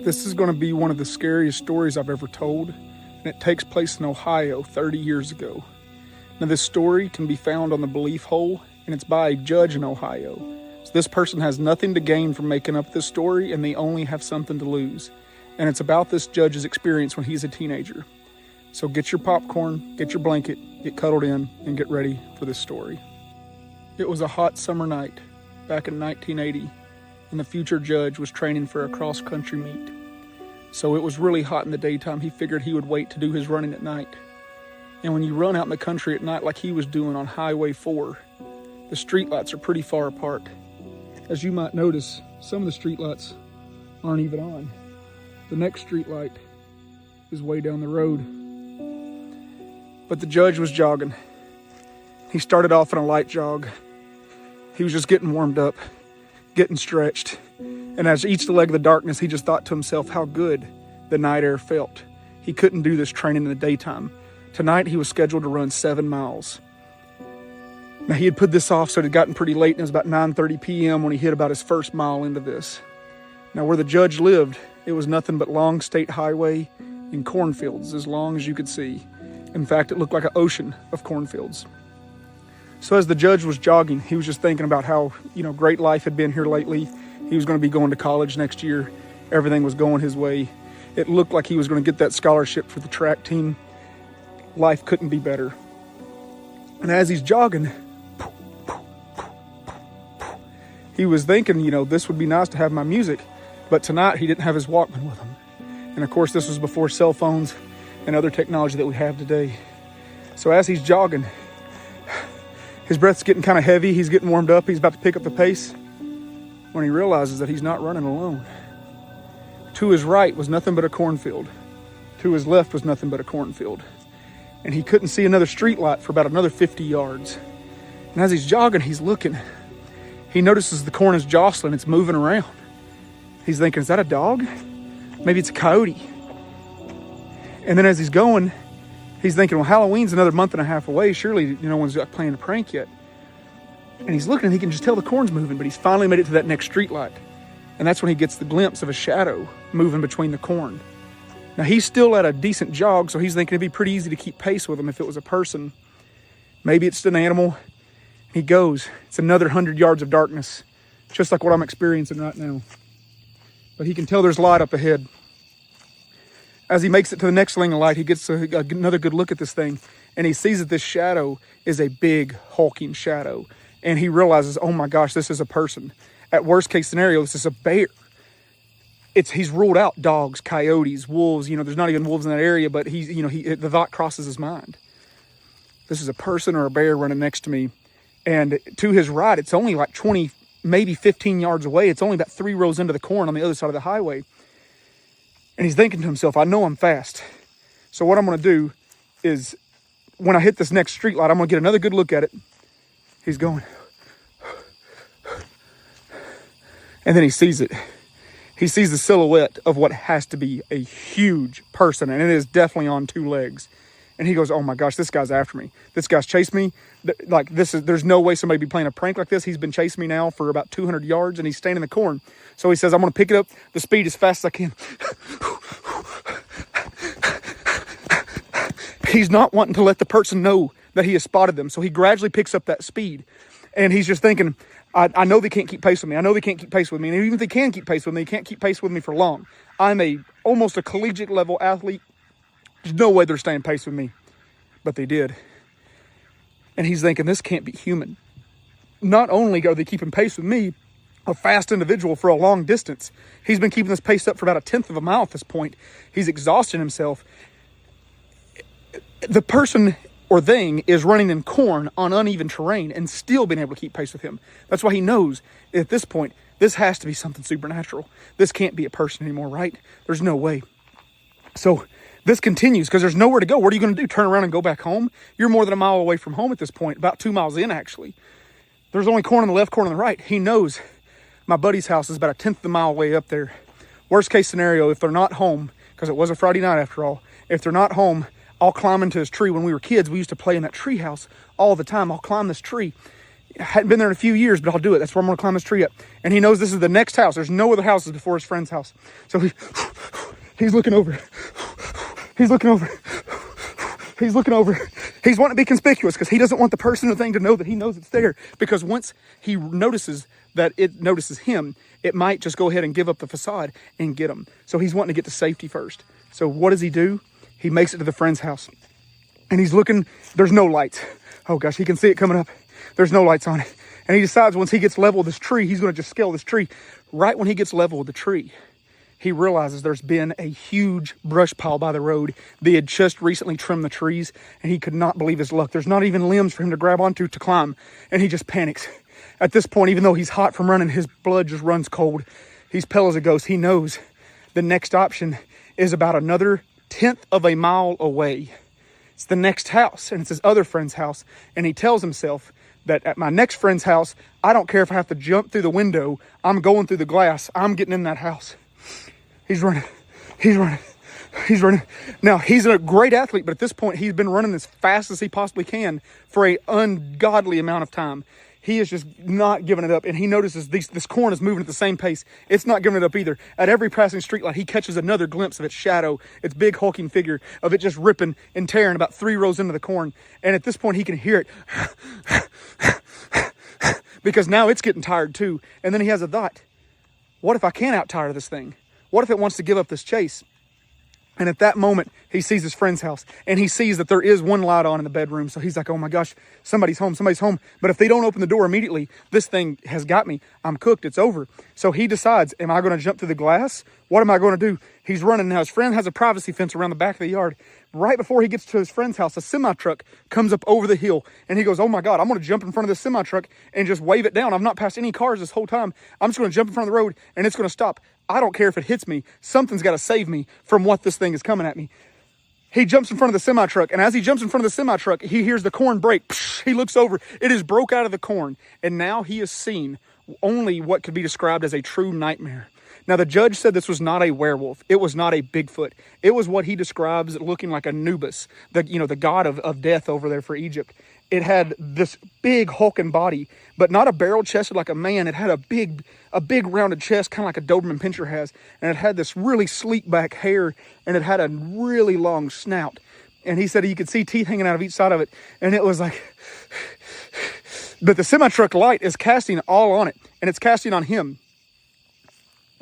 This is going to be one of the scariest stories I've ever told, and it takes place in Ohio 30 years ago. Now, this story can be found on the Belief Hole, and it's by a judge in Ohio. So this person has nothing to gain from making up this story, and they only have something to lose. And it's about this judge's experience when he's a teenager. So get your popcorn, get your blanket, get cuddled in, and get ready for this story. It was a hot summer night back in 1980, and the future judge was training for a cross-country meet. So it was really hot in the daytime. He figured he would wait to do his running at night. And when you run out in the country at night like he was doing on Highway 4, the streetlights are pretty far apart. As you might notice, some of the streetlights aren't even on. The next streetlight is way down the road. But the judge was jogging. He started off in a light jog. He was just getting warmed up, getting stretched. And as each leg of the darkness, he just thought to himself how good the night air felt. He couldn't do this training in the daytime. Tonight, he was scheduled to run 7 miles. Now, he had put this off, so it had gotten pretty late, and it was about 9:30 p.m. when he hit about his first mile into this. Now, where the judge lived, it was nothing but long state highway and cornfields as long as you could see. In fact, it looked like an ocean of cornfields. So as the judge was jogging, he was just thinking about how, great life had been here lately. He was going to be going to college next year. Everything was going his way. It looked like he was going to get that scholarship for the track team. Life couldn't be better. And as he's jogging, he was thinking, this would be nice to have my music. But tonight, he didn't have his Walkman with him. And of course, this was before cell phones and other technology that we have today. So as he's jogging, his breath's getting kind of heavy. He's getting warmed up. He's about to pick up the pace when he realizes that he's not running alone. To his right was nothing but a cornfield. To his left was nothing but a cornfield. And he couldn't see another street light for about another 50 yards. And as he's jogging, he's looking. He notices the corn is jostling. It's moving around. He's thinking, is that a dog? Maybe it's a coyote. And then as he's going, he's thinking, well, Halloween's another month and a half away. Surely no one's playing a prank yet. And he's looking and he can just tell the corn's moving, but he's finally made it to that next street light. And that's when he gets the glimpse of a shadow moving between the corn. Now, he's still at a decent jog, so he's thinking it'd be pretty easy to keep pace with him if it was a person. Maybe it's an animal. He goes. It's another 100 yards of darkness, just like what I'm experiencing right now. But he can tell there's light up ahead. As he makes it to the next ring of light, he gets another good look at this thing, and he sees that this shadow is a big, hulking shadow. And he realizes, oh my gosh, this is a person. At worst case scenario, this is a bear. He's ruled out dogs, coyotes, wolves. There's not even wolves in that area, but the thought crosses his mind. This is a person or a bear running next to me. And to his right, it's only like 20, maybe 15 yards away. It's only about 3 rows into the corn on the other side of the highway. And he's thinking to himself, I know I'm fast. So what I'm going to do is when I hit this next street light, I'm going to get another good look at it. He's going. And then he sees it. He sees the silhouette of what has to be a huge person, and it is definitely on 2 legs. And he goes, oh my gosh, this guy's after me. This guy's chased me. There's no way somebody would be playing a prank like this. He's been chasing me now for about 200 yards, and he's staying in the corn. So he says, I'm going to pick it up the speed as fast as I can. He's not wanting to let the person know that he has spotted them. So he gradually picks up that speed. And he's just thinking, I know they can't keep pace with me. I know they can't keep pace with me. And even if they can keep pace with me, they can't keep pace with me for long. I'm almost a collegiate level athlete. There's no way they're staying pace with me. But they did. And he's thinking, this can't be human. Not only are they keeping pace with me, a fast individual for a long distance. He's been keeping this pace up for about 1/10 of a mile at this point. He's exhausting himself. The person or thing is running in corn on uneven terrain and still being able to keep pace with him. That's why he knows at this point, this has to be something supernatural. This can't be a person anymore, right? There's no way. So this continues because there's nowhere to go. What are you going to do? Turn around and go back home? You're more than a mile away from home at this point, about 2 miles in, actually. There's only corn on the left, corn on the right. He knows my buddy's house is about 1/10 of a mile away up there. Worst case scenario, if they're not home, because it was a Friday night after all, if they're not home, I'll climb into his tree. When we were kids, we used to play in that tree house all the time. I'll climb this tree. I hadn't been there in a few years, but I'll do it. That's where I'm going to climb this tree up. And he knows this is the next house. There's no other houses before his friend's house. So He's looking over. He's looking over. He's looking over. He's wanting to be conspicuous because he doesn't want the person or thing to know that he knows it's there. Because once he notices that it notices him, it might just go ahead and give up the facade and get him. So he's wanting to get to safety first. So what does he do? He makes it to the friend's house. And he's looking. There's no lights. Oh gosh, he can see it coming up. There's no lights on it. And he decides once he gets level with this tree, he's going to just scale this tree. Right when he gets level with the tree, he realizes there's been a huge brush pile by the road. They had just recently trimmed the trees, and he could not believe his luck. There's not even limbs for him to grab onto to climb, and he just panics. At this point, even though he's hot from running, his blood just runs cold. He's pale as a ghost. He knows the next option is about another 1/10 of a mile away. It's the next house, and it's his other friend's house, and he tells himself that at my next friend's house, I don't care if I have to jump through the window. I'm going through the glass. I'm getting in that house. He's running. He's running. He's running. Now, he's a great athlete, but at this point, he's been running as fast as he possibly can for an ungodly amount of time. He is just not giving it up, and he notices this corn is moving at the same pace. It's not giving it up either. At every passing streetlight, he catches another glimpse of its shadow, its big hulking figure, of it just ripping and tearing about 3 rows into the corn. And at this point, he can hear it because now it's getting tired too. And then he has a thought. What if I can't out-tire this thing? What if it wants to give up this chase? And at that moment, he sees his friend's house, and he sees that there is one light on in the bedroom. So he's like, oh my gosh, somebody's home, somebody's home. But if they don't open the door immediately, this thing has got me. I'm cooked, it's over. So he decides, am I going to jump through the glass? What am I going to do? He's running now. His friend has a privacy fence around the back of the yard. Right before he gets to his friend's house, a semi-truck comes up over the hill, and he goes, oh my God, I'm going to jump in front of this semi-truck and just wave it down. I've not passed any cars this whole time. I'm just going to jump in front of the road, and it's going to stop. I don't care if it hits me. Something's got to save me from what this thing is coming at me. He jumps in front of the semi-truck, and as he jumps in front of the semi-truck, he hears the corn break. Psh, he looks over. It is broke out of the corn, and now he has seen only what could be described as a true nightmare. Now, the judge said this was not a werewolf. It was not a Bigfoot. It was what he describes looking like Anubis, the god of death over there for Egypt. It had this big hulking body, but not a barrel-chested like a man. It had a big rounded chest, kind of like a Doberman Pinscher has. And it had this really sleek back hair, and it had a really long snout. And he said you could see teeth hanging out of each side of it. And it was like, but the semi-truck light is casting all on it, and it's casting on him.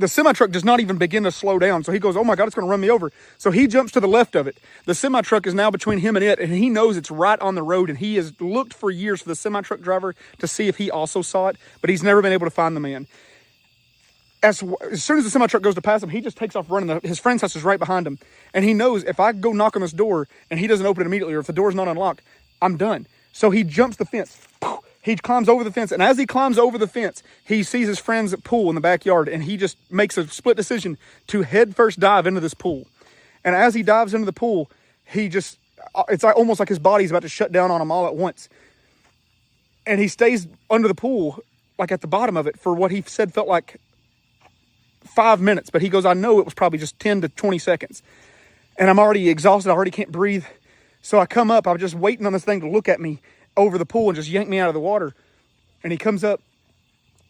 The semi-truck does not even begin to slow down. So he goes, oh my God, it's going to run me over. So he jumps to the left of it. The semi-truck is now between him and it, and he knows it's right on the road. And he has looked for years for the semi-truck driver to see if he also saw it, but he's never been able to find the man. As soon as the semi-truck goes to pass him, he just takes off running. His friend's house is right behind him. And he knows if I go knock on this door and he doesn't open it immediately, or if the door's not unlocked, I'm done. So he jumps the fence. He climbs over the fence, and as he climbs over the fence, he sees his friend's pool in the backyard, and he just makes a split decision to head first dive into this pool. And as he dives into the pool, it's almost like his body's about to shut down on him all at once. And he stays under the pool, like at the bottom of it, for what he said felt like 5 minutes. But he goes, I know it was probably just 10 to 20 seconds. And I'm already exhausted. I already can't breathe. So I come up. I was just waiting on this thing to look at me over the pool and just yank me out of the water. And he comes up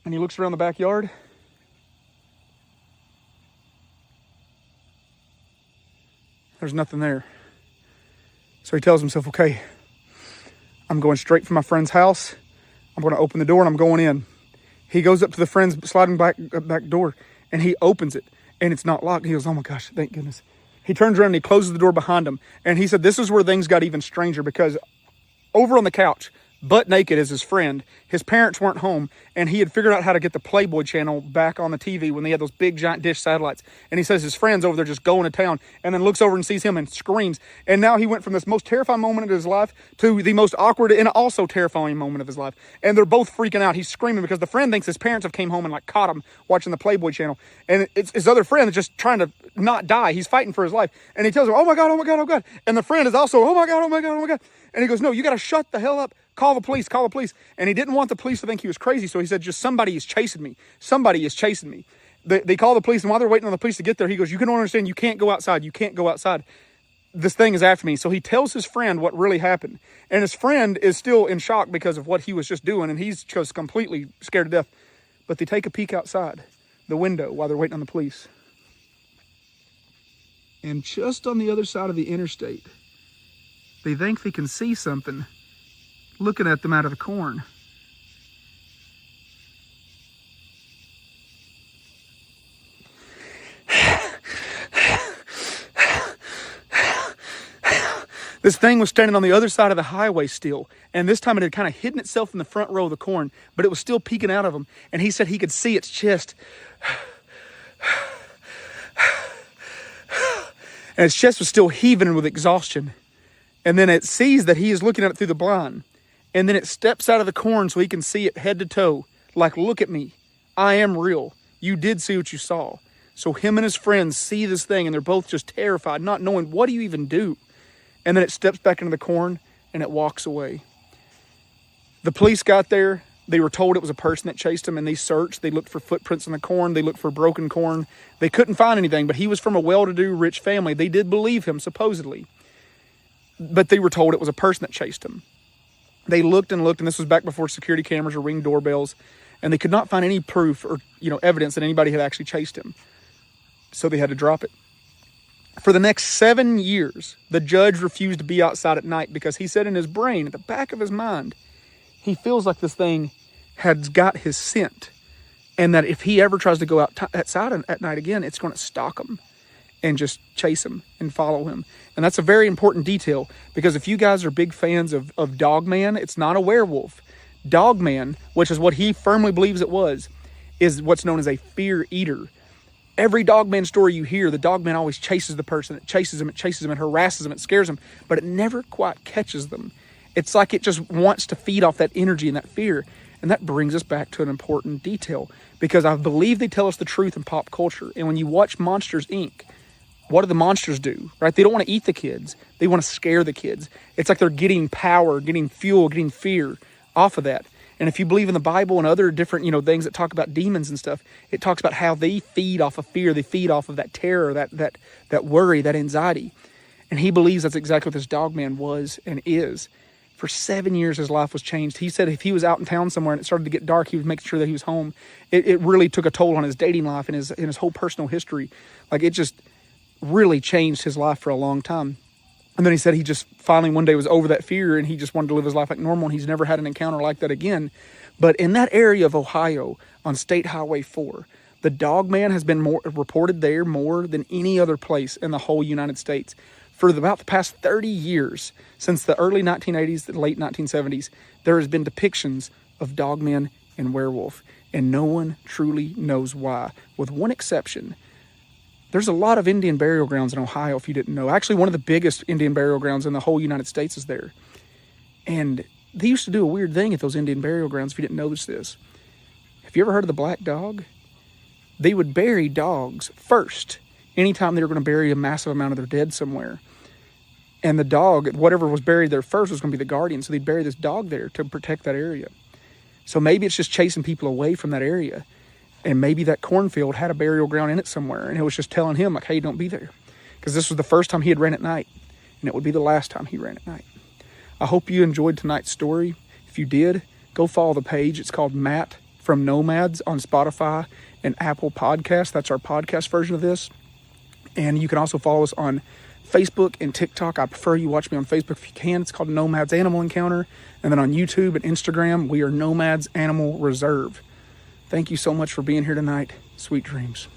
and he looks around the backyard. There's nothing there. So he tells himself, okay, I'm going straight for my friend's house. I'm going to open the door and I'm going in. He goes up to the friend's sliding back door and he opens it, and it's not locked. He goes, oh my gosh, thank goodness. He turns around and he closes the door behind him. And he said, this is where things got even stranger, because over on the couch, butt naked, is his friend. His parents weren't home, and he had figured out how to get the Playboy channel back on the TV when they had those big giant dish satellites. And he says his friend's over there just going to town, and then looks over and sees him and screams. And now he went from this most terrifying moment of his life to the most awkward and also terrifying moment of his life. And they're both freaking out. He's screaming because the friend thinks his parents have came home and like caught him watching the Playboy channel. And it's his other friend that's just trying to not die. He's fighting for his life. And he tells him, oh my God, oh my God, oh my God. And the friend is also, oh my God, oh my God, oh my God. And he goes, no, you got to shut the hell up. Call the police, call the police. And he didn't want the police to think he was crazy, so he said, just somebody is chasing me. Somebody is chasing me. They call the police, and while they're waiting on the police to get there, he goes, you can understand, you can't go outside. You can't go outside. This thing is after me. So he tells his friend what really happened. And his friend is still in shock because of what he was just doing, and he's just completely scared to death. But they take a peek outside the window while they're waiting on the police. And just on the other side of the interstate, they think they can see something looking at them out of the corn. This thing was standing on the other side of the highway still, and this time it had kind of hidden itself in the front row of the corn, but it was still peeking out of him, and he said he could see its chest. And its chest was still heaving with exhaustion. And then it sees that he is looking at it through the blind, and then it steps out of the corn so he can see it head to toe, like, look at me, I am real, you did see what you saw. So him and his friends see this thing, and they're both just terrified, not knowing, what do you even do? And then it steps back into the corn and it walks away. The police got there. They were told it was a person that chased him, and they searched. They looked for footprints in the corn. They looked for broken corn. They couldn't find anything, but he was from a well-to-do rich family. They did believe him, supposedly. But they were told it was a person that chased him. They looked and looked, and this was back before security cameras or Ring doorbells, and they could not find any proof or evidence that anybody had actually chased him. So they had to drop it. For the next 7 years, the judge refused to be outside at night because he said in his brain, at the back of his mind, he feels like this thing has got his scent, and that if he ever tries to go outside at night again, it's going to stalk him and just chase him and follow him. And that's a very important detail, because if you guys are big fans of Dogman, it's not a werewolf. Dogman, which is what he firmly believes it was, is what's known as a fear eater. Every Dogman story you hear, the Dogman always chases the person. It chases them, it harasses them, it scares them, but it never quite catches them. It's like it just wants to feed off that energy and that fear. And that brings us back to an important detail, because I believe they tell us the truth in pop culture. And when you watch Monsters, Inc., what do the monsters do, right? They don't want to eat the kids. They want to scare the kids. It's like they're getting power, getting fuel, getting fear off of that. And if you believe in the Bible and other different, things that talk about demons and stuff, it talks about how they feed off of fear. They feed off of that terror, that worry, that anxiety. And he believes that's exactly what this Dogman was and is. For 7 years, his life was changed. He said if he was out in town somewhere and it started to get dark, he was making sure that he was home. It really took a toll on his dating life and his whole personal history. Like, it just really changed his life for a long time. And then he said he just finally one day was over that fear, and he just wanted to live his life like normal, and he's never had an encounter like that again. But in that area of Ohio on State Highway 4, the Dogman has been reported there more than any other place in the whole United States. For about the past 30 years, since the early 1980s, the late 1970s, there has been depictions of Dogman and werewolf, and no one truly knows why, with one exception. There's a lot of Indian burial grounds in Ohio, if you didn't know. Actually, one of the biggest Indian burial grounds in the whole United States is there. And they used to do a weird thing at those Indian burial grounds, if you didn't notice this. Have you ever heard of the black dog? They would bury dogs first, anytime they were going to bury a massive amount of their dead somewhere. And the dog, whatever was buried there first, was going to be the guardian. So they'd bury this dog there to protect that area. So maybe it's just chasing people away from that area. And maybe that cornfield had a burial ground in it somewhere, and it was just telling him, like, hey, don't be there. Because this was the first time he had ran at night, and it would be the last time he ran at night. I hope you enjoyed tonight's story. If you did, go follow the page. It's called Matt from Nomads on Spotify and Apple Podcasts. That's our podcast version of this. And you can also follow us on Facebook and TikTok. I prefer you watch me on Facebook if you can. It's called Nomads Animal Encounter. And then on YouTube and Instagram, we are Nomads Animal Reserve. Thank you so much for being here tonight. Sweet dreams.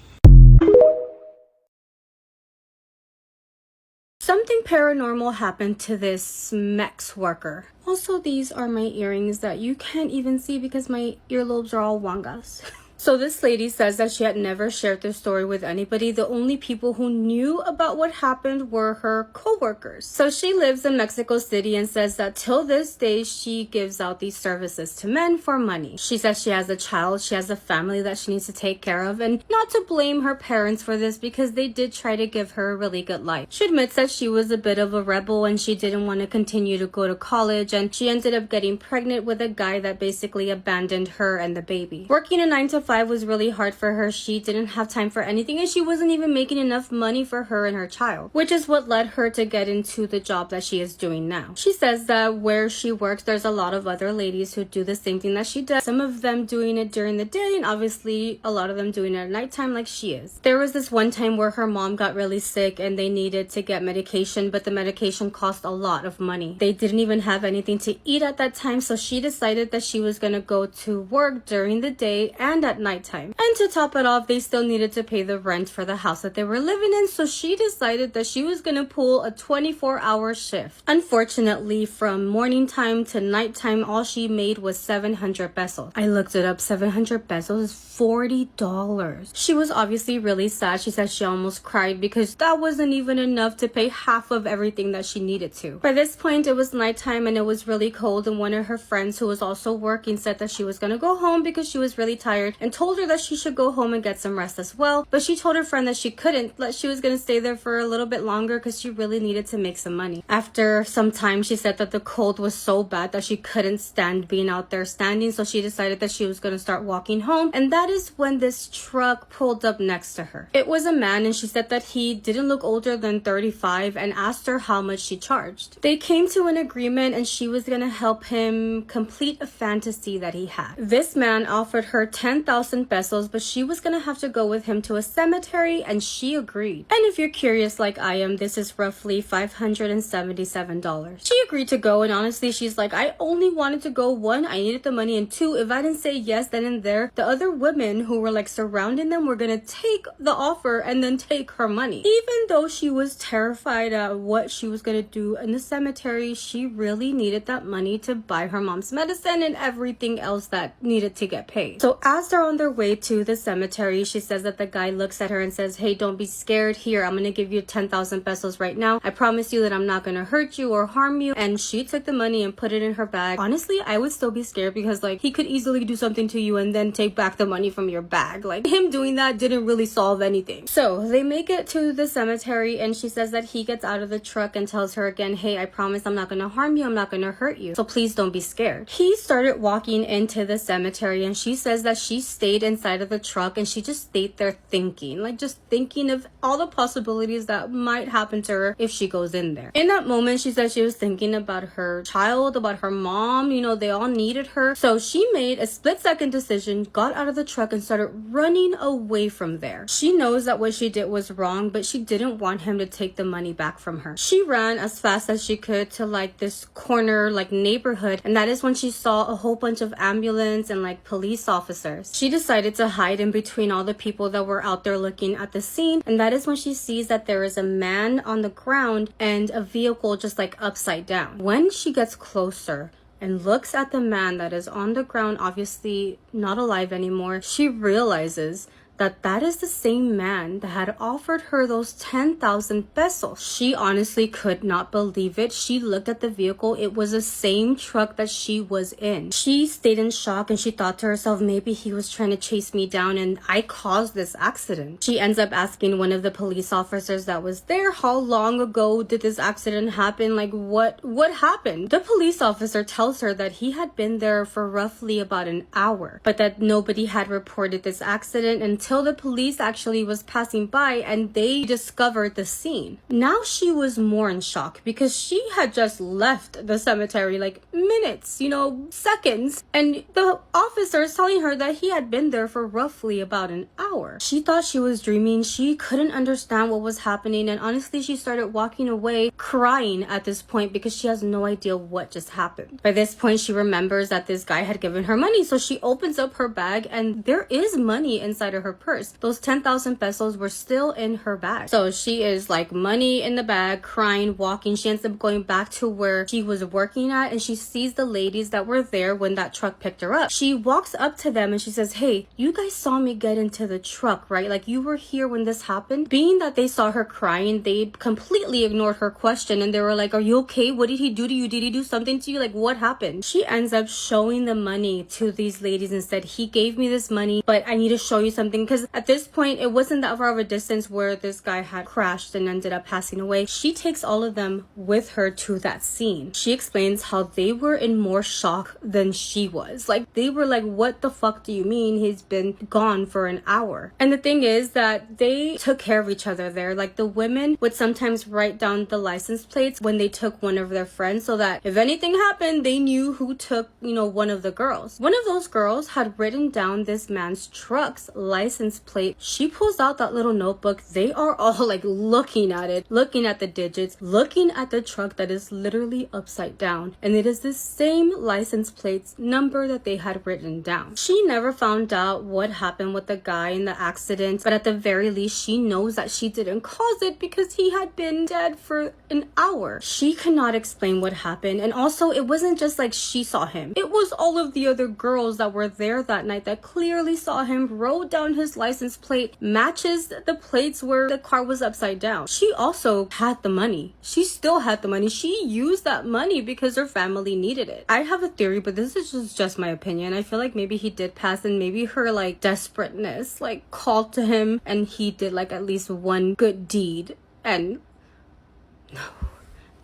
Something paranormal happened to this Mex worker. Also, these are my earrings that you can't even see because my earlobes are all wangas. So this lady says that she had never shared this story with anybody. The only people who knew about what happened were her co-workers. So she lives in Mexico City and says that till this day, she gives out these services to men for money. She says she has a child, she has a family that she needs to take care of, and not to blame her parents for this because they did try to give her a really good life. She admits that she was a bit of a rebel and she didn't want to continue to go to college, and she ended up getting pregnant with a guy that basically abandoned her and the baby. Working a 9-to-5 5 was really hard for her. She didn't have time for anything, and she wasn't even making enough money for her and her child, which is what led her to get into the job that she is doing now. She says that where she works, there's a lot of other ladies who do the same thing that she does. Some of them doing it during the day, and obviously a lot of them doing it at nighttime like she is. There was this one time where her mom got really sick and they needed to get medication, but the medication cost a lot of money. They didn't even have anything to eat at that time, so she decided that she was gonna go to work during the day and at nighttime. And to top it off, they still needed to pay the rent for the house that they were living in, so she decided that she was gonna pull a 24-hour shift. Unfortunately, from morning time to nighttime, all she made was 700 pesos. I looked it up. 700 pesos is $40. She was obviously really sad. She said she almost cried because that wasn't even enough to pay half of everything that she needed to. By this point, it was nighttime and it was really cold, and one of her friends who was also working said that she was gonna go home because she was really tired, and told her that she should go home and get some rest as well. But she told her friend that she couldn't, that she was gonna stay there for a little bit longer because she really needed to make some money. After some time, she said that the cold was so bad that she couldn't stand being out there standing, so she decided that she was gonna start walking home, and that is when this truck pulled up next to her. It was a man, and she said that he didn't look older than 35 and asked her how much she charged. They came to an agreement and she was gonna help him complete a fantasy that he had. This man offered her 10,000 pesos, but she was gonna have to go with him to a cemetery, and she agreed. And if you're curious like I am, this is roughly $577. She agreed to go, and honestly, she's like, I only wanted to go. One, I needed the money, and two, if I didn't say yes then and there, the other women who were like surrounding them were gonna take the offer and then take her money. Even though she was terrified at what she was gonna do in the cemetery, she really needed that money to buy her mom's medicine and everything else that needed to get paid. So as they're on their way to the cemetery, she says that the guy looks at her and says, hey, don't be scared. Here, I'm gonna give you 10,000 pesos right now. I promise you that I'm not gonna hurt you or harm you. And she took the money and put it in her bag. Honestly, I would still be scared because like he could easily do something to you and then take back the money from your bag. Like him doing that didn't really solve anything. So they make it to the cemetery, and she says that he gets out of the truck and tells her again, hey, I promise I'm not gonna harm you. I'm not gonna hurt you. So please don't be scared. He started walking into the cemetery, and she says that she stayed inside of the truck and she just stayed there thinking, like just thinking of all the possibilities that might happen to her if she goes in there. In that moment, she said she was thinking about her child, about her mom, you know, they all needed her. So she made a split-second decision, got out of the truck and started running away from there. She knows that what she did was wrong, but she didn't want him to take the money back from her. She ran as fast as she could to like this corner like neighborhood, and that is when she saw a whole bunch of ambulance and like police officers. She decided to hide in between all the people that were out there looking at the scene, and that is when she sees that there is a man on the ground and a vehicle just like upside down. When she gets closer and looks at the man that is on the ground, obviously not alive anymore, she realizes that is the same man that had offered her those 10,000 pesos. She honestly could not believe it. She looked at the vehicle. It was the same truck that she was in. She stayed in shock, and she thought to herself, maybe he was trying to chase me down and I caused this accident. She ends up asking one of the police officers that was there, how long ago did this accident happen? Like what happened? The police officer tells her that he had been there for roughly about an hour, but that nobody had reported this accident until the police actually was passing by and they discovered the scene. Now she was more in shock because she had just left the cemetery like minutes, you know, seconds, and the officer is telling her that he had been there for roughly about an hour. She thought she was dreaming. She couldn't understand what was happening, and honestly she started walking away crying at this point because she has no idea what just happened. By this point she remembers that this guy had given her money, so she opens up her bag and there is money inside of her purse. Those 10,000 pesos were still in her bag. So she is like money in the bag, crying, walking. She ends up going back to where she was working at, and she sees the ladies that were there when that truck picked her up. She walks up to them and she says, hey, you guys saw me get into the truck, right? Like you were here when this happened. Being that they saw her crying, they completely ignored her question and they were like, are you okay? What did he do to you? Did he do something to you? Like what happened? She ends up showing the money to these ladies and said, he gave me this money, but I need to show you something driving, because at this point it wasn't that far of a distance where this guy had crashed and ended up passing away. She takes all of them with her to that scene. She explains how they were in more shock than she was. Like, they were like, what the fuck do you mean he's been gone for an hour? And the thing is that they took care of each other there. Like, the women would sometimes write down the license plates when they took one of their friends, so that if anything happened, they knew who took, you know, one of the girls. One of those girls had written down this man's truck's license plate. She pulls out that little notebook. They are all like looking at it, looking at the digits, looking at the truck that is literally upside down, and it is the same license plate's number that they had written down. She never found out what happened with the guy in the accident, but at the very least she knows that she didn't cause it because he had been dead for an hour. She cannot explain what happened, and also it wasn't just like she saw him. It was all of the other girls that were there that night that clearly saw him, wrote down his license plate, matches the plates where the car was upside down. She also had the money. She still had the money. She used that money because her family needed it. I have a theory, but this is just my opinion. I feel like maybe he did pass, and maybe her like desperateness like called to him, and he did like at least one good deed. And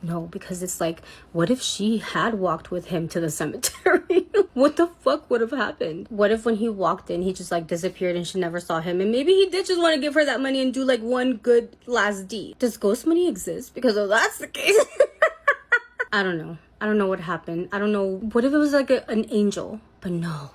no, because it's like, what if she had walked with him to the cemetery? What the fuck would have happened? What if when he walked in, he just like disappeared and she never saw him? And maybe he did just want to give her that money and do like one good last deed. Does ghost money exist? Because if that's the case, I don't know. I don't know what happened. I don't know. What if it was like an angel? But no,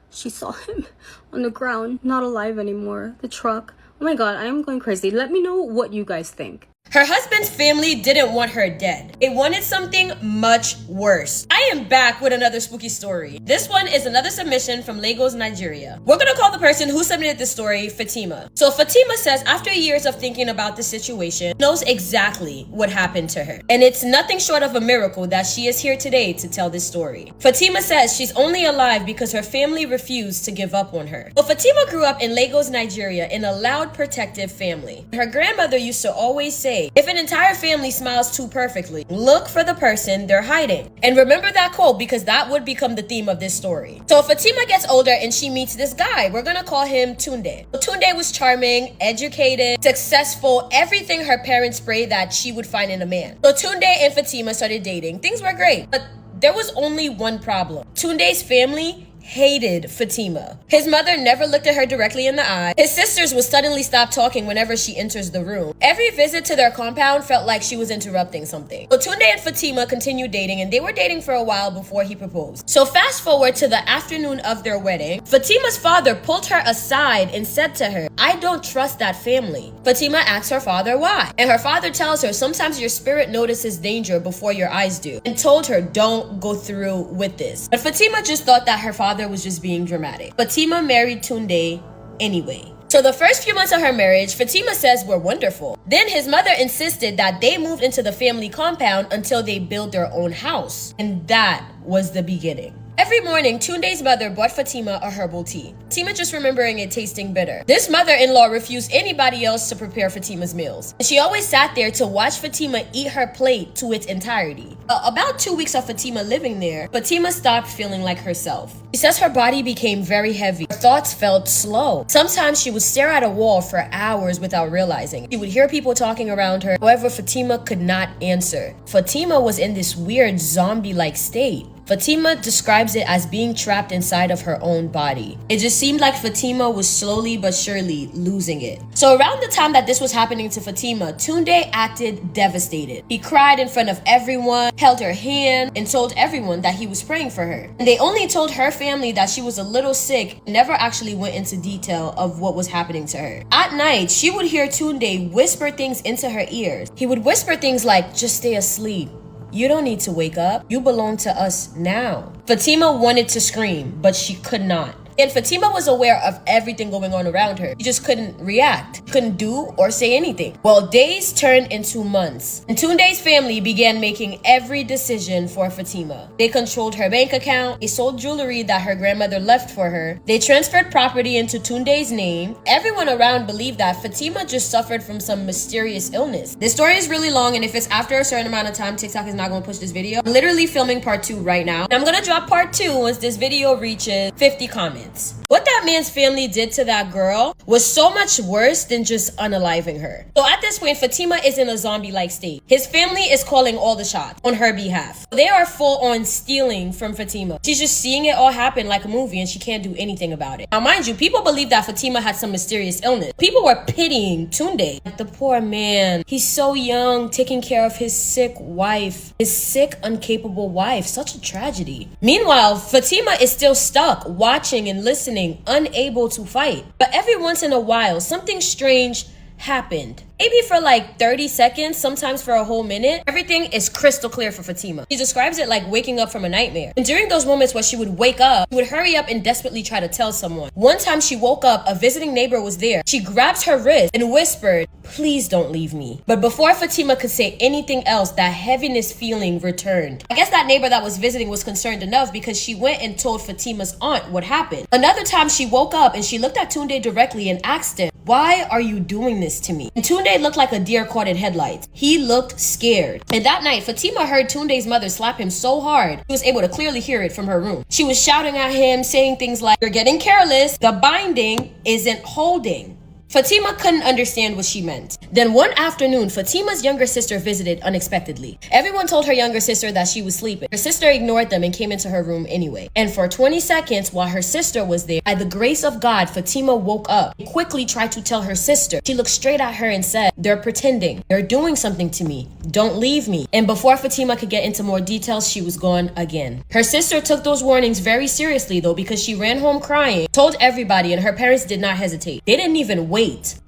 she saw him on the ground, not alive anymore. The truck. Oh my god, I am going crazy. Let me know what you guys think. Her husband's family didn't want her dead. They wanted something much worse. I am back with another spooky story. This one is another submission from Lagos, Nigeria. We're gonna call the person who submitted this story Fatima. So Fatima says after years of thinking about the situation, knows exactly what happened to her. And it's nothing short of a miracle that she is here today to tell this story. Fatima says she's only alive because her family refused to give up on her. Well, Fatima grew up in Lagos, Nigeria in a loud, protective family. Her grandmother used to always say, if an entire family smiles too perfectly, look for the person they're hiding. And remember that quote, because that would become the theme of this story. So Fatima gets older and she meets this guy. We're gonna call him Tunde. So Tunde was charming, educated, successful, everything her parents prayed that she would find in a man. So Tunde and Fatima started dating. Things were great, but there was only one problem. Tunde's family hated Fatima. His mother never looked at her directly in the eye. His sisters would suddenly stop talking whenever she enters the room. Every visit to their compound felt like she was interrupting something. So Tunde and Fatima continued dating, and they were dating for a while before he proposed. So fast forward to the afternoon of their wedding, Fatima's father pulled her aside and said to her, I don't trust that family. Fatima asks her father why. And her father tells her sometimes your spirit notices danger before your eyes do, and told her don't go through with this. But Fatima just thought that her father was just being dramatic. Fatima married Tunde anyway. So the first few months of her marriage, Fatima says were wonderful. Then his mother insisted that they moved into the family compound until they built their own house. And that was the beginning. Every morning, Tunde's mother bought Fatima a herbal tea. Fatima just remembering it tasting bitter. This mother-in-law refused anybody else to prepare Fatima's meals. And she always sat there to watch Fatima eat her plate to its entirety. About 2 weeks of Fatima living there, Fatima stopped feeling like herself. She says her body became very heavy. Her thoughts felt slow. Sometimes she would stare at a wall for hours without realizing. She would hear people talking around her. However, Fatima could not answer. Fatima was in this weird zombie-like state. Fatima describes it as being trapped inside of her own body. It just seemed like Fatima was slowly but surely losing it. So around the time that this was happening to Fatima, Tunde acted devastated. He cried in front of everyone, held her hand, and told everyone that he was praying for her. And they only told her family that she was a little sick, never actually went into detail of what was happening to her. At night, she would hear Tunde whisper things into her ears. He would whisper things like, just stay asleep. You don't need to wake up. You belong to us now. Fatima wanted to scream, but she could not. And Fatima was aware of everything going on around her. She just couldn't react, couldn't do or say anything. Well, days turned into months, and Tunde's family began making every decision for Fatima. They controlled her bank account, they sold jewelry that her grandmother left for her, they transferred property into Tunde's name. Everyone around believed that Fatima just suffered from some mysterious illness. This story is really long, and if it's after a certain amount of time, TikTok is not going to push this video. I'm literally filming part 2 right now. And I'm going to drop part 2 once this video reaches 50 comments. What that man's family did to that girl was so much worse than just unaliving her. So at this point, Fatima is in a zombie-like state. His family is calling all the shots on her behalf. They are full on stealing from Fatima. She's just seeing it all happen like a movie and she can't do anything about it. Now mind you, people believe that Fatima had some mysterious illness. People were pitying Tunde. The poor man, he's so young, taking care of his sick wife. His sick, incapable wife. Such a tragedy. Meanwhile, Fatima is still stuck, watching and listening, unable to fight. But every once in a while, something strange happened. Maybe for like 30 seconds, sometimes for a whole minute, everything is crystal clear for Fatima. She describes it like waking up from a nightmare. And during those moments where she would wake up, she would hurry up and desperately try to tell someone. One time she woke up, a visiting neighbor was there. She grabs her wrist and whispered, "Please don't leave me." But before Fatima could say anything else, that heaviness feeling returned. I guess that neighbor that was visiting was concerned enough because she went and told Fatima's aunt what happened. Another time she woke up and she looked at Tunde directly and asked him, "Why are you doing this to me?" And Tunde looked like a deer caught in headlights. He looked scared. And that night, Fatima heard Tunde's mother slap him so hard, she was able to clearly hear it from her room. She was shouting at him, saying things like, "You're getting careless. The binding isn't holding." Fatima couldn't understand what she meant. Then one afternoon, Fatima's younger sister visited unexpectedly. Everyone told her younger sister that she was sleeping. Her sister ignored them and came into her room anyway. And for 20 seconds, while her sister was there, by the grace of God, Fatima woke up and quickly tried to tell her sister. She looked straight at her and said, "They're pretending. They're doing something to me. Don't leave me." And before Fatima could get into more details, she was gone again. Her sister took those warnings very seriously though, because she ran home crying, told everybody, and her parents did not hesitate. They didn't even wait.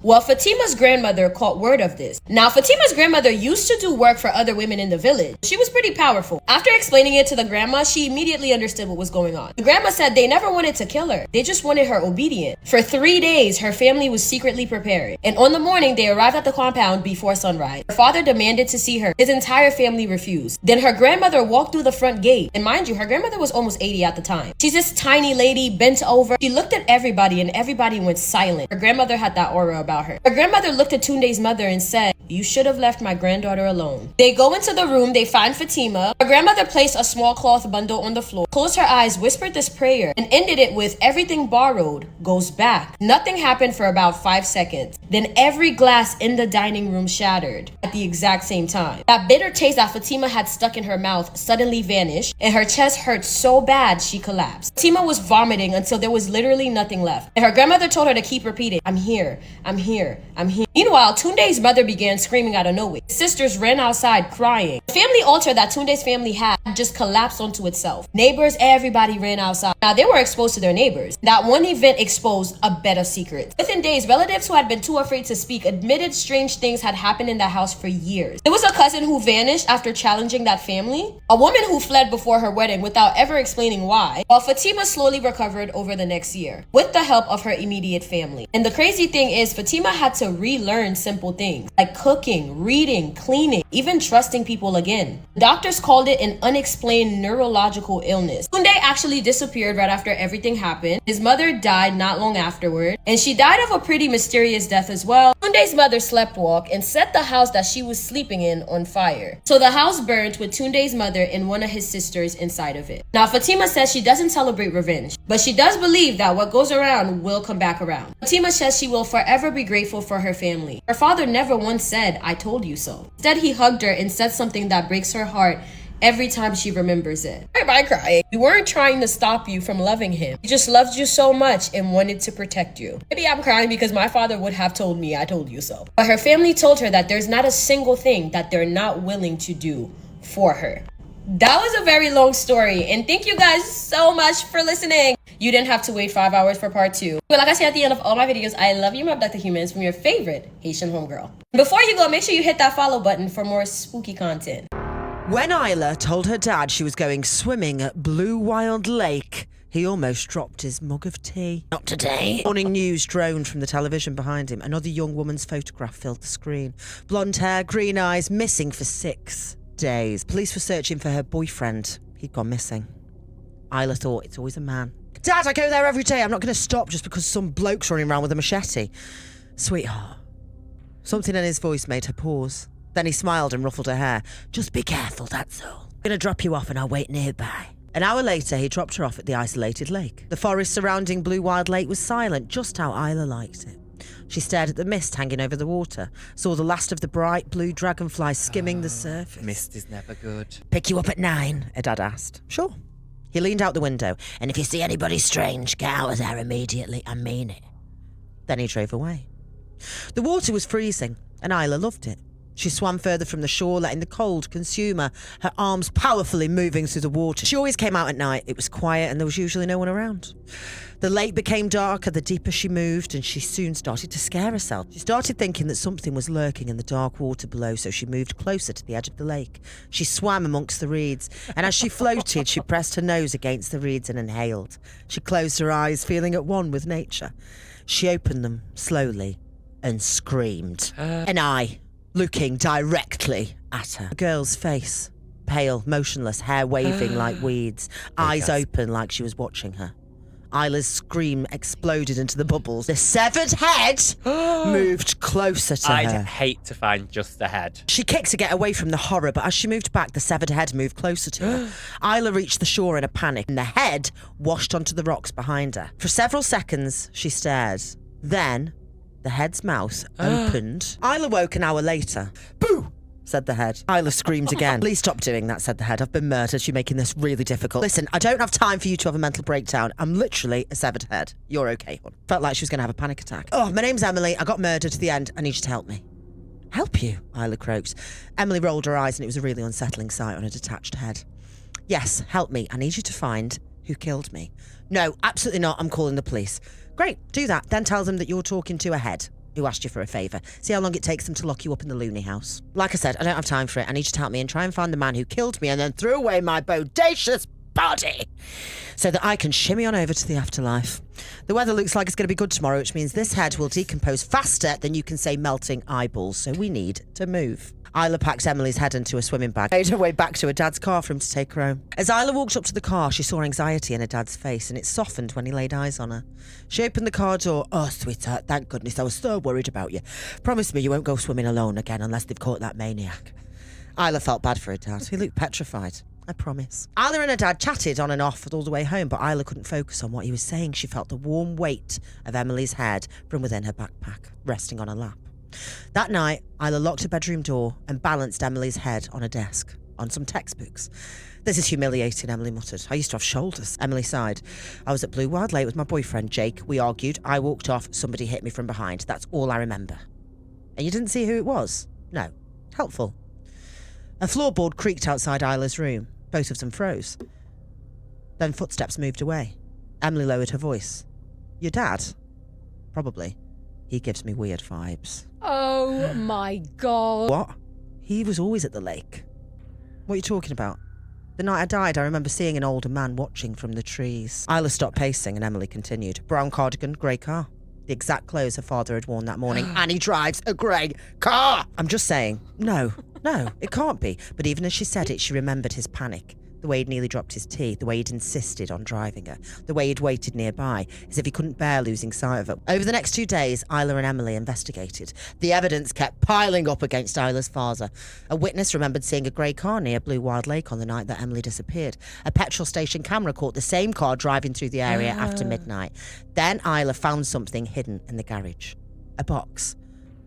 Well, Fatima's grandmother caught word of this. Now, Fatima's grandmother used to do work for other women in the village. She was pretty powerful. After explaining it to the grandma, she immediately understood what was going on. The grandma said they never wanted to kill her. They just wanted her obedient. For 3 days, her family was secretly preparing. And on the morning, they arrived at the compound before sunrise. Her father demanded to see her. His entire family refused. Then her grandmother walked through the front gate. And mind you, her grandmother was almost 80 at the time. She's this tiny lady, bent over. She looked at everybody and everybody went silent. Her grandmother had that aura about her. Her grandmother looked at Tunde's mother and said, "You should have left my granddaughter alone." They go into the room, they find Fatima. Her grandmother placed a small cloth bundle on the floor, closed her eyes, whispered this prayer, and ended it with, "Everything borrowed goes back." Nothing happened for about 5 seconds. Then every glass in the dining room shattered at the exact same time. That bitter taste that Fatima had stuck in her mouth suddenly vanished, and her chest hurt so bad she collapsed. Fatima was vomiting until there was literally nothing left. And her grandmother told her to keep repeating, "I'm here, I'm here, I'm here." Meanwhile, Tunde's mother began screaming out of nowhere. His sisters ran outside crying. The family altar that Tunde's family had just collapsed onto itself. Neighbors, everybody ran outside. Now, they were exposed to their neighbors. That one event exposed a better secret. Within days, relatives who had been too afraid to speak admitted strange things had happened in that house for years. There was a cousin who vanished after challenging that family. A woman who fled before her wedding without ever explaining why. While Fatima slowly recovered over the next year with the help of her immediate family. And the crazy thing is, Fatima had to relearn simple things like cooking, reading, cleaning, even trusting people again. Doctors called it an unexplained neurological illness. Tunde actually disappeared right after everything happened. His mother died not long afterward, and she died of a pretty mysterious death as well. Tunde's mother sleptwalked and set the house that she was sleeping in on fire. So the house burned with Tunde's mother and one of his sisters inside of it. Now, Fatima says she doesn't celebrate revenge, but she does believe that what goes around will come back around. Fatima says she will forever be grateful for her family. Her father never once said, "I told you so." Instead, he hugged her and said something that breaks her heart every time she remembers it. Why am I crying? We weren't trying to stop you from loving him. He just loved you so much and wanted to protect you. Maybe I'm crying because my father would have told me, "I told you so." But her family told her that there's not a single thing that they're not willing to do for her. That was a very long story, and thank you guys so much for listening. You didn't have to wait 5 hours for part 2. But like I say at the end of all my videos, I love you, my abducted humans, from your favorite Haitian homegirl. Before you go, make sure you hit that follow button for more spooky content. When Isla told her dad she was going swimming at Blue Wild Lake, he almost dropped his mug of tea. Not today. Morning news droned from the television behind him. Another young woman's photograph filled the screen. Blonde hair, green eyes, missing for 6 days. Police were searching for her boyfriend. He'd gone missing. Isla thought, it's always a man. Dad, I go there every day. I'm not going to stop just because some bloke's running around with a machete. Sweetheart. Something in his voice made her pause. Then he smiled and ruffled her hair. Just be careful, that's all. I'm going to drop you off and I'll wait nearby. An hour later, he dropped her off at the isolated lake. The forest surrounding Blue Wild Lake was silent, just how Isla liked it. She stared at the mist hanging over the water, saw the last of the bright blue dragonflies skimming the surface. Mist is never good. Pick you up at 9, her dad asked. Sure. He leaned out the window, and if you see anybody strange, get out of there immediately. I mean it. Then he drove away. The water was freezing, and Isla loved it. She swam further from the shore, letting the cold consume her, her arms powerfully moving through the water. She always came out at night. It was quiet and there was usually no one around. The lake became darker the deeper she moved, and she soon started to scare herself. She started thinking that something was lurking in the dark water below, so she moved closer to the edge of the lake. She swam amongst the reeds, and as she floated, she pressed her nose against the reeds and inhaled. She closed her eyes, feeling at one with nature. She opened them slowly and screamed. An eye looking directly at her. A girl's face, pale, motionless, hair waving like weeds, eyes open like she was watching her. Isla's scream exploded into the bubbles. The severed head moved closer to her. I'd hate to find just a head. She kicked to get away from the horror, but as she moved back, the severed head moved closer to her. Isla reached the shore in a panic, and the head washed onto the rocks behind her. For several seconds, she stared. Then the head's mouth opened. Isla woke an hour later. Boo! Said the head. Isla screamed again. Please stop doing that, said the head. I've been murdered. You're making this really difficult. Listen, I don't have time for you to have a mental breakdown. I'm literally a severed head. You're okay, hon. Felt like she was going to have a panic attack. Oh, my name's Emily. I got murdered at the end. I need you to help me. Help you? Isla croaked. Emily rolled her eyes, and it was a really unsettling sight on a detached head. Yes, help me. I need you to find who killed me. No, absolutely not. I'm calling the police. Great, do that. Then tell them that you're talking to a head who asked you for a favour. See how long it takes them to lock you up in the loony house. Like I said, I don't have time for it. I need you to help me and try and find the man who killed me and then threw away my bodacious body so that I can shimmy on over to the afterlife. The weather looks like it's going to be good tomorrow, which means this head will decompose faster than you can say melting eyeballs, so we need to move. Isla packed Emily's head into a swimming bag, made her way back to her dad's car for him to take her home. As Isla walked up to the car, she saw anxiety in her dad's face, and it softened when he laid eyes on her. She opened the car door. Oh, sweetheart, thank goodness. I was so worried about you. Promise me you won't go swimming alone again unless they've caught that maniac. Isla felt bad for her dad. He looked petrified. I promise. Isla and her dad chatted on and off all the way home, but Isla couldn't focus on what he was saying. She felt the warm weight of Emily's head from within her backpack, resting on her lap. That night, Isla locked her bedroom door and balanced Emily's head on a desk, on some textbooks. This is humiliating, Emily muttered. I used to have shoulders. Emily sighed. I was at Blue Wild Lake with my boyfriend, Jake. We argued. I walked off. Somebody hit me from behind. That's all I remember. And you didn't see who it was? No. Helpful. A floorboard creaked outside Isla's room. Both of them froze. Then footsteps moved away. Emily lowered her voice. Your dad? Probably. He gives me weird vibes. Oh my God. What? He was always at the lake. What are you talking about? The night I died, I remember seeing an older man watching from the trees. Isla stopped pacing and Emily continued. Brown cardigan, grey car. The exact clothes her father had worn that morning. And he drives a grey car! I'm just saying, no, it can't be. But even as she said it, she remembered his panic. The way he'd nearly dropped his tea, the way he'd insisted on driving her, the way he'd waited nearby, as if he couldn't bear losing sight of her. Over the next 2 days, Isla and Emily investigated. The evidence kept piling up against Isla's father. A witness remembered seeing a grey car near Blue Wild Lake on the night that Emily disappeared. A petrol station camera caught the same car driving through the area after midnight. Then Isla found something hidden in the garage. A box.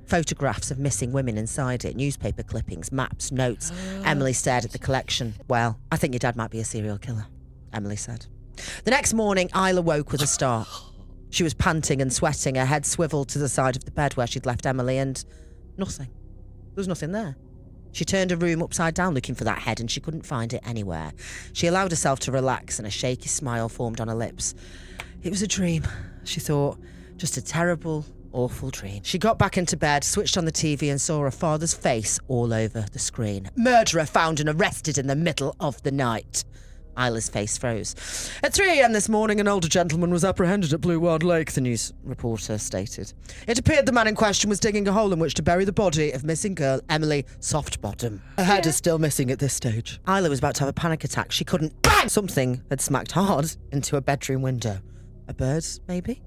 Photographs of missing women inside it, newspaper clippings, maps, notes. Emily stared at the collection. Well, I think your dad might be a serial killer, Emily said. The next morning, Isla woke with a start. She was panting and sweating, her head swiveled to the side of the bed where she'd left Emily, and nothing. There was nothing there. She turned her room upside down looking for that head, and she couldn't find it anywhere. She allowed herself to relax, and a shaky smile formed on her lips. It was a dream, she thought. Just a terrible, awful dream. She got back into bed, switched on the TV and saw her father's face all over the screen. Murderer found and arrested in the middle of the night. Isla's face froze. At 3 a.m. this morning, an older gentleman was apprehended at Blue Wild Lake, the news reporter stated. It appeared the man in question was digging a hole in which to bury the body of missing girl Emily Softbottom. Her head is still missing at this stage. Isla was about to have a panic attack. She couldn't. Bang! Something had smacked hard into a bedroom window. A bird, maybe?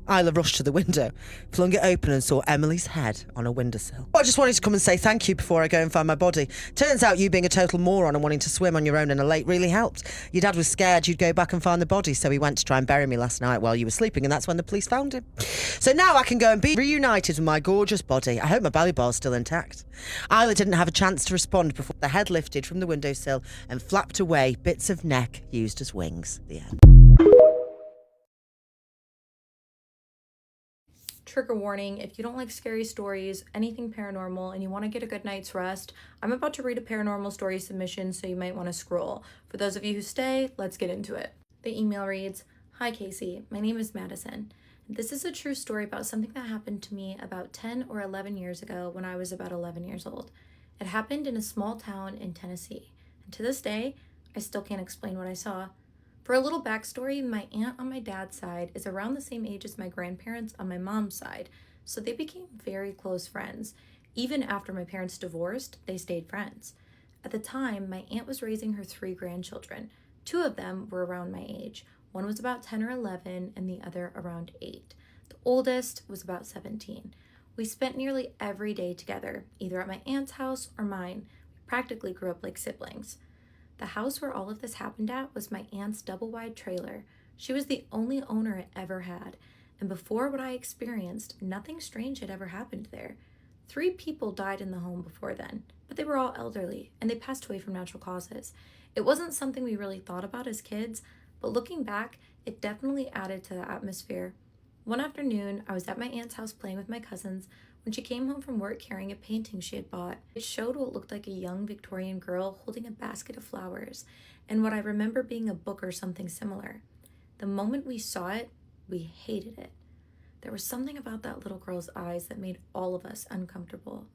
Isla rushed to the window, flung it open and saw Emily's head on a windowsill. I just wanted to come and say thank you before I go and find my body. Turns out you being a total moron and wanting to swim on your own in a lake really helped. Your dad was scared you'd go back and find the body, so he went to try and bury me last night while you were sleeping, and that's when the police found him. So now I can go and be reunited with my gorgeous body. I hope my belly bar's still intact. Isla didn't have a chance to respond before the head lifted from the windowsill and flapped away, bits of neck used as wings. The end. Trigger warning, if you don't like scary stories, anything paranormal, and you want to get a good night's rest, I'm about to read a paranormal story submission, so you might want to scroll. For those of you who stay, let's get into it. The email reads, "Hi Casey, my name is Madison. This is a true story about something that happened to me about 10 or 11 years ago when I was about 11 years old. It happened in a small town in Tennessee, and to this day, I still can't explain what I saw. For a little backstory, my aunt on my dad's side is around the same age as my grandparents on my mom's side, so they became very close friends. Even after my parents divorced, they stayed friends. At the time, my aunt was raising her 3 grandchildren. 2 of them were around my age. One was about 10 or 11, and the other around 8. The oldest was about 17. We spent nearly every day together, either at my aunt's house or mine. We practically grew up like siblings. The house where all of this happened at was my aunt's double-wide trailer. She was the only owner it ever had, and before what I experienced, nothing strange had ever happened there. 3 people died in the home before then, but they were all elderly, and they passed away from natural causes. It wasn't something we really thought about as kids, but looking back, it definitely added to the atmosphere. One afternoon, I was at my aunt's house playing with my cousins when she came home from work carrying a painting she had bought. It showed what looked like a young Victorian girl holding a basket of flowers, and what I remember being a book or something similar. The moment we saw it, we hated it. There was something about that little girl's eyes that made all of us uncomfortable.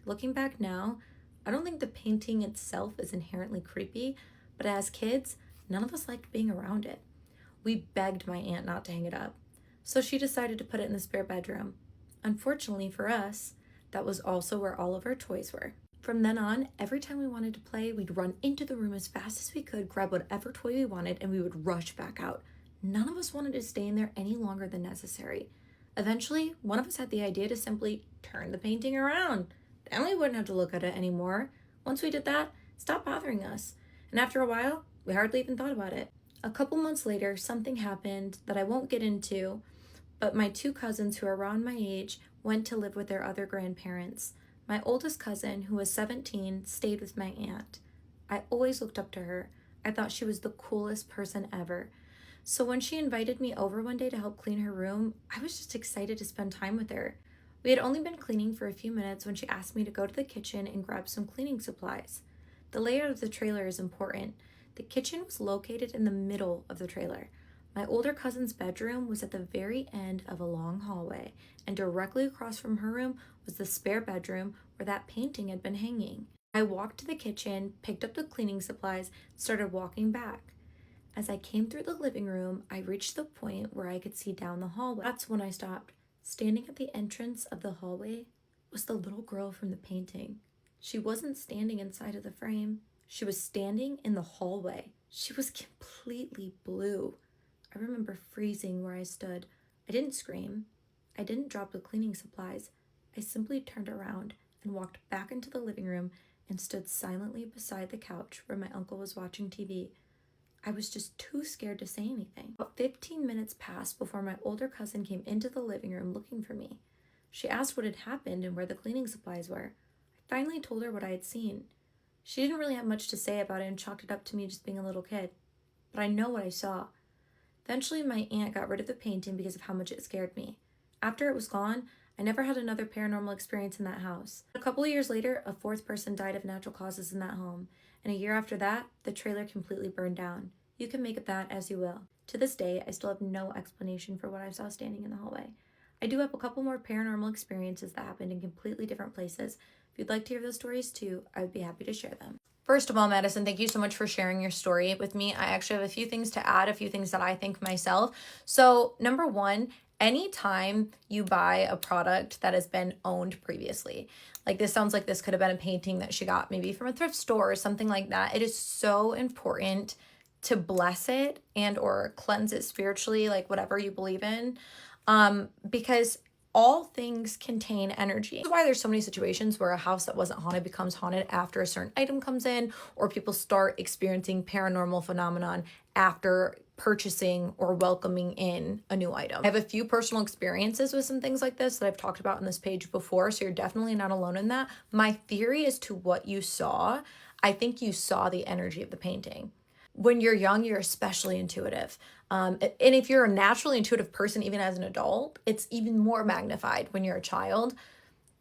Looking back now, I don't think the painting itself is inherently creepy, but as kids, none of us liked being around it. We begged my aunt not to hang it up, so she decided to put it in the spare bedroom. Unfortunately for us, that was also where all of our toys were. From then on, every time we wanted to play, we'd run into the room as fast as we could, grab whatever toy we wanted, and we would rush back out. None of us wanted to stay in there any longer than necessary. Eventually, one of us had the idea to simply turn the painting around. Then we wouldn't have to look at it anymore. Once we did that, it stopped bothering us. And after a while, we hardly even thought about it. A couple months later, something happened that I won't get into, but my 2 cousins who are around my age went to live with their other grandparents. My oldest cousin, who was 17, stayed with my aunt. I always looked up to her. I thought she was the coolest person ever. So when she invited me over one day to help clean her room, I was just excited to spend time with her. We had only been cleaning for a few minutes when she asked me to go to the kitchen and grab some cleaning supplies. The layout of the trailer is important. The kitchen was located in the middle of the trailer. My older cousin's bedroom was at the very end of a long hallway, and directly across from her room was the spare bedroom where that painting had been hanging. I walked to the kitchen, picked up the cleaning supplies, and started walking back. As I came through the living room, I reached the point where I could see down the hallway. That's when I stopped. Standing at the entrance of the hallway was the little girl from the painting. She wasn't standing inside of the frame. She was standing in the hallway. She was completely blue. I remember freezing where I stood. I didn't scream. I didn't drop the cleaning supplies. I simply turned around and walked back into the living room and stood silently beside the couch where my uncle was watching TV. I was just too scared to say anything. About 15 minutes passed before my older cousin came into the living room looking for me. She asked what had happened and where the cleaning supplies were. I finally told her what I had seen. She didn't really have much to say about it and chalked it up to me just being a little kid. But I know what I saw. Eventually, my aunt got rid of the painting because of how much it scared me. After it was gone, I never had another paranormal experience in that house. A couple of years later, a 4th person died of natural causes in that home, and a year after that, the trailer completely burned down. You can make of that as you will. To this day, I still have no explanation for what I saw standing in the hallway. I do have a couple more paranormal experiences that happened in completely different places. If you'd like to hear those stories too, I would be happy to share them. First of all, Madison, thank you so much for sharing your story with me. I actually have a few things to add, a few things that I think myself. So, number 1, anytime you buy a product that has been owned previously, like this sounds like this could have been a painting that she got maybe from a thrift store or something like that, it is so important to bless it and or cleanse it spiritually, like whatever you believe in. because all things contain energy. That's why there's so many situations where a house that wasn't haunted becomes haunted after a certain item comes in, or people start experiencing paranormal phenomenon after purchasing or welcoming in a new item. I have a few personal experiences with some things like this that I've talked about on this page before, so you're definitely not alone in that. My theory as to what you saw, I think you saw the energy of the painting. When you're young, you're especially intuitive. And if you're a naturally intuitive person, even as an adult, it's even more magnified when you're a child.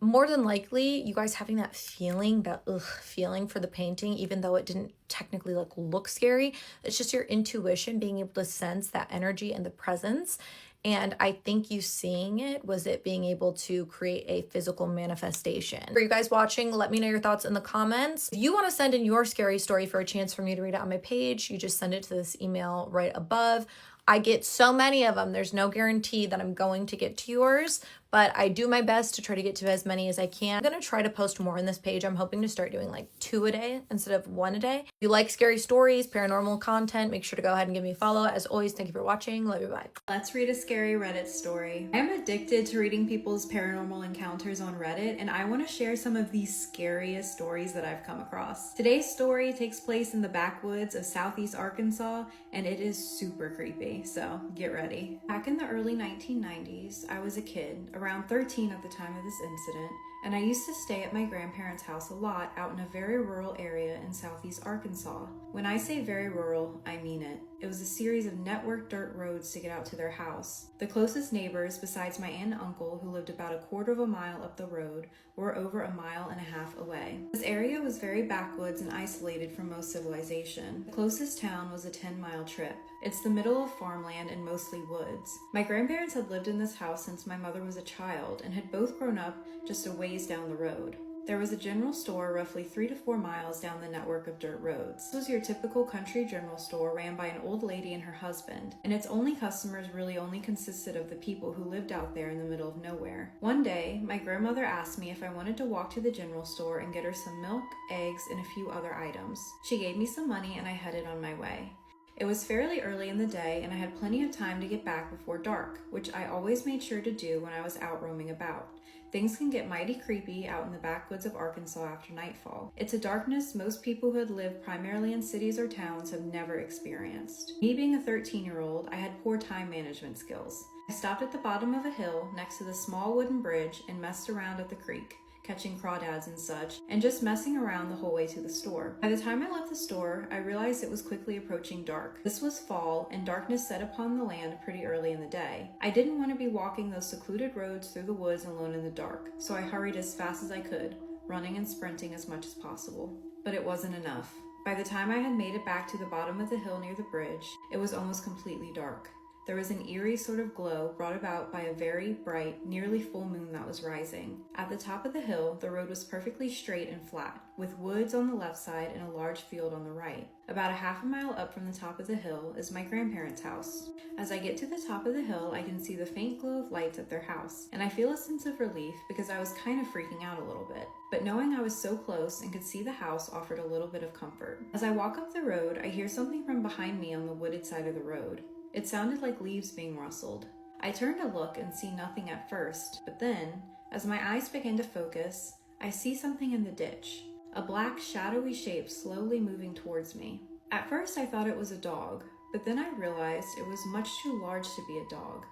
More than likely, you guys having that feeling, that feeling for the painting, even though it didn't technically look scary, it's just your intuition being able to sense that energy and the presence. And I think you seeing it was it being able to create a physical manifestation. For you guys watching, let me know your thoughts in the comments. If you want to send in your scary story for a chance for me to read it on my page, you just send it to this email right above. I get so many of them. There's no guarantee that I'm going to get to yours, but I do my best to try to get to as many as I can. I'm going to try to post more on this page. I'm hoping to start doing like 2 a day instead of 1 a day. If you like scary stories, paranormal content, make sure to go ahead and give me a follow. As always, thank you for watching. Love you, bye. Let's read a scary Reddit story. I'm addicted to reading people's paranormal encounters on Reddit, and I want to share some of the scariest stories that I've come across. Today's story takes place in the backwoods of southeast Arkansas, and it is super creepy, so get ready. Back in the early 1990s, I was a kid, around 13 at the time of this incident, and I used to stay at my grandparents' house a lot out in a very rural area in southeast Arkansas. When I say very rural, I mean it. It was a series of networked dirt roads to get out to their house. The closest neighbors, besides my aunt and uncle, who lived about a quarter of a mile up the road, were over a mile and a half away. This area was very backwoods and isolated from most civilization. The closest town was a 10-mile trip. It's the middle of farmland and mostly woods. My grandparents had lived in this house since my mother was a child and had both grown up just a ways down the road. There was a general store roughly 3 to 4 miles down the network of dirt roads. This was your typical country general store ran by an old lady and her husband, and its only customers really only consisted of the people who lived out there in the middle of nowhere. One day, my grandmother asked me if I wanted to walk to the general store and get her some milk, eggs, and a few other items. She gave me some money and I headed on my way. It was fairly early in the day and I had plenty of time to get back before dark, which I always made sure to do when I was out roaming about. Things can get mighty creepy out in the backwoods of Arkansas after nightfall. It's a darkness most people who had lived primarily in cities or towns have never experienced. Me being a 13-year-old, I had poor time management skills. I stopped at the bottom of a hill next to the small wooden bridge and messed around at the creek, catching crawdads and such, and just messing around the whole way to the store. By the time I left the store, I realized it was quickly approaching dark. This was fall, and darkness set upon the land pretty early in the day. I didn't want to be walking those secluded roads through the woods alone in the dark, so I hurried as fast as I could, running and sprinting as much as possible. But it wasn't enough. By the time I had made it back to the bottom of the hill near the bridge, it was almost completely dark. There was an eerie sort of glow brought about by a very bright, nearly full moon that was rising. At the top of the hill, the road was perfectly straight and flat, with woods on the left side and a large field on the right. About a half a mile up from the top of the hill is my grandparents' house. As I get to the top of the hill, I can see the faint glow of lights at their house, and I feel a sense of relief because I was kind of freaking out a little bit. But knowing I was so close and could see the house offered a little bit of comfort. As I walk up the road, I hear something from behind me on the wooded side of the road. It sounded like leaves being rustled. I turn to look and see nothing at first, but then, as my eyes begin to focus, I see something in the ditch. A black, shadowy shape slowly moving towards me. At first I thought it was a dog, but then I realized it was much too large to be a dog.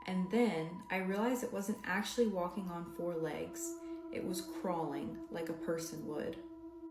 And then I realized it wasn't actually walking on 4 legs. It was crawling like a person would.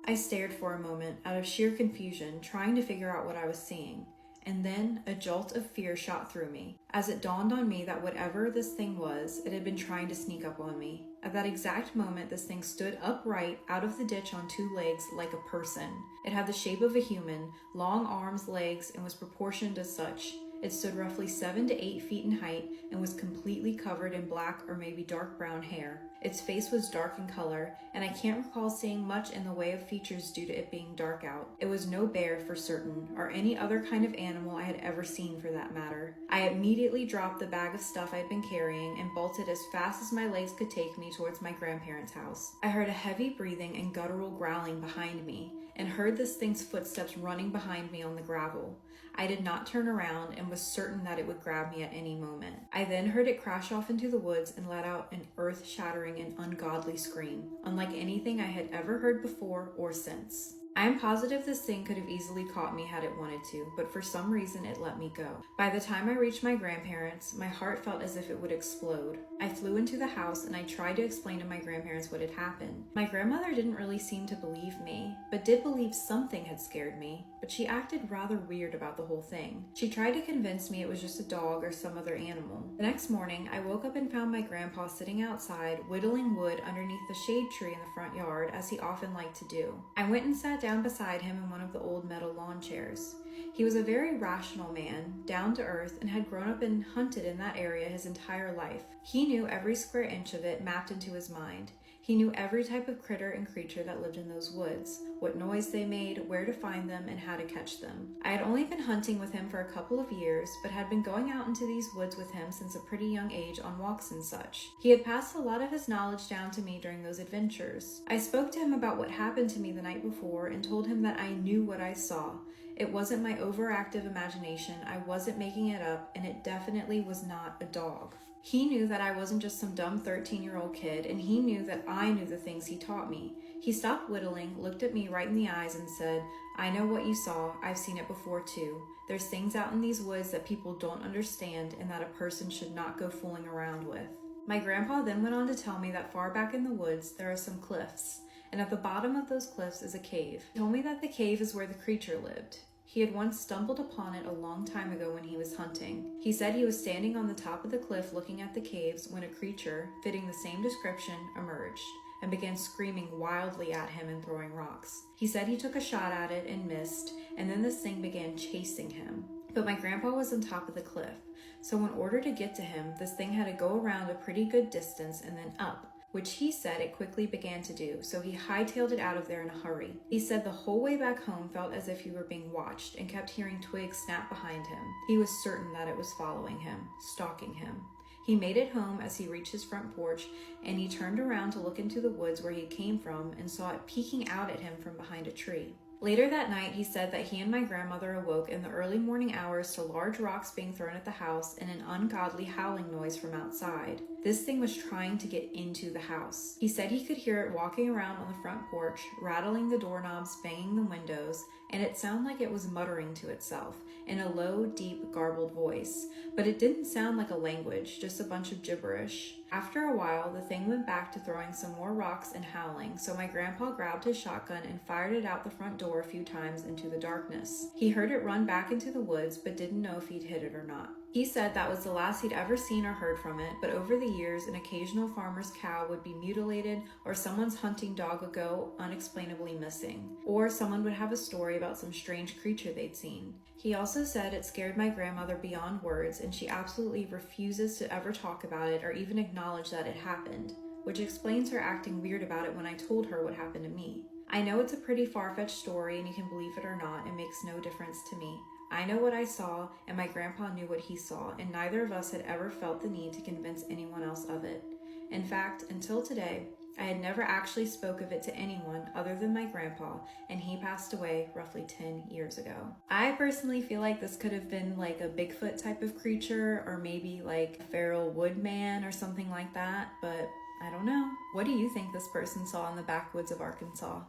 I stared for a moment out of sheer confusion, trying to figure out what I was seeing. And then a jolt of fear shot through me, as it dawned on me that whatever this thing was, it had been trying to sneak up on me. At that exact moment, this thing stood upright out of the ditch on 2 legs like a person. It had the shape of a human, long arms, legs, and was proportioned as such. It stood roughly 7 to 8 feet in height and was completely covered in black or maybe dark brown hair. Its face was dark in color, and I can't recall seeing much in the way of features due to it being dark out. It was no bear for certain, or any other kind of animal I had ever seen for that matter. I immediately dropped the bag of stuff I'd been carrying and bolted as fast as my legs could take me towards my grandparents' house. I heard a heavy breathing and guttural growling behind me, and heard this thing's footsteps running behind me on the gravel. I did not turn around and was certain that it would grab me at any moment. I then heard it crash off into the woods and let out an earth-shattering and ungodly scream, unlike anything I had ever heard before or since. I am positive this thing could have easily caught me had it wanted to, but for some reason it let me go. By the time I reached my grandparents, my heart felt as if it would explode. I flew into the house and I tried to explain to my grandparents what had happened. My grandmother didn't really seem to believe me, but did believe something had scared me, but she acted rather weird about the whole thing. She tried to convince me it was just a dog or some other animal. The next morning, I woke up and found my grandpa sitting outside, whittling wood underneath the shade tree in the front yard, as he often liked to do. I went and sat down beside him in one of the old metal lawn chairs. He was a very rational man, down to earth, and had grown up and hunted in that area his entire life. He knew every square inch of it mapped into his mind. He knew every type of critter and creature that lived in those woods, what noise they made, where to find them, and how to catch them. I had only been hunting with him for a couple of years, but had been going out into these woods with him since a pretty young age on walks and such. He had passed a lot of his knowledge down to me during those adventures. I spoke to him about what happened to me the night before and told him that I knew what I saw. It wasn't my overactive imagination, I wasn't making it up, and it definitely was not a dog. He knew that I wasn't just some dumb 13-year-old kid, and he knew that I knew the things he taught me. He stopped whittling, looked at me right in the eyes, and said, "I know what you saw. I've seen it before too. There's things out in these woods that people don't understand and that a person should not go fooling around with." My grandpa then went on to tell me that far back in the woods there are some cliffs, and at the bottom of those cliffs is a cave. He told me that the cave is where the creature lived. He had once stumbled upon it a long time ago when he was hunting. He said he was standing on the top of the cliff looking at the caves when a creature, fitting the same description, emerged and began screaming wildly at him and throwing rocks. He said he took a shot at it and missed, and then this thing began chasing him. But my grandpa was on top of the cliff, so in order to get to him, this thing had to go around a pretty good distance and then up, which he said it quickly began to do, so he hightailed it out of there in a hurry. He said the whole way back home felt as if he were being watched and kept hearing twigs snap behind him. He was certain that it was following him, stalking him. He made it home as he reached his front porch, and he turned around to look into the woods where he came from and saw it peeking out at him from behind a tree. Later that night, he said that he and my grandmother awoke in the early morning hours to large rocks being thrown at the house and an ungodly howling noise from outside. This thing was trying to get into the house. He said he could hear it walking around on the front porch, rattling the doorknobs, banging the windows, and it sounded like it was muttering to itself in a low, deep, garbled voice. But it didn't sound like a language, just a bunch of gibberish. After a while, the thing went back to throwing some more rocks and howling, so my grandpa grabbed his shotgun and fired it out the front door a few times into the darkness. He heard it run back into the woods, but didn't know if he'd hit it or not. He said that was the last he'd ever seen or heard from it, but over the years, an occasional farmer's cow would be mutilated, or someone's hunting dog would go unexplainably missing, or someone would have a story about some strange creature they'd seen. He also said it scared my grandmother beyond words, and she absolutely refuses to ever talk about it or even acknowledge that it happened, which explains her acting weird about it when I told her what happened to me. I know it's a pretty far-fetched story, and you can believe it or not, it makes no difference to me. I know what I saw, and my grandpa knew what he saw, and neither of us had ever felt the need to convince anyone else of it. In fact, until today, I had never actually spoke of it to anyone other than my grandpa, and he passed away roughly 10 years ago. I personally feel like this could have been like a Bigfoot type of creature, or maybe like a feral woodman or something like that, but I don't know. What do you think this person saw in the backwoods of Arkansas?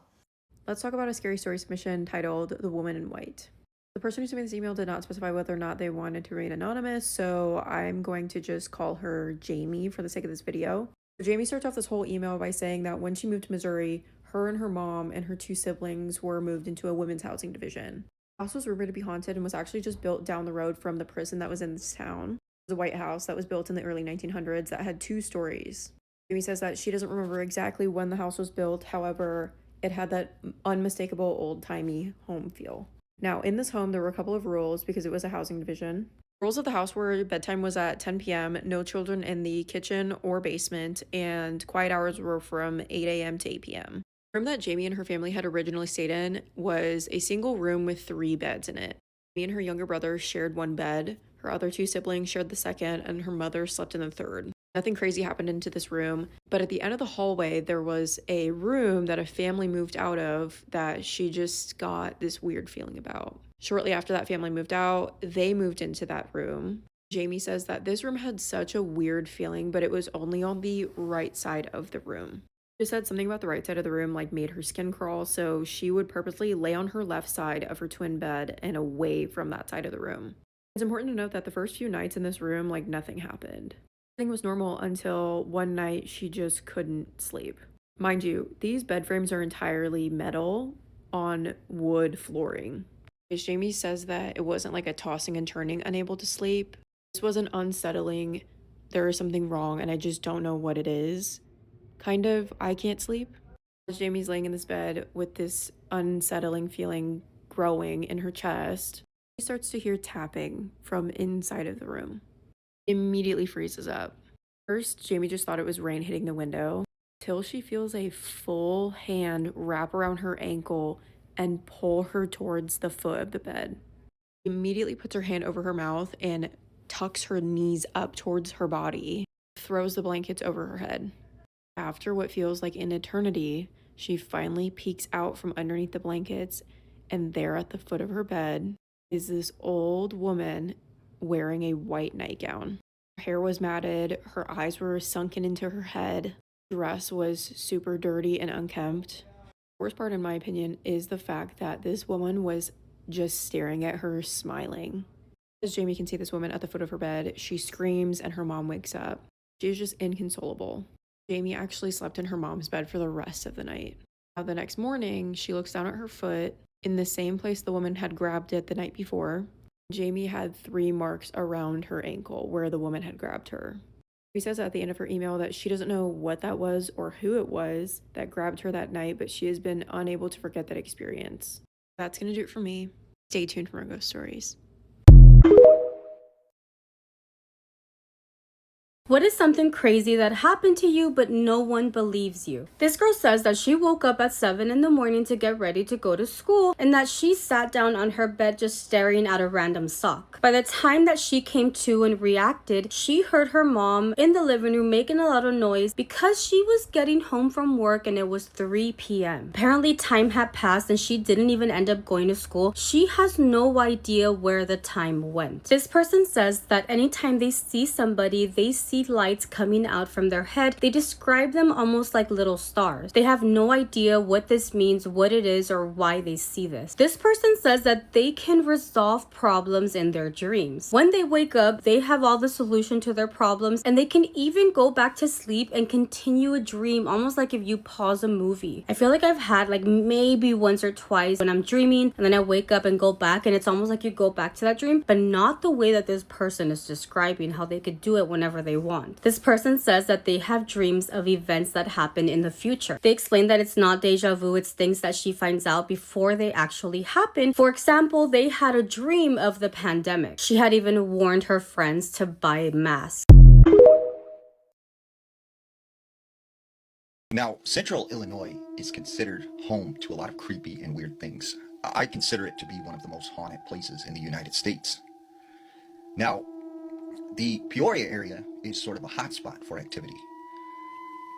Let's talk about a scary story submission titled The Woman in White. The person who sent me this email did not specify whether or not they wanted to remain anonymous, so I'm going to just call her Jamie for the sake of this video. So Jamie starts off this whole email by saying that when she moved to Missouri, her and her mom and her two siblings were moved into a women's housing division. The house was rumored to be haunted and was actually just built down the road from the prison that was in this town. It was a white house that was built in the early 1900s that had 2 stories. Jamie says that she doesn't remember exactly when the house was built, however, it had that unmistakable old-timey home feel. Now, in this home, there were a couple of rules because it was a housing division. Rules of the house were bedtime was at 10 p.m., no children in the kitchen or basement, and quiet hours were from 8 a.m. to 8 p.m. The room that Jamie and her family had originally stayed in was a single room with 3 beds in it. Me and her younger brother shared one bed, her other 2 siblings shared the second, and her mother slept in the third. Nothing crazy happened into this room, but at the end of the hallway, there was a room that a family moved out of that she just got this weird feeling about. Shortly after that family moved out, they moved into that room. Jamie says that this room had such a weird feeling, but it was only on the right side of the room. She said something about the right side of the room like made her skin crawl, so she would purposely lay on her left side of her twin bed and away from that side of the room. It's important to note that the first few nights in this room, like nothing happened. Everything was normal until one night she just couldn't sleep. Mind you, these bed frames are entirely metal on wood flooring. Jamie says that it wasn't like a tossing and turning unable to sleep. This was an unsettling, there is something wrong and I just don't know what it is. Kind of, I can't sleep. As Jamie's laying in this bed with this unsettling feeling growing in her chest, she starts to hear tapping from inside of the room. Immediately freezes up. First, Jamie just thought it was rain hitting the window, till she feels a full hand wrap around her ankle and pull her towards the foot of the bed. She immediately puts her hand over her mouth and tucks her knees up towards her body, throws the blankets over her head. After what feels like an eternity, she finally peeks out from underneath the blankets, and there at the foot of her bed is this old woman wearing a white nightgown. Her hair was matted, her eyes were sunken into her head, the dress was super dirty and unkempt. The worst part, in my opinion, is the fact that this woman was just staring at her, smiling. As Jamie can see this woman at the foot of her bed, she screams and her mom wakes up. She is just inconsolable. Jamie actually slept in her mom's bed for the rest of the night. Now, the next morning, she looks down at her foot in the same place the woman had grabbed it the night before. Jamie had 3 marks around her ankle where the woman had grabbed her. She says at the end of her email that she doesn't know what that was or who it was that grabbed her that night, but she has been unable to forget that experience. That's going to do it for me. Stay tuned for more ghost stories. What is something crazy that happened to you but no one believes you? This girl says that she woke up at 7 in the morning to get ready to go to school and that she sat down on her bed just staring at a random sock. By the time that she came to and reacted, she heard her mom in the living room making a lot of noise because she was getting home from work and it was 3 p.m. Apparently time had passed and she didn't even end up going to school. She has no idea where the time went. This person says that anytime they see somebody, they see lights coming out from their head. They describe them almost like little stars. They have no idea what this means, what it is, or why they see this. This person says that they can resolve problems in their dreams. When they wake up, they have all the solution to their problems and they can even go back to sleep and continue a dream, almost like if you pause a movie. I feel like I've had like maybe once or twice when I'm dreaming and then I wake up and go back and it's almost like you go back to that dream, but not the way that this person is describing how they could do it whenever they want. This person says that they have dreams of events that happen in the future. They explain that it's not deja vu, it's things that she finds out before they actually happen. For example, they had a dream of the pandemic. She had even warned her friends to buy masks. Now, Central Illinois is considered home to a lot of creepy and weird things. I consider it to be one of the most haunted places in the United States. Now, the Peoria area is sort of a hotspot for activity.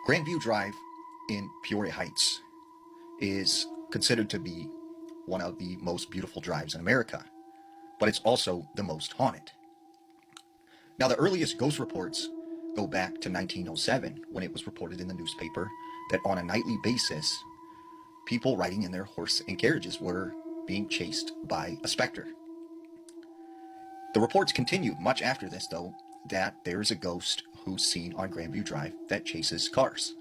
Grandview Drive in Peoria Heights is considered to be one of the most beautiful drives in America, but it's also the most haunted. Now, the earliest ghost reports go back to 1907, when it was reported in the newspaper that on a nightly basis, people riding in their horse and carriages were being chased by a specter. The reports continue much after this, though, that there is a ghost who's seen on Grandview Drive that chases cars.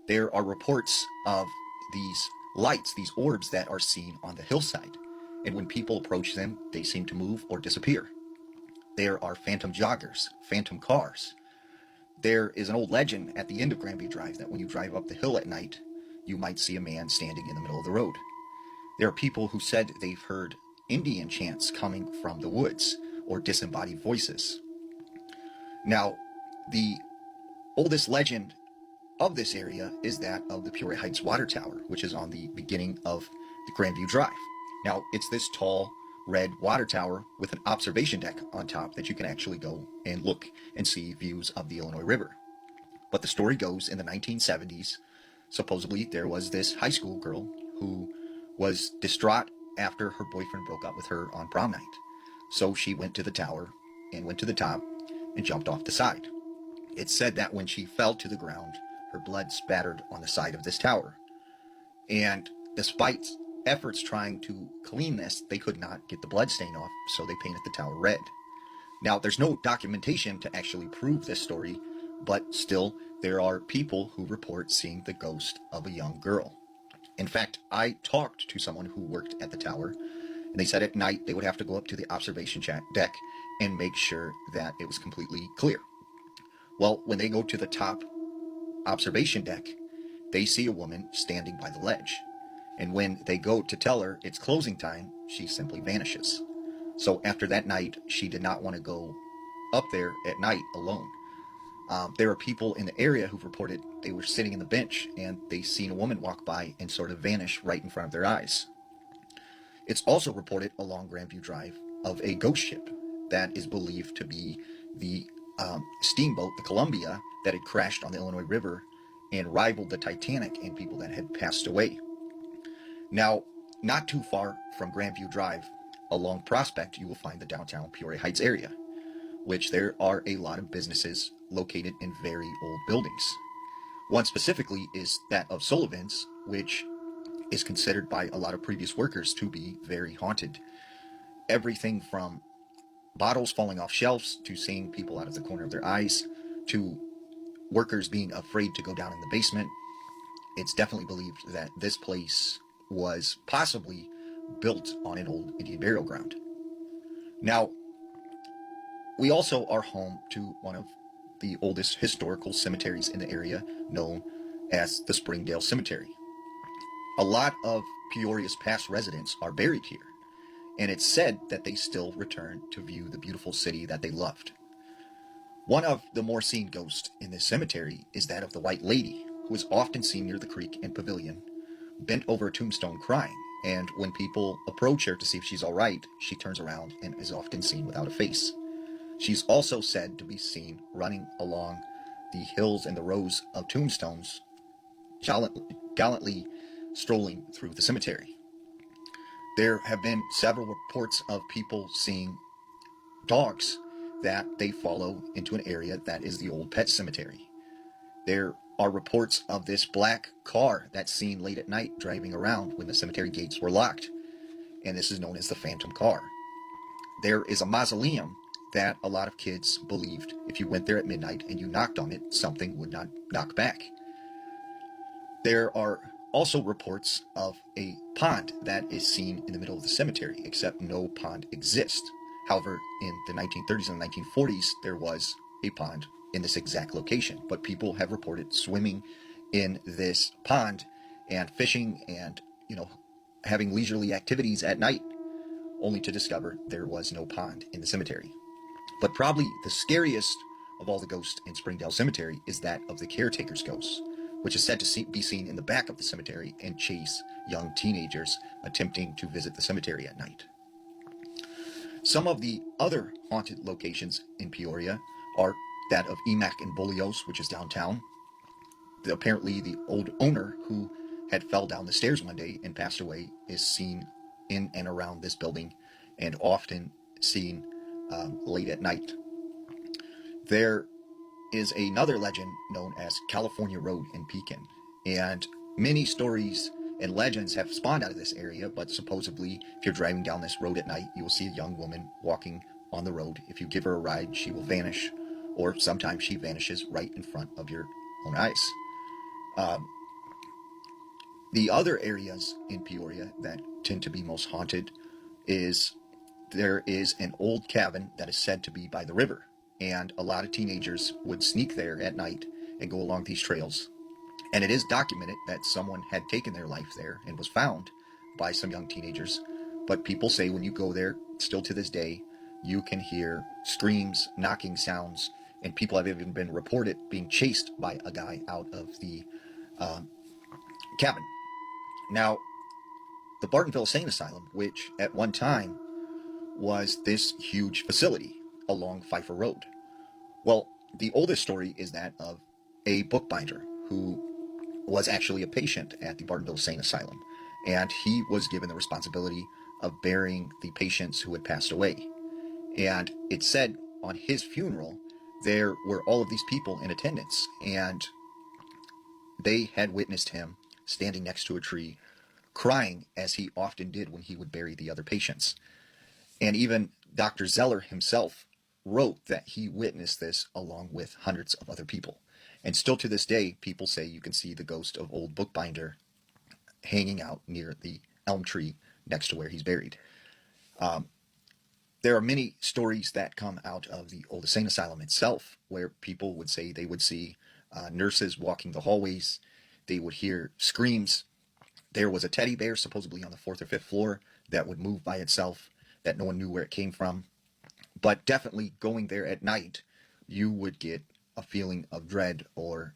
There are reports of these lights, these orbs that are seen on the hillside, and when people approach them, they seem to move or disappear. There are phantom joggers, phantom cars. There is an old legend at the end of Grandview Drive that when you drive up the hill at night, you might see a man standing in the middle of the road. There are people who said they've heard Indian chants coming from the woods, or disembodied voices. Now, the oldest legend of this area is that of the Peoria Heights Water Tower, which is on the beginning of the Grandview Drive. Now, it's this tall red water tower with an observation deck on top that you can actually go and look and see views of the Illinois River. But the story goes, in the 1970s, supposedly there was this high school girl who was distraught after her boyfriend broke up with her on prom night. So she went to the tower and went to the top and jumped off the side. It's said that when she fell to the ground, her blood spattered on the side of this tower. And despite efforts trying to clean this, they could not get the blood stain off, so they painted the tower red. Now, there's no documentation to actually prove this story, but still, there are people who report seeing the ghost of a young girl. In fact, I talked to someone who worked at the tower, and they said at night they would have to go up to the observation deck and make sure that it was completely clear. Well, when they go to the top observation deck, they see a woman standing by the ledge. And when they go to tell her it's closing time, she simply vanishes. So after that night, she did not want to go up there at night alone. There are people in the area who've reported they were sitting in the bench and they seen a woman walk by and sort of vanish right in front of their eyes. It's also reported along Grandview Drive of a ghost ship that is believed to be the steamboat, the Columbia, that had crashed on the Illinois River and rivaled the Titanic in people that had passed away. Now, not too far from Grandview Drive, along Prospect, you will find the downtown Peoria Heights area, which there are a lot of businesses located in very old buildings. One specifically is that of Sullivan's, which is considered by a lot of previous workers to be very haunted. Everything from bottles falling off shelves to seeing people out of the corner of their eyes to workers being afraid to go down in the basement. It's definitely believed that this place was possibly built on an old Indian burial ground. Now, we also are home to one of the oldest historical cemeteries in the area, known as the Springdale Cemetery. A lot of Peoria's past residents are buried here, and it's said that they still return to view the beautiful city that they loved. One of the more seen ghosts in this cemetery is that of the White Lady, who is often seen near the creek and pavilion, bent over a tombstone crying, and when people approach her to see if she's alright, she turns around and is often seen without a face. She's also said to be seen running along the hills and the rows of tombstones, gallantly strolling through the cemetery. There have been several reports of people seeing dogs that they follow into an area that is the old pet cemetery. There are reports of this black car that's seen late at night driving around when the cemetery gates were locked, and this is known as the Phantom Car. There is a mausoleum that a lot of kids believed if you went there at midnight and you knocked on it, something would not knock back. There are also reports of a pond that is seen in the middle of the cemetery, except no pond exists. However, in the 1930s and 1940s, there was a pond in this exact location, but people have reported swimming in this pond and fishing and, having leisurely activities at night, only to discover there was no pond in the cemetery. But probably the scariest of all the ghosts in Springdale Cemetery is that of the caretaker's ghost, which is said to be seen in the back of the cemetery and chase young teenagers attempting to visit the cemetery at night. Some of the other haunted locations in Peoria are that of Emack and Bolio's, which is downtown. Apparently, the old owner who had fell down the stairs one day and passed away is seen in and around this building and often seen late at night. There is another legend known as California Road in Pekin, and many stories and legends have spawned out of this area, but supposedly if you're driving down this road at night, you will see a young woman walking on the road. If you give her a ride, she will vanish, or sometimes she vanishes right in front of your own eyes. The other areas in Peoria that tend to be most haunted is there is an old cabin that is said to be by the river, and a lot of teenagers would sneak there at night and go along these trails. And it is documented that someone had taken their life there and was found by some young teenagers. But people say when you go there, still to this day, you can hear screams, knocking sounds, and people have even been reported being chased by a guy out of the cabin. Now, the Bartonville Insane Asylum, which at one time was this huge facility along Pfeiffer Road. Well, the oldest story is that of a bookbinder who was actually a patient at the Bartonville Insane Asylum, and he was given the responsibility of burying the patients who had passed away. And it said on his funeral, there were all of these people in attendance, and they had witnessed him standing next to a tree, crying as he often did when he would bury the other patients. And even Dr. Zeller himself wrote that he witnessed this along with hundreds of other people. And still to this day, people say you can see the ghost of old bookbinder hanging out near the elm tree next to where he's buried. There are many stories that come out of the old insane asylum itself, where people would say they would see nurses walking the hallways. They would hear screams. There was a teddy bear supposedly on the 4th or 5th floor that would move by itself, that no one knew where it came from. But definitely going there at night, you would get a feeling of dread or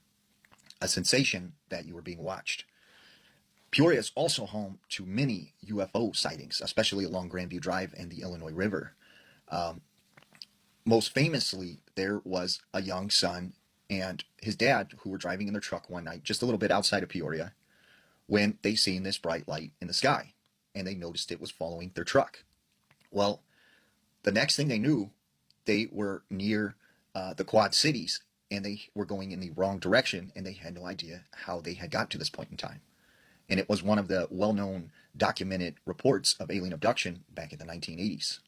a sensation that you were being watched. Peoria is also home to many UFO sightings, especially along Grandview Drive and the Illinois River. Most famously, there was a young son and his dad who were driving in their truck one night, just a little bit outside of Peoria, when they seen this bright light in the sky, and they noticed it was following their truck. Well, the next thing they knew, they were near the Quad Cities, and they were going in the wrong direction, and they had no idea how they had got to this point in time. And it was one of the well-known documented reports of alien abduction back in the 1980s.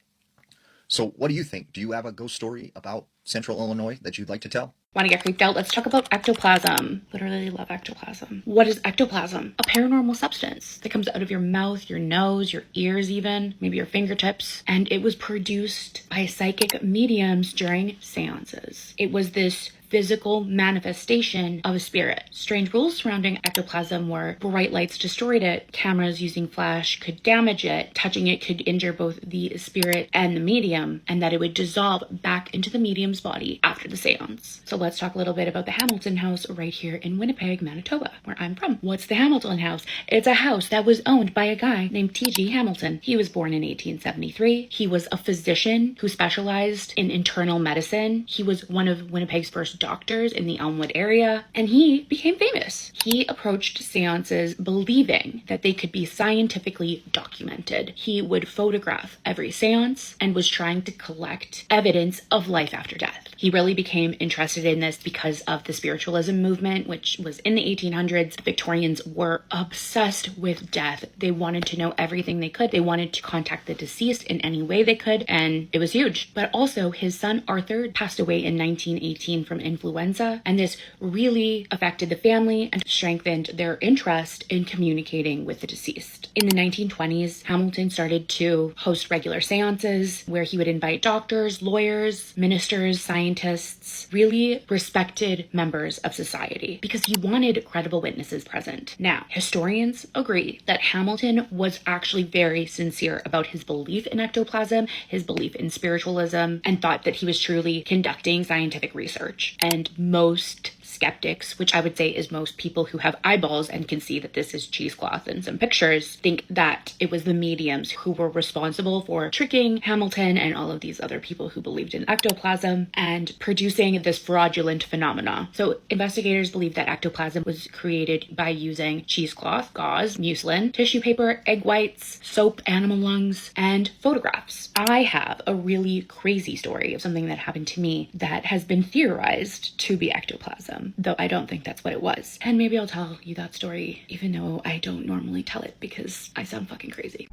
So what do you think? Do you have a ghost story about Central Illinois that you'd like to tell? Want to get creeped out? Let's talk about ectoplasm. Literally love ectoplasm. What is ectoplasm? A paranormal substance that comes out of your mouth, your nose, your ears even, maybe your fingertips. And it was produced by psychic mediums during seances. It was this physical manifestation of a spirit. Strange rules surrounding ectoplasm were bright lights destroyed it, cameras using flash could damage it, touching it could injure both the spirit and the medium, and that it would dissolve back into the medium's body after the seance. So let's talk a little bit about the Hamilton House right here in Winnipeg, Manitoba, where I'm from. What's the Hamilton House? It's a house that was owned by a guy named T.G. Hamilton. He was born in 1873. He was a physician who specialized in internal medicine. He was one of Winnipeg's first doctors in the Elmwood area, and he became famous. He approached seances believing that they could be scientifically documented. He would photograph every seance and was trying to collect evidence of life after death. He really became interested in this because of the spiritualism movement, which was in the 1800s. Victorians were obsessed with death. They wanted to know everything they could. They wanted to contact the deceased in any way they could, and it was huge. But also, his son Arthur passed away in 1918 from influenza, and this really affected the family and strengthened their interest in communicating with the deceased. In the 1920s, Hamilton started to host regular seances where he would invite doctors, lawyers, ministers, scientists, really respected members of society, because he wanted credible witnesses present. Now, historians agree that Hamilton was actually very sincere about his belief in ectoplasm, his belief in spiritualism, and thought that he was truly conducting scientific research. And most skeptics, which I would say is most people who have eyeballs and can see that this is cheesecloth and some pictures, think that it was the mediums who were responsible for tricking Hamilton and all of these other people who believed in ectoplasm and producing this fraudulent phenomena. So investigators believe that ectoplasm was created by using cheesecloth, gauze, muslin, tissue paper, egg whites, soap, animal lungs, and photographs. I have a really crazy story of something that happened to me that has been theorized to be ectoplasm, though I don't think that's what it was. And maybe I'll tell you that story, even though I don't normally tell it because I sound fucking crazy.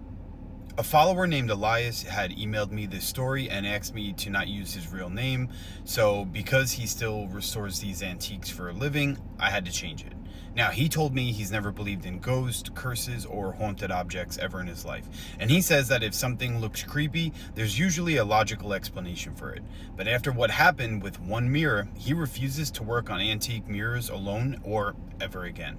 A follower named Elias had emailed me this story and asked me to not use his real name, so because he still restores these antiques for a living, I had to change it. Now, he told me he's never believed in ghosts, curses, or haunted objects ever in his life. And he says that if something looks creepy, there's usually a logical explanation for it. But after what happened with one mirror, he refuses to work on antique mirrors alone or ever again.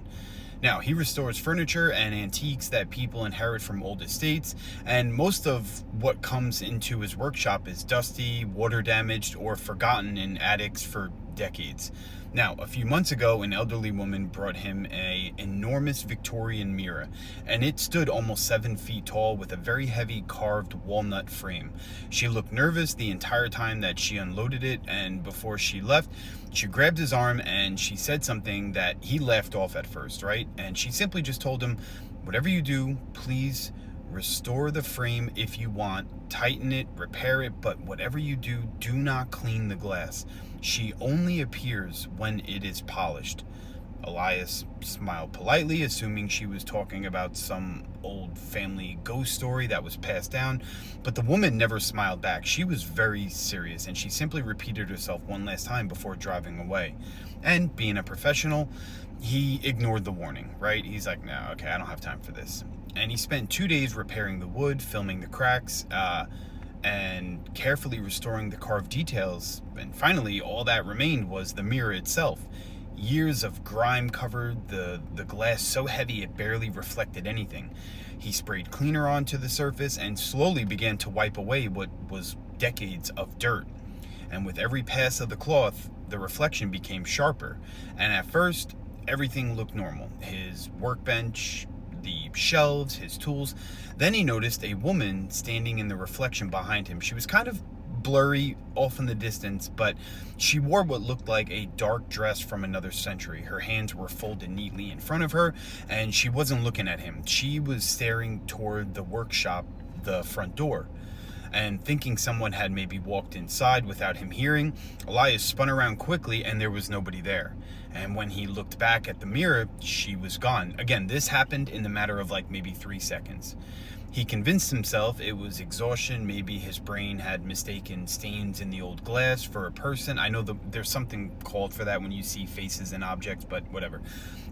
Now, he restores furniture and antiques that people inherit from old estates, and most of what comes into his workshop is dusty, water damaged, or forgotten in attics for decades. Now, a few months ago, an elderly woman brought him an enormous Victorian mirror, and it stood almost 7 feet tall with a very heavy carved walnut frame. She looked nervous the entire time that she unloaded it, and before she left, she grabbed his arm and she said something that he laughed off at first, right? And she simply just told him, whatever you do, please restore the frame if you want, tighten it, repair it, but whatever you do, do not clean the glass. She only appears when it is polished. Elias smiled politely, assuming she was talking about some old family ghost story that was passed down, but the woman never smiled back. She was very serious, and she simply repeated herself one last time before driving away. And being a professional, he ignored the warning, right? He's like, no, okay, I don't have time for this. And he spent 2 days repairing the wood, filming the cracks, and carefully restoring the carved details. And finally, all that remained was the mirror itself. Years of grime covered the glass so heavy it barely reflected anything. He sprayed cleaner onto the surface and slowly began to wipe away what was decades of dirt. And with every pass of the cloth, the reflection became sharper. And at first, everything looked normal. His workbench, the shelves, his tools. Then he noticed a woman standing in the reflection behind him. She was kind of blurry off in the distance, but she wore what looked like a dark dress from another century. Her hands were folded neatly in front of her, and she wasn't looking at him. She was staring toward the workshop, the front door. And thinking someone had maybe walked inside without him hearing, Elias spun around quickly and there was nobody there. And when he looked back at the mirror, she was gone. Again, this happened in the matter of like maybe 3 seconds. He convinced himself it was exhaustion. Maybe his brain had mistaken stains in the old glass for a person. I know there's something called for that when you see faces in objects, but whatever.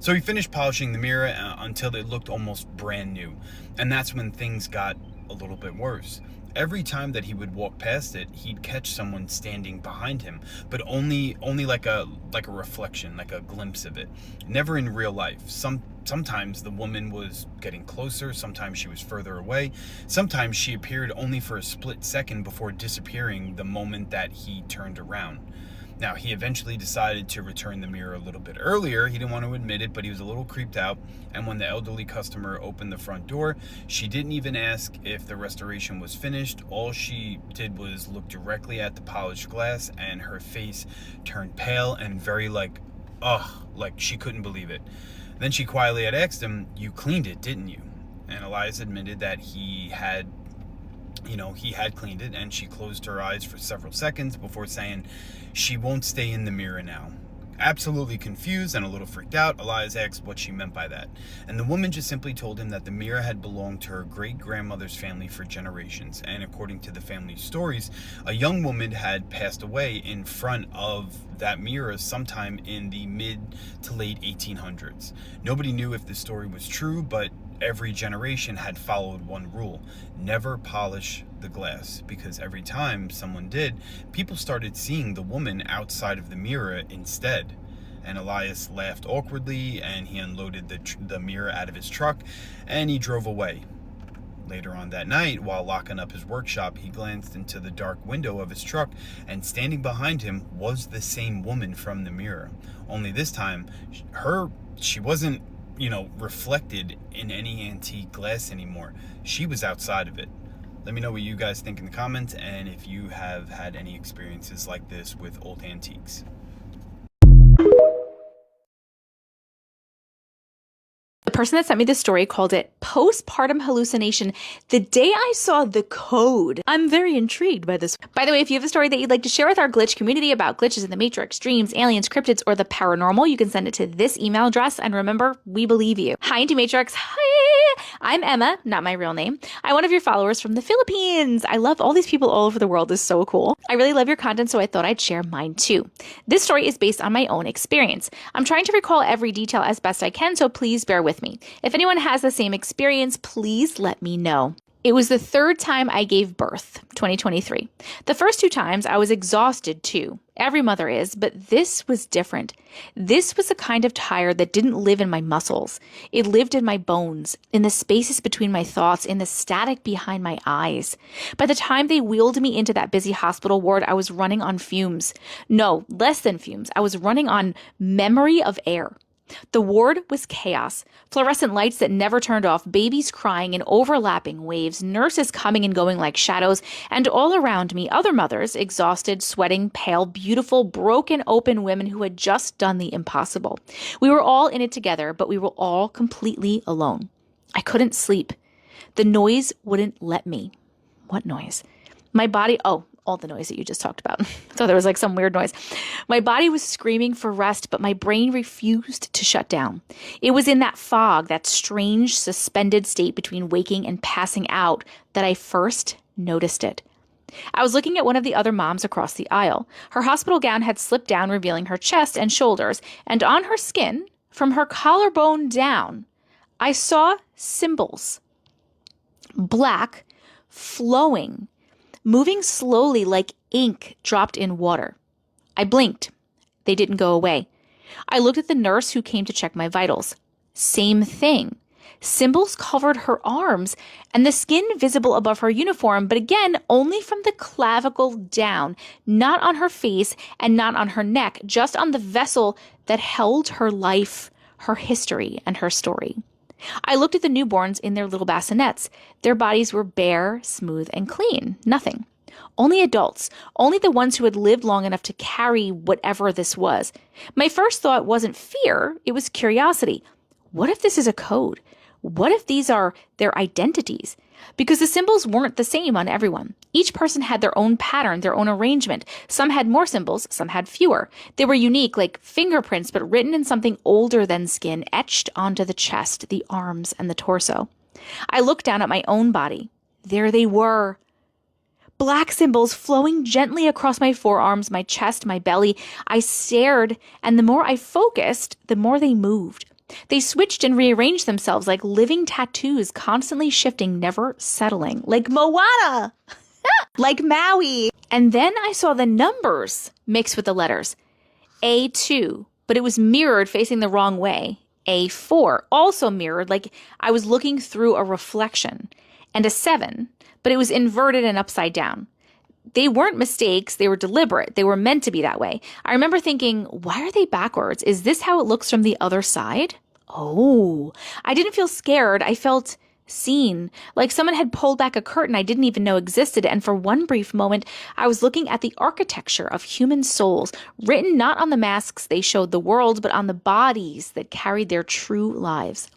So he finished polishing the mirror until it looked almost brand new. And that's when things got a little bit worse. Every time that he would walk past it, he'd catch someone standing behind him, but only like a reflection, like a glimpse of it. Never in real life. Sometimes the woman was getting closer, sometimes she was further away, sometimes she appeared only for a split second before disappearing the moment that he turned around. Now, he eventually decided to return the mirror a little bit earlier. He didn't want to admit it, but he was a little creeped out. And when the elderly customer opened the front door, she didn't even ask if the restoration was finished. All she did was look directly at the polished glass, and her face turned pale and very like she couldn't believe it. Then she quietly had asked him, "You cleaned it, didn't you?" And Elias admitted that he had cleaned it, and she closed her eyes for several seconds before saying, "She won't stay in the mirror now." Absolutely confused and a little freaked out, Elias asked what she meant by that. And the woman just simply told him that the mirror had belonged to her great-grandmother's family for generations. And according to the family's stories, a young woman had passed away in front of that mirror sometime in the mid to late 1800s. Nobody knew if the story was true, but every generation had followed one rule: never polish the glass, because every time someone did, people started seeing the woman outside of the mirror instead. And Elias laughed awkwardly, and he unloaded the mirror out of his truck, and he drove away. Later on that night, while locking up his workshop, he glanced into the dark window of his truck, and standing behind him was the same woman from the mirror. Only this time, she wasn't reflected in any antique glass anymore. She was outside of it. Let me know what you guys think in the comments, and if you have had any experiences like this with old antiques. The person that sent me this story called it postpartum hallucination the day I saw the code. I'm very intrigued by this. By the way, if you have a story that you'd like to share with our glitch community about glitches in the Matrix, dreams, aliens, cryptids, or the paranormal, you can send it to this email address. And remember, we believe you. Hi, Into Matrix. Hi, I'm Emma, not my real name. I'm one of your followers from the Philippines. I love all these people all over the world. It's so cool. I really love your content, so I thought I'd share mine too. This story is based on my own experience. I'm trying to recall every detail as best I can, so please bear with me. If anyone has the same experience, please let me know. It was the third time I gave birth, 2023. The first 2 times I was exhausted too. Every mother is, but this was different. This was a kind of tired that didn't live in my muscles. It lived in my bones, in the spaces between my thoughts, in the static behind my eyes. By the time they wheeled me into that busy hospital ward, I was running on fumes. No, less than fumes. I was running on memory of air. The ward was chaos. Fluorescent lights that never turned off, babies crying in overlapping waves, nurses coming and going like shadows, and all around me, other mothers, exhausted, sweating, pale, beautiful, broken open women who had just done the impossible. We were all in it together, but we were all completely alone. I couldn't sleep. The noise wouldn't let me. What noise? My body, all the noise that you just talked about. So there was like some weird noise. My body was screaming for rest, but my brain refused to shut down. It was in that fog, that strange suspended state between waking and passing out, that I first noticed it. I was looking at one of the other moms across the aisle. Her hospital gown had slipped down, revealing her chest and shoulders, and on her skin, from her collarbone down, I saw symbols. Black, flowing, moving slowly like ink dropped in water. I blinked. They didn't go away. I looked at the nurse who came to check my vitals. Same thing. Symbols covered her arms and the skin visible above her uniform, but again, only from the clavicle down, not on her face and not on her neck, just on the vessel that held her life, her history, and her story. I looked at the newborns in their little bassinets. Their bodies were bare, smooth, and clean. Nothing. Only adults. Only the ones who had lived long enough to carry whatever this was. My first thought wasn't fear. It was curiosity. What if this is a code? What if these are their identities? Because the symbols weren't the same on everyone. Each person had their own pattern, their own arrangement. Some had more symbols, some had fewer. They were unique, like fingerprints, but written in something older than skin, etched onto the chest, the arms, and the torso. I looked down at my own body. There they were. Black symbols flowing gently across my forearms, my chest, my belly. I stared, and the more I focused, the more they moved. They switched and rearranged themselves like living tattoos, constantly shifting, never settling. Like Moana! Like Maui. And then I saw the numbers mixed with the letters. A2, but it was mirrored facing the wrong way. A4, also mirrored, like I was looking through a reflection. And a 7, but it was inverted and upside down. They weren't mistakes. They were deliberate. They were meant to be that way. I remember thinking, why are they backwards? Is this how it looks from the other side? Oh, I didn't feel scared. I felt seen, like someone had pulled back a curtain I didn't even know existed. And for one brief moment, I was looking at the architecture of human souls, written not on the masks they showed the world, but on the bodies that carried their true lives.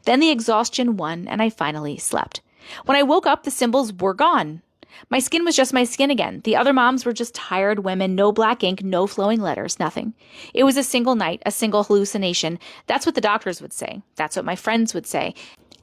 Then the exhaustion won, and I finally slept. When I woke up, the symbols were gone. My skin was just my skin again. The other moms were just tired women, no black ink, no flowing letters, nothing. It was a single night, a single hallucination. That's what the doctors would say. That's what my friends would say.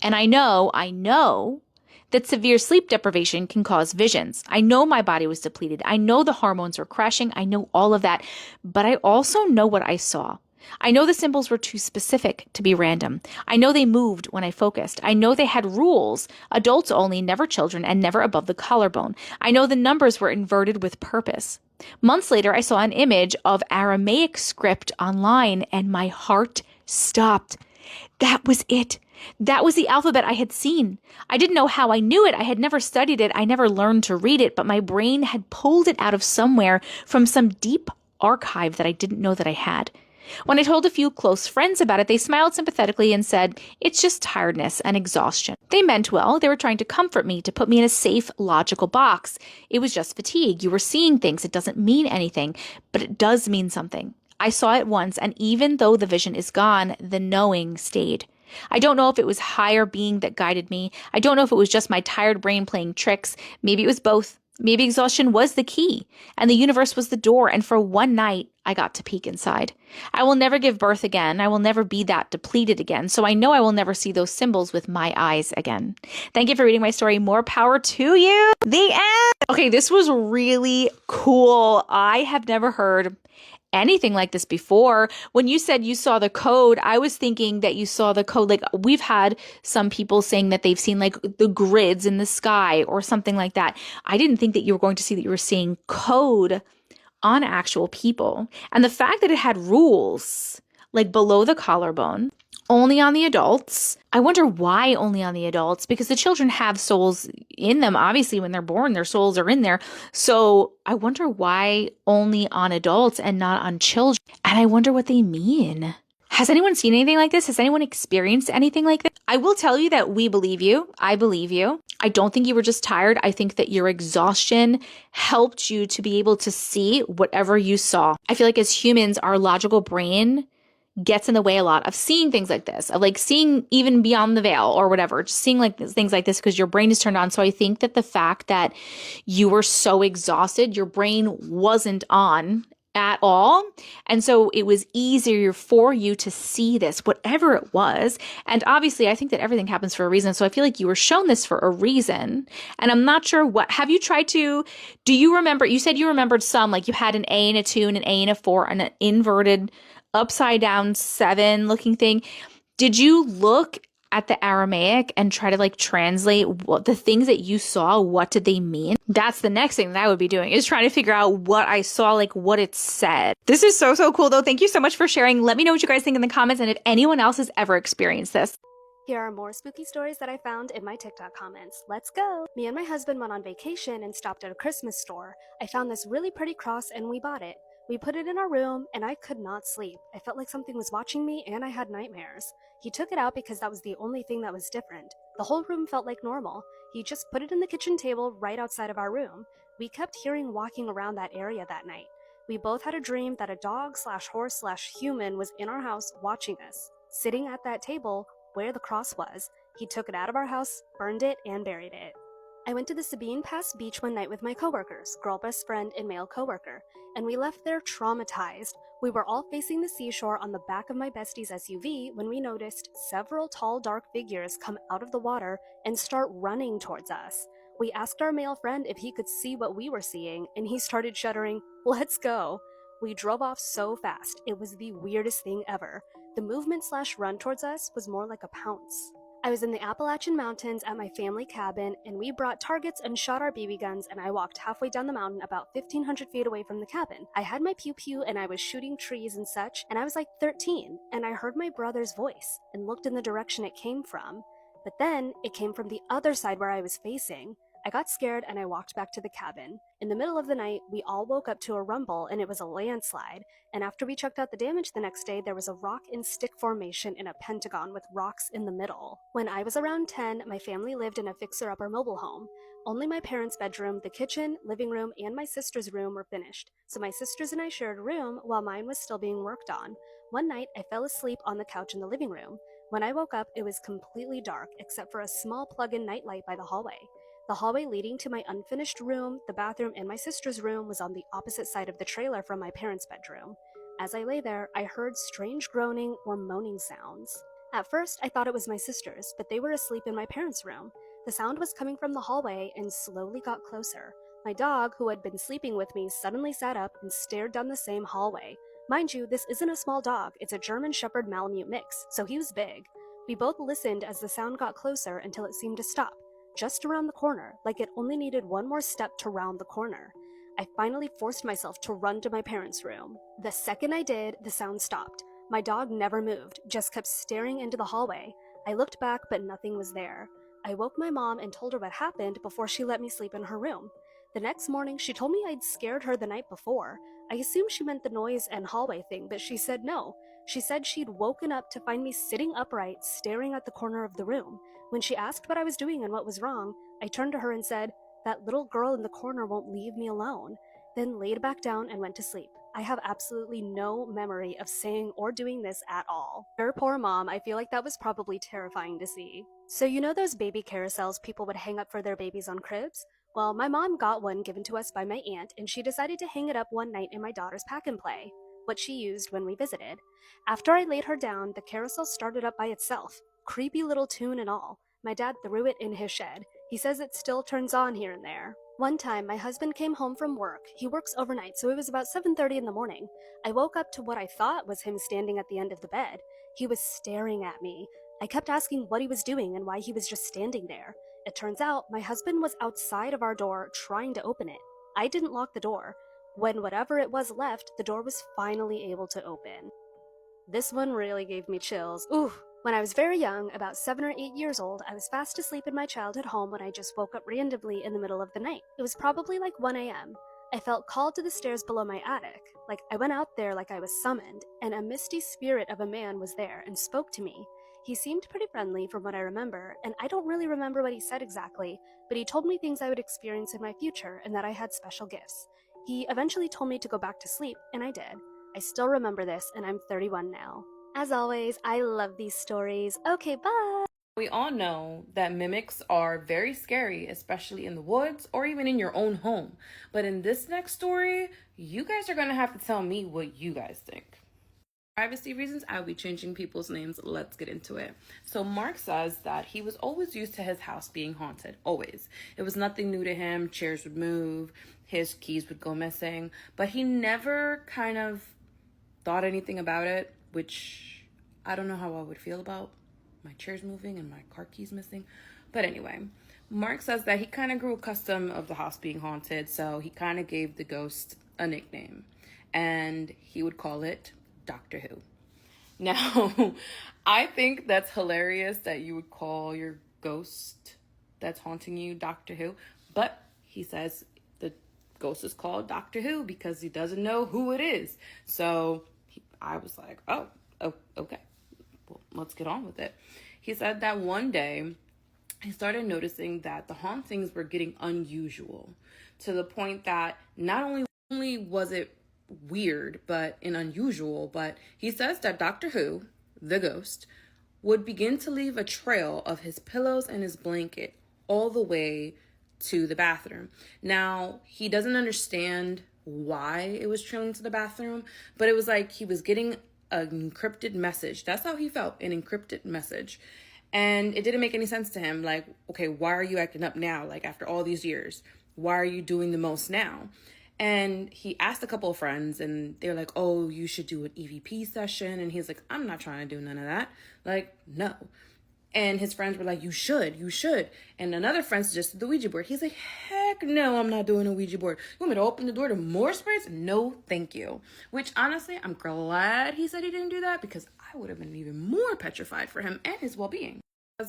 And I know that severe sleep deprivation can cause visions. I know my body was depleted. I know the hormones were crashing. I know all of that. But I also know what I saw. I know the symbols were too specific to be random. I know they moved when I focused. I know they had rules, adults only, never children, and never above the collarbone. I know the numbers were inverted with purpose. Months later, I saw an image of Aramaic script online, and my heart stopped. That was it. That was the alphabet I had seen. I didn't know how I knew it. I had never studied it. I never learned to read it, but my brain had pulled it out of somewhere from some deep archive that I didn't know that I had. When I told a few close friends about it, they smiled sympathetically and said, it's just tiredness and exhaustion. They meant well. They were trying to comfort me, to put me in a safe, logical box. It was just fatigue. You were seeing things. It doesn't mean anything, but it does mean something. I saw it once, and even though the vision is gone, the knowing stayed. I don't know if it was higher being that guided me. I don't know if it was just my tired brain playing tricks. Maybe it was both. Maybe exhaustion was the key, and the universe was the door, and for one night, I got to peek inside. I will never give birth again. I will never be that depleted again. So I know I will never see those symbols with my eyes again. Thank you for reading my story. More power to you. The end. Okay, this was really cool. I have never heard anything like this before. When you said you saw the code, I was thinking that you saw the code. Like, we've had some people saying that they've seen like the grids in the sky or something like that. I didn't think that you were going to see that you were seeing code on actual people. And the fact that it had rules like below the collarbone, only on the adults. I wonder why only on the adults, because the children have souls in them. Obviously, when they're born, their souls are in there. So I wonder why only on adults and not on children. And I wonder what they mean. Has anyone seen anything like this? Has anyone experienced anything like this? I will tell you that we believe you. I believe you. I don't think you were just tired. I think that your exhaustion helped you to be able to see whatever you saw. I feel like as humans, our logical brain gets in the way a lot of seeing things like this, of like seeing even beyond the veil or whatever, just seeing like things like this because your brain is turned on. So I think that the fact that you were so exhausted, your brain wasn't on at all. And so it was easier for you to see this, whatever it was. And obviously, I think that everything happens for a reason. So I feel like you were shown this for a reason. And I'm not sure what, have you tried to, do you remember, you said you remembered some, like you had an A and a 2 and an A and a 4 and an inverted upside down 7 looking thing. Did you look at the Aramaic and try to like translate what the things that you saw, what did they mean? That's the next thing that I would be doing, is trying to figure out what I saw, like what it said. This is so cool though. Thank you so much for sharing. Let me know what you guys think in the comments and if anyone else has ever experienced this. Here are more spooky stories that I found in my TikTok comments. Let's go! Me and my husband went on vacation and stopped at a Christmas store. I found this really pretty cross and we bought it. We put it in our room and I could not sleep. I felt like something was watching me and I had nightmares. He took it out because that was the only thing that was different. The whole room felt like normal. He just put it in the kitchen table right outside of our room. We kept hearing walking around that area that night. We both had a dream that a dog / horse / human was in our house watching us, sitting at that table where the cross was. He took it out of our house, burned it, and buried it. I went to the Sabine Pass beach one night with my coworkers, girl best friend and male coworker, and we left there traumatized. We were all facing the seashore on the back of my bestie's SUV when we noticed several tall, dark figures come out of the water and start running towards us. We asked our male friend if he could see what we were seeing, and he started shuddering, "Let's go." We drove off so fast. It was the weirdest thing ever. The movement / run towards us was more like a pounce. I was in the Appalachian Mountains at my family cabin, and we brought targets and shot our BB guns, and I walked halfway down the mountain about 1,500 feet away from the cabin. I had my pew-pew, and I was shooting trees and such, and I was like 13, and I heard my brother's voice, and looked in the direction it came from. But then, it came from the other side where I was facing. I got scared, and I walked back to the cabin. In the middle of the night, we all woke up to a rumble, and it was a landslide. And after we checked out the damage the next day, there was a rock and stick formation in a pentagon with rocks in the middle. When I was around 10, my family lived in a fixer-upper mobile home. Only my parents' bedroom, the kitchen, living room, and my sister's room were finished. So my sisters and I shared a room while mine was still being worked on. One night, I fell asleep on the couch in the living room. When I woke up, it was completely dark, except for a small plug-in nightlight by the hallway. The hallway leading to my unfinished room, the bathroom, and my sister's room was on the opposite side of the trailer from my parents' bedroom. As I lay there, I heard strange groaning or moaning sounds. At first, I thought it was my sisters, but they were asleep in my parents' room. The sound was coming from the hallway and slowly got closer. My dog, who had been sleeping with me, suddenly sat up and stared down the same hallway. Mind you, this isn't a small dog, it's a German Shepherd Malamute mix, so he was big. We both listened as the sound got closer until it seemed to stop. Just around the corner, like it only needed one more step to round the corner. I finally forced myself to run to my parents' room. The second I did, the sound stopped. My dog never moved, just kept staring into the hallway. I looked back, but nothing was there. I woke my mom and told her what happened before she let me sleep in her room. The next morning, she told me I'd scared her the night before. I assumed she meant the noise and hallway thing, but she said no. She said she'd woken up to find me sitting upright, staring at the corner of the room. When she asked what I was doing and what was wrong, I turned to her and said, "That little girl in the corner won't leave me alone," then laid back down and went to sleep. I have absolutely no memory of saying or doing this at all. Her poor mom, I feel like that was probably terrifying to see. So you know those baby carousels people would hang up for their babies on cribs? Well, my mom got one given to us by my aunt, and she decided to hang it up one night in my daughter's pack and play. what she used when we visited. After I laid her down, the carousel started up by itself, creepy little tune and all. My dad threw it in his shed. He says it still turns on here and there. One time, my husband came home from work. He works overnight, so it was about 7:30 in the morning. I woke up to what I thought was him standing at the end of the bed. He was staring at me. I kept asking what he was doing and why he was just standing there. It turns out my husband was outside of our door trying to open it. I didn't lock the door. When whatever it was left, the door was finally able to open. This one really gave me chills. Ooh! When I was very young, about 7 or 8 years old, I was fast asleep in my childhood home when I just woke up randomly in the middle of the night. It was probably like 1 a.m. I felt called to the stairs below my attic. Like I went out there like I was summoned, and a misty spirit of a man was there and spoke to me. He seemed pretty friendly from what I remember, and I don't really remember what he said exactly, but he told me things I would experience in my future and that I had special gifts. He eventually told me to go back to sleep, and I did. I still remember this, and I'm 31 now. As always, I love these stories. Okay, bye! We all know that mimics are very scary, especially in the woods or even in your own home. But in this next story, you guys are going to have to tell me what you guys think. Privacy reasons, I'll be changing people's names. Let's get into it. So Mark says that he was always used to his house being haunted. Always. It was nothing new to him. Chairs would move. His keys would go missing. But he never kind of thought anything about it, which I don't know how I would feel about my chairs moving and my car keys missing. But anyway, Mark says that he kind of grew accustomed of the house being haunted, so he kind of gave the ghost a nickname, and he would call it Doctor Who. Now, I think that's hilarious that you would call your ghost that's haunting you Doctor Who, but he says the ghost is called Doctor Who because he doesn't know who it is. So I was like, oh, okay. Well, let's get on with it. He said that one day he started noticing that the hauntings were getting unusual to the point that not only was it weird and unusual, but he says that Doctor Who, the ghost, would begin to leave a trail of his pillows and his blanket all the way to the bathroom. Now, he doesn't understand why it was trailing to the bathroom, but it was like he was getting an encrypted message. That's how he felt, an encrypted message. And it didn't make any sense to him. Like, okay, why are you acting up now? Like, after all these years, why are you doing the most now? And he asked a couple of friends, and they're like, oh, you should do an EVP session. And he's like, I'm not trying to do none of that. Like, no. And his friends were like, you should. And another friend suggested the Ouija board. He's like, heck no, I'm not doing a Ouija board. You want me to open the door to more spirits? No, thank you. Which, honestly, I'm glad he said he didn't do that because I would have been even more petrified for him and his well-being.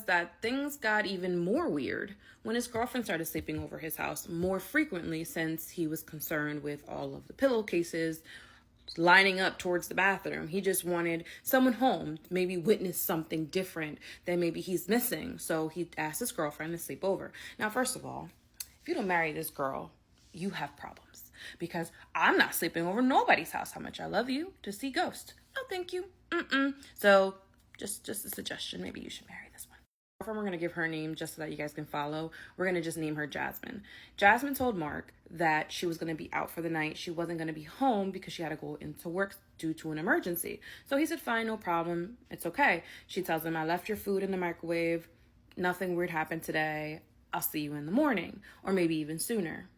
That things got even more weird when his girlfriend started sleeping over his house more frequently since he was concerned with all of the pillowcases lining up towards the bathroom. He just wanted someone home to maybe witness something different that maybe he's missing. So he asked his girlfriend to sleep over. Now, first of all, if you don't marry this girl, you have problems because I'm not sleeping over nobody's house. How much I love you to see ghosts. No, thank you. So just a suggestion. Maybe you should marry this one. We're going to give her name just so that you guys can follow. We're going to just name her Jasmine. Jasmine told Mark that she was going to be out for the night. She wasn't going to be home because she had to go into work due to an emergency. So he said, fine, no problem. It's okay. She tells him, I left your food in the microwave. Nothing weird happened today. I'll see you in the morning, or maybe even sooner.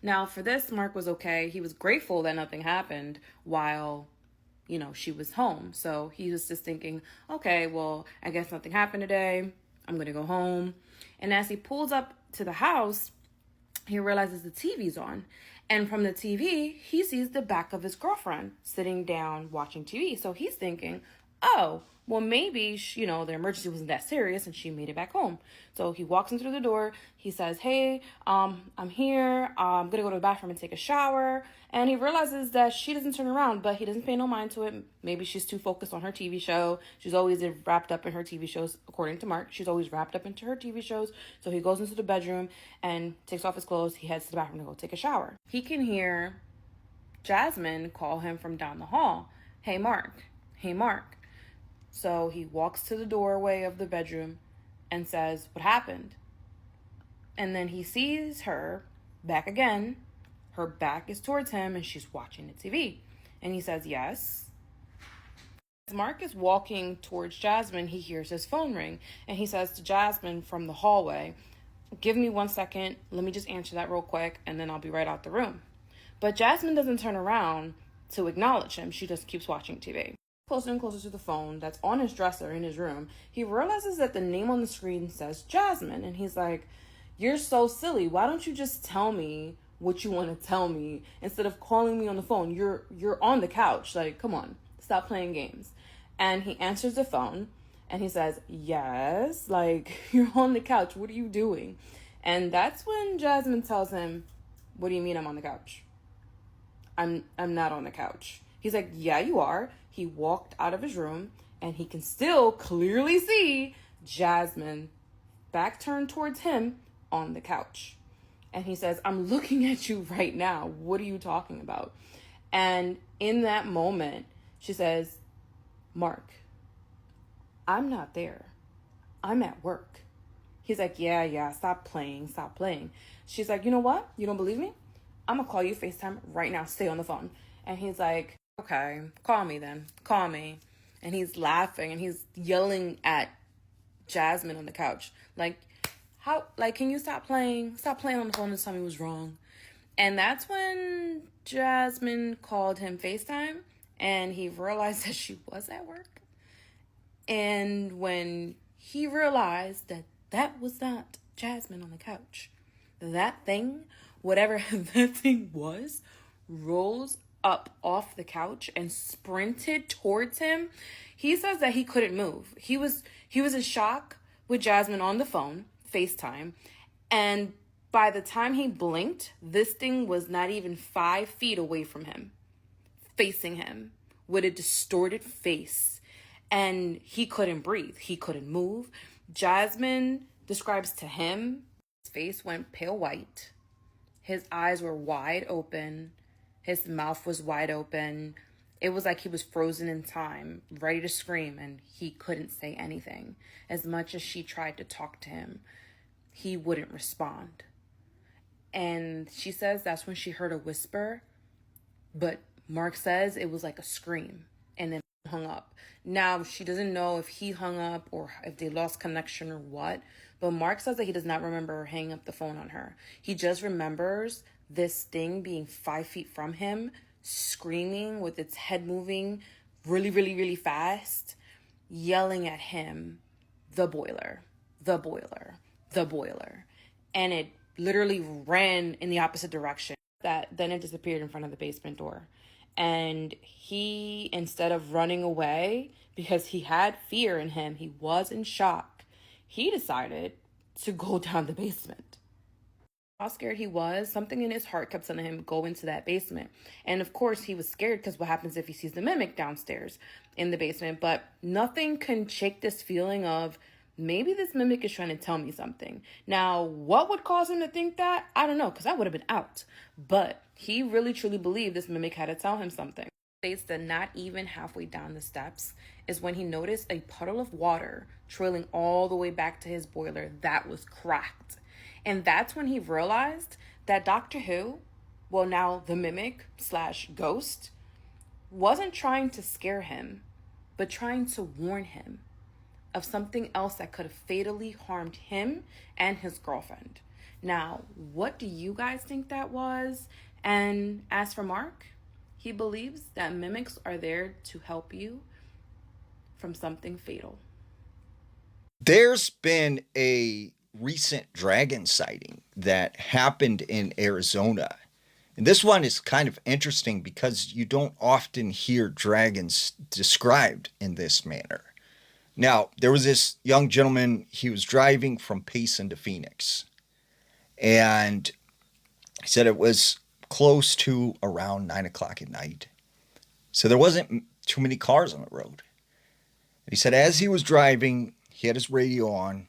Now, for this, Mark was okay. He was grateful that nothing happened while she was home. So he was just thinking, okay, well, I guess nothing happened today. I'm going to go home. And as he pulls up to the house, he realizes the TV's on. And from the TV, he sees the back of his girlfriend sitting down watching TV. So he's thinking, oh, well, maybe, the emergency wasn't that serious and she made it back home. So he walks in through the door. He says, hey, I'm here. I'm going to go to the bathroom and take a shower. And he realizes that she doesn't turn around, but he doesn't pay no mind to it. Maybe she's too focused on her TV show. She's always wrapped up in her TV shows, according to Mark. She's always wrapped up into her TV shows. So he goes into the bedroom and takes off his clothes. He heads to the bathroom to go take a shower. He can hear Jasmine call him from down the hall. Hey, Mark. Hey, Mark. So he walks to the doorway of the bedroom and says, what happened? And then he sees her back again. Her back is towards him and she's watching the TV. And he says, yes. As Mark is walking towards Jasmine, he hears his phone ring. And he says to Jasmine from the hallway, give me 1 second. Let me just answer that real quick, and then I'll be right out the room. But Jasmine doesn't turn around to acknowledge him. She just keeps watching TV. Closer and closer to the phone that's on his dresser in his room, he realizes that the name on the screen says Jasmine. And he's like, you're so silly. Why don't you just tell me what you want to tell me instead of calling me on the phone? You're on the couch. Like, come on, stop playing games. And he answers the phone and he says, yes, like, you're on the couch. What are you doing? And that's when Jasmine tells him, what do you mean I'm on the couch? I'm not on the couch. He's like, yeah, you are. He walked out of his room and he can still clearly see Jasmine back turned towards him on the couch. And he says, I'm looking at you right now. What are you talking about? And in that moment, she says, Mark, I'm not there. I'm at work. He's like, yeah, stop playing. She's like, you know what? You don't believe me? I'm going to call you FaceTime right now. Stay on the phone. And he's like, okay, call me then. Call me. And he's laughing and he's yelling at Jasmine on the couch. Like, can you stop playing? Stop playing on the phone and tell me what's wrong. And that's when Jasmine called him FaceTime and he realized that she was at work. And when he realized that that was not Jasmine on the couch, that thing, whatever that thing was, rolls up off the couch and sprinted towards him. He says that he couldn't move. He was in shock with Jasmine on the phone, FaceTime, and by the time he blinked, this thing was not even 5 feet away from him, facing him with a distorted face, and he couldn't breathe. He couldn't move. Jasmine describes to him, his face went pale white. His eyes were wide open. His mouth was wide open. It was like he was frozen in time, ready to scream, and he couldn't say anything. As much as she tried to talk to him, he wouldn't respond. And she says that's when she heard a whisper, but Mark says it was like a scream, and then hung up. Now, she doesn't know if he hung up or if they lost connection or what, but Mark says that he does not remember hanging up the phone on her. He just remembers this thing being 5 feet from him, screaming with its head moving really, really, really fast, yelling at him, the boiler, the boiler, the boiler. And it literally ran in the opposite direction. Then it disappeared in front of the basement door. And he, instead of running away, because he had fear in him, he was in shock, he decided to go down the basement. How scared he was, something in his heart kept telling him, go into that basement. And of course, he was scared because what happens if he sees the mimic downstairs in the basement? But nothing can shake this feeling of, maybe this mimic is trying to tell me something. Now, what would cause him to think that? I don't know, because I would have been out. But he really truly believed this mimic had to tell him something. He states that not even halfway down the steps is when he noticed a puddle of water trailing all the way back to his boiler that was cracked. And that's when he realized that Doctor Who, well, now the mimic / ghost, wasn't trying to scare him, but trying to warn him of something else that could have fatally harmed him and his girlfriend. Now, what do you guys think that was? And as for Mark, he believes that mimics are there to help you from something fatal. There's been a recent dragon sighting that happened in Arizona. And this one is kind of interesting because you don't often hear dragons described in this manner. Now, there was this young gentleman, he was driving from Payson to Phoenix. And he said it was close to around 9 o'clock at night. So there wasn't too many cars on the road. And he said as he was driving, he had his radio on.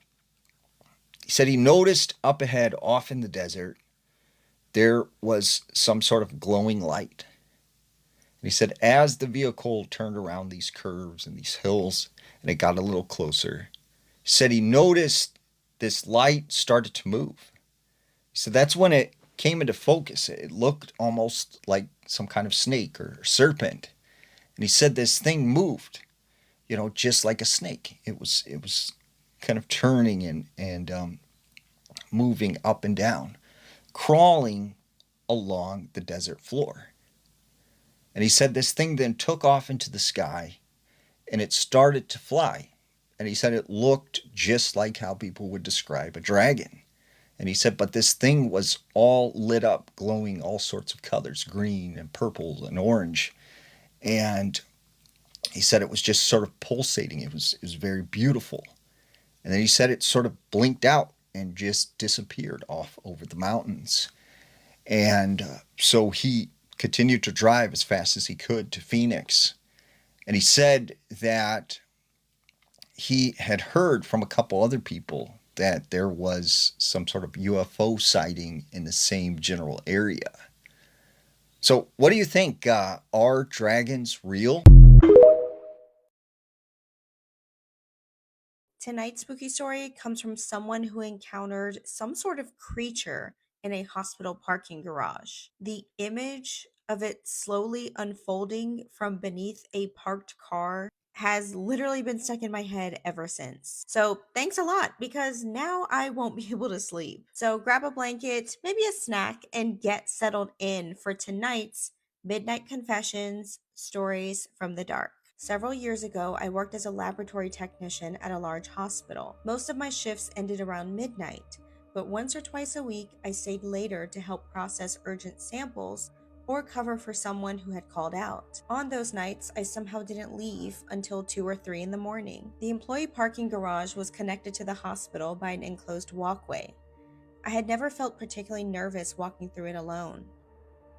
He said he noticed up ahead off in the desert, there was some sort of glowing light. And he said as the vehicle turned around these curves and these hills and it got a little closer, he said he noticed this light started to move. He said that's when it came into focus. It looked almost like some kind of snake or serpent. And he said this thing moved, just like a snake. It was kind of turning and moving up and down, crawling along the desert floor. And he said this thing then took off into the sky and it started to fly. And he said it looked just like how people would describe a dragon. And he said, but this thing was all lit up, glowing all sorts of colors, green and purple and orange. And he said it was just sort of pulsating. It was very beautiful. And then he said it sort of blinked out and just disappeared off over the mountains. And so he continued to drive as fast as he could to Phoenix. And he said that he had heard from a couple other people that there was some sort of UFO sighting in the same general area. So what do you think? Are dragons real? Tonight's spooky story comes from someone who encountered some sort of creature in a hospital parking garage. The image of it slowly unfolding from beneath a parked car has literally been stuck in my head ever since. So thanks a lot, because now I won't be able to sleep. So grab a blanket, maybe a snack, and get settled in for tonight's Midnight Confessions, Stories from the Dark. Several years ago, I worked as a laboratory technician at a large hospital. Most of my shifts ended around midnight, but once or twice a week, I stayed later to help process urgent samples or cover for someone who had called out. On those nights, I somehow didn't leave until 2 or 3 in the morning. The employee parking garage was connected to the hospital by an enclosed walkway. I had never felt particularly nervous walking through it alone,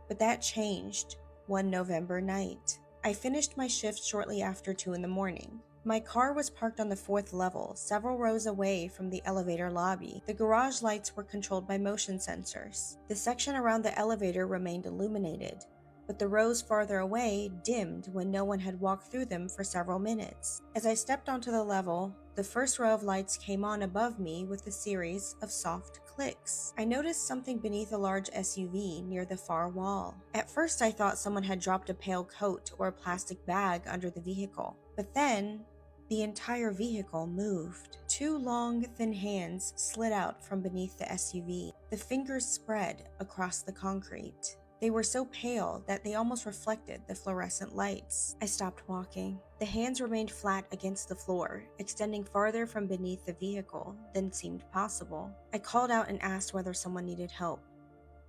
but that changed one November night. I finished my shift shortly after 2 in the morning. My car was parked on the 4th level, several rows away from the elevator lobby. The garage lights were controlled by motion sensors. The section around the elevator remained illuminated, but the rows farther away dimmed when no one had walked through them for several minutes. As I stepped onto the level, the first row of lights came on above me with a series of soft clicks. I noticed something beneath a large SUV near the far wall. At first I thought someone had dropped a pale coat or a plastic bag under the vehicle. But then, the entire vehicle moved. 2 long, thin hands slid out from beneath the SUV. The fingers spread across the concrete. They were so pale that they almost reflected the fluorescent lights. I stopped walking. The hands remained flat against the floor, extending farther from beneath the vehicle than seemed possible. I called out and asked whether someone needed help.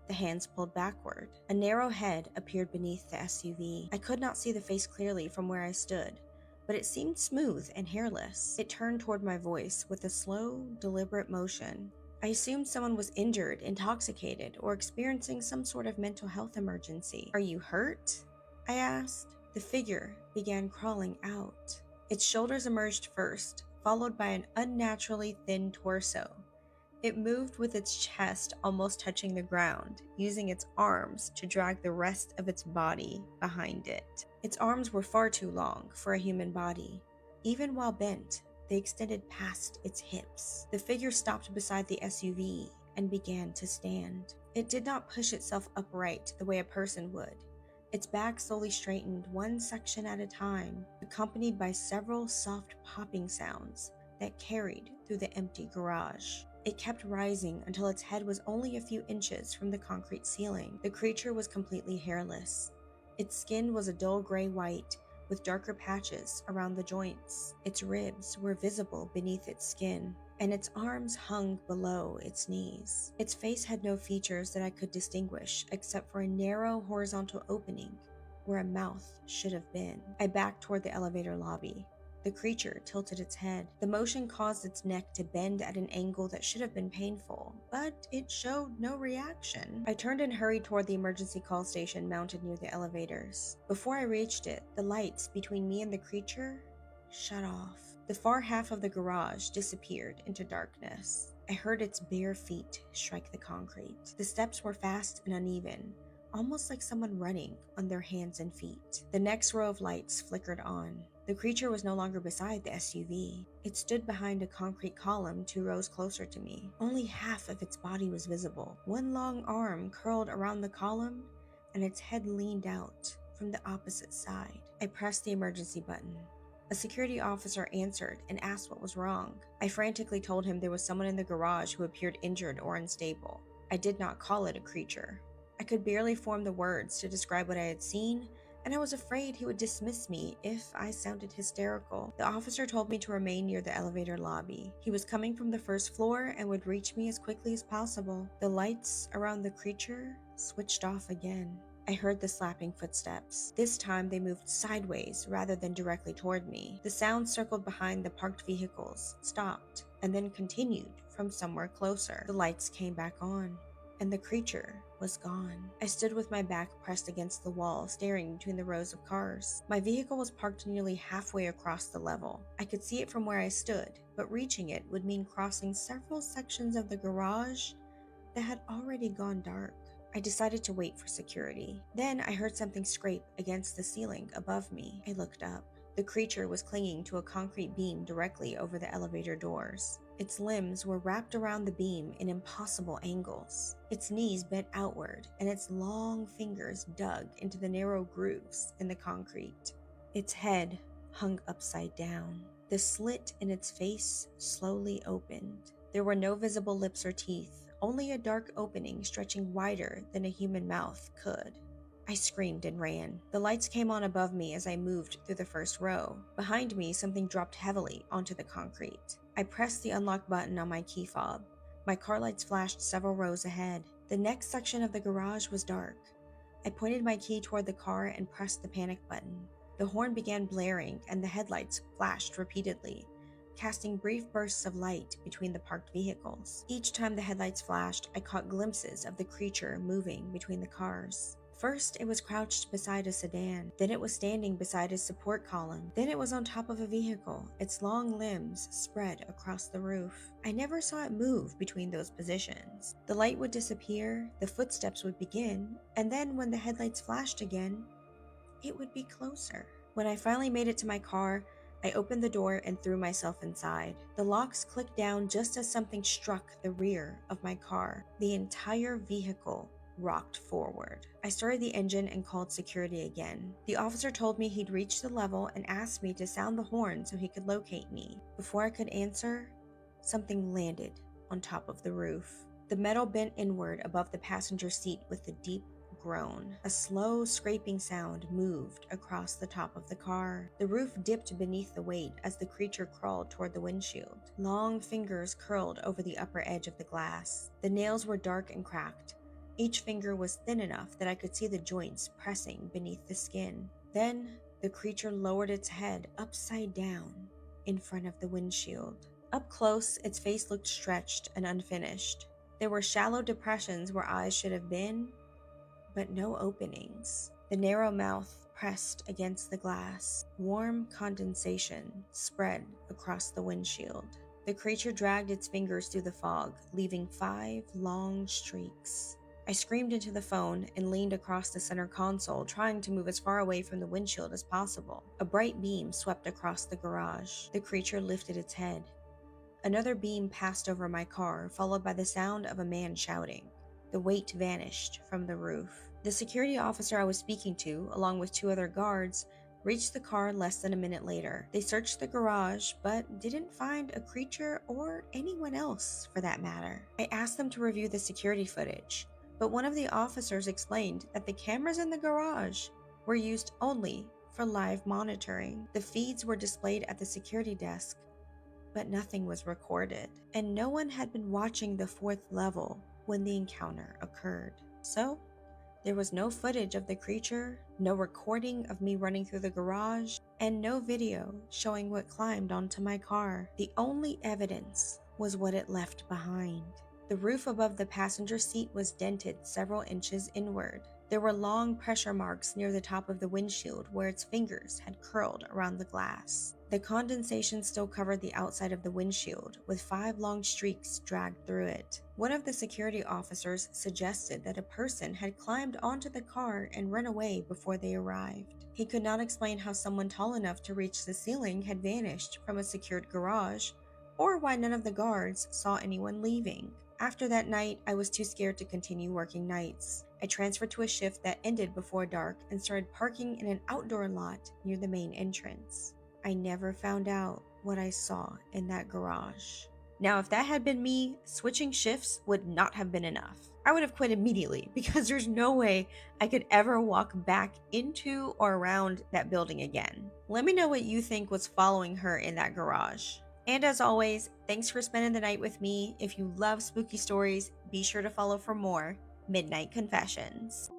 The hands pulled backward. A narrow head appeared beneath the SUV. I could not see the face clearly from where I stood, but it seemed smooth and hairless. It turned toward my voice with a slow, deliberate motion. I assumed someone was injured, intoxicated, or experiencing some sort of mental health emergency. "Are you hurt?" I asked. The figure began crawling out. Its shoulders emerged first, followed by an unnaturally thin torso. It moved with its chest almost touching the ground, using its arms to drag the rest of its body behind it. Its arms were far too long for a human body. Even while bent, they extended past its hips. The figure stopped beside the SUV and began to stand. It did not push itself upright the way a person would. Its back slowly straightened one section at a time, accompanied by several soft popping sounds that carried through the empty garage. It kept rising until its head was only a few inches from the concrete ceiling. The creature was completely hairless. Its skin was a dull gray white, with darker patches around the joints. Its ribs were visible beneath its skin, and its arms hung below its knees. Its face had no features that I could distinguish except for a narrow horizontal opening where a mouth should have been. I backed toward the elevator lobby. The creature tilted its head. The motion caused its neck to bend at an angle that should have been painful, but it showed no reaction. I turned and hurried toward the emergency call station mounted near the elevators. Before I reached it, the lights between me and the creature shut off. The far half of the garage disappeared into darkness. I heard its bare feet strike the concrete. The steps were fast and uneven, almost like someone running on their hands and feet. The next row of lights flickered on. The creature was no longer beside the SUV. It stood behind a concrete column 2 rows closer to me. Only half of its body was visible. One long arm curled around the column, and its head leaned out from the opposite side. I pressed the emergency button. A security officer answered and asked what was wrong. I frantically told him there was someone in the garage who appeared injured or unstable. I did not call it a creature. I could barely form the words to describe what I had seen, and I was afraid he would dismiss me if I sounded hysterical. The officer told me to remain near the elevator lobby. He was coming from the first floor and would reach me as quickly as possible. The lights around the creature switched off again. I heard the slapping footsteps. This time they moved sideways rather than directly toward me. The sound circled behind the parked vehicles, stopped, and then continued from somewhere closer. The lights came back on, and the creature was gone. I stood with my back pressed against the wall, staring between the rows of cars. My vehicle was parked nearly halfway across the level. I could see it from where I stood, but reaching it would mean crossing several sections of the garage that had already gone dark. I decided to wait for security. Then I heard something scrape against the ceiling above me. I looked up. The creature was clinging to a concrete beam directly over the elevator doors. Its limbs were wrapped around the beam in impossible angles. Its knees bent outward, and its long fingers dug into the narrow grooves in the concrete. Its head hung upside down. The slit in its face slowly opened. There were no visible lips or teeth, only a dark opening stretching wider than a human mouth could. I screamed and ran. The lights came on above me as I moved through the first row. Behind me, something dropped heavily onto the concrete. I pressed the unlock button on my key fob. My car lights flashed several rows ahead. The next section of the garage was dark. I pointed my key toward the car and pressed the panic button. The horn began blaring and the headlights flashed repeatedly, casting brief bursts of light between the parked vehicles. Each time the headlights flashed, I caught glimpses of the creature moving between the cars. First, it was crouched beside a sedan. Then it was standing beside a support column. Then it was on top of a vehicle, its long limbs spread across the roof. I never saw it move between those positions. The light would disappear, the footsteps would begin, and then when the headlights flashed again, it would be closer. When I finally made it to my car, I opened the door and threw myself inside. The locks clicked down just as something struck the rear of my car. The entire vehicle rocked forward. I started the engine and called security again. The officer told me he'd reached the level and asked me to sound the horn so he could locate me. Before I could answer, something landed on top of the roof. The metal bent inward above the passenger seat with a deep groan. A slow scraping sound moved across the top of the car. The roof dipped beneath the weight as the creature crawled toward the windshield. Long fingers curled over the upper edge of the glass. The nails were dark and cracked. Each finger was thin enough that I could see the joints pressing beneath the skin. Then the creature lowered its head upside down in front of the windshield. Up close, its face looked stretched and unfinished. There were shallow depressions where eyes should have been, but no openings. The narrow mouth pressed against the glass. Warm condensation spread across the windshield. The creature dragged its fingers through the fog, leaving 5 long streaks. I screamed into the phone and leaned across the center console, trying to move as far away from the windshield as possible. A bright beam swept across the garage. The creature lifted its head. Another beam passed over my car, followed by the sound of a man shouting. The weight vanished from the roof. The security officer I was speaking to, along with 2 other guards, reached the car less than a minute later. They searched the garage, but didn't find a creature or anyone else for that matter. I asked them to review the security footage, but one of the officers explained that the cameras in the garage were used only for live monitoring. The feeds were displayed at the security desk, but nothing was recorded, and no one had been watching the 4th level when the encounter occurred. So, there was no footage of the creature, no recording of me running through the garage, and no video showing what climbed onto my car. The only evidence was what it left behind. The roof above the passenger seat was dented several inches inward. There were long pressure marks near the top of the windshield where its fingers had curled around the glass. The condensation still covered the outside of the windshield, with 5 long streaks dragged through it. One of the security officers suggested that a person had climbed onto the car and run away before they arrived. He could not explain how someone tall enough to reach the ceiling had vanished from a secured garage, or why none of the guards saw anyone leaving. After that night, I was too scared to continue working nights. I transferred to a shift that ended before dark and started parking in an outdoor lot near the main entrance. I never found out what I saw in that garage. Now, if that had been me, switching shifts would not have been enough. I would have quit immediately because there's no way I could ever walk back into or around that building again. Let me know what you think was following her in that garage. And as always, thanks for spending the night with me. If you love spooky stories, be sure to follow for more Midnight Confessions.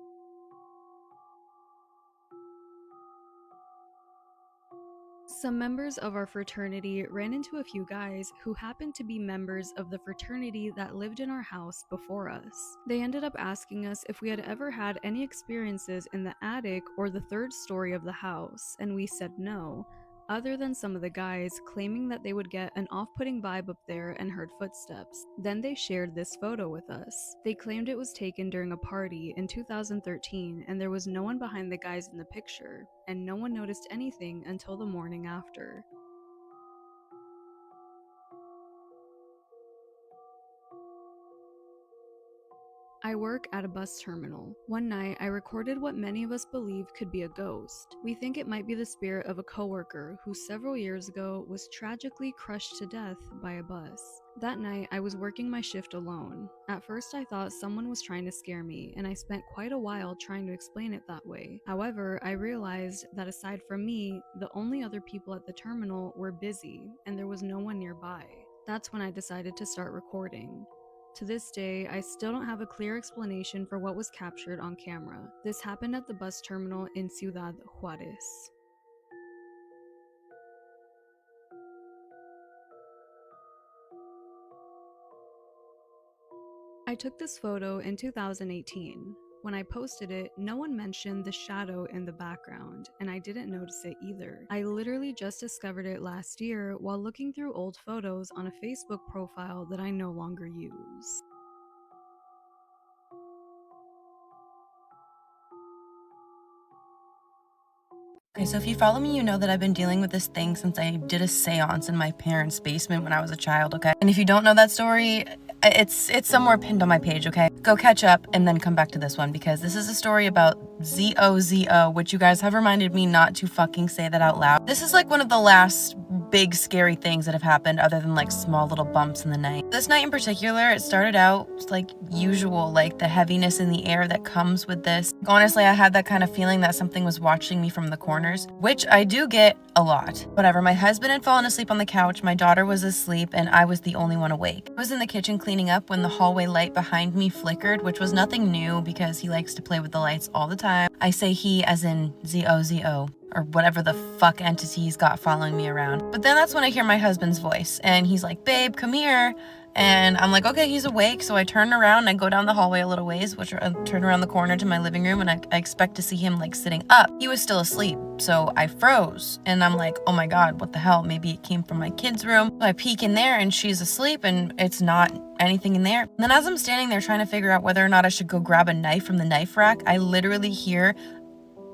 Some members of our fraternity ran into a few guys who happened to be members of the fraternity that lived in our house before us. They ended up asking us if we had ever had any experiences in the attic or the 3rd story of the house, and we said no, other than some of the guys claiming that they would get an off-putting vibe up there and heard footsteps. Then they shared this photo with us. They claimed it was taken during a party in 2013 and there was no one behind the guys in the picture, and no one noticed anything until the morning after. I work at a bus terminal. One night, I recorded what many of us believe could be a ghost. We think it might be the spirit of a coworker who several years ago was tragically crushed to death by a bus. That night, I was working my shift alone. At first, I thought someone was trying to scare me, and I spent quite a while trying to explain it that way. However, I realized that aside from me, the only other people at the terminal were busy, and there was no one nearby. That's when I decided to start recording. To this day, I still don't have a clear explanation for what was captured on camera. This happened at the bus terminal in Ciudad Juarez. I took this photo in 2018. When I posted it, no one mentioned the shadow in the background, and I didn't notice it either. I literally just discovered it last year while looking through old photos on a Facebook profile that I no longer use. Okay, so if you follow me, you know that I've been dealing with this thing since I did a seance in my parents' basement when I was a child, okay? And if you don't know that story, it's somewhere pinned on my page, okay? Go catch up and then come back to this one because this is a story about ZOZO, which you guys have reminded me not to fucking say that out loud. This is like one of the last big scary things that have happened other than like small little bumps in the night. This night in particular, it started out like usual, like the heaviness in the air that comes with this. Honestly, I had that kind of feeling that something was watching me from the corners, which I do get a lot. Whatever, my husband had fallen asleep on the couch, my daughter was asleep, and I was the only one awake. I was in the kitchen cleaning up when the hallway light behind me flickered, which was nothing new because he likes to play with the lights all the time. I say he as in ZOZO. Or whatever the fuck entity he's got following me around. But then that's when I hear my husband's voice, and he's like, babe, come here. And I'm like, okay, he's awake. So I turn around and I go down the hallway a little ways, which I turn around the corner to my living room, and I expect to see him like sitting up. He was still asleep. So I froze and I'm like, oh my God, what the hell? Maybe it came from my kid's room. So I peek in there and she's asleep and it's not anything in there. And then as I'm standing there trying to figure out whether or not I should go grab a knife from the knife rack, I literally hear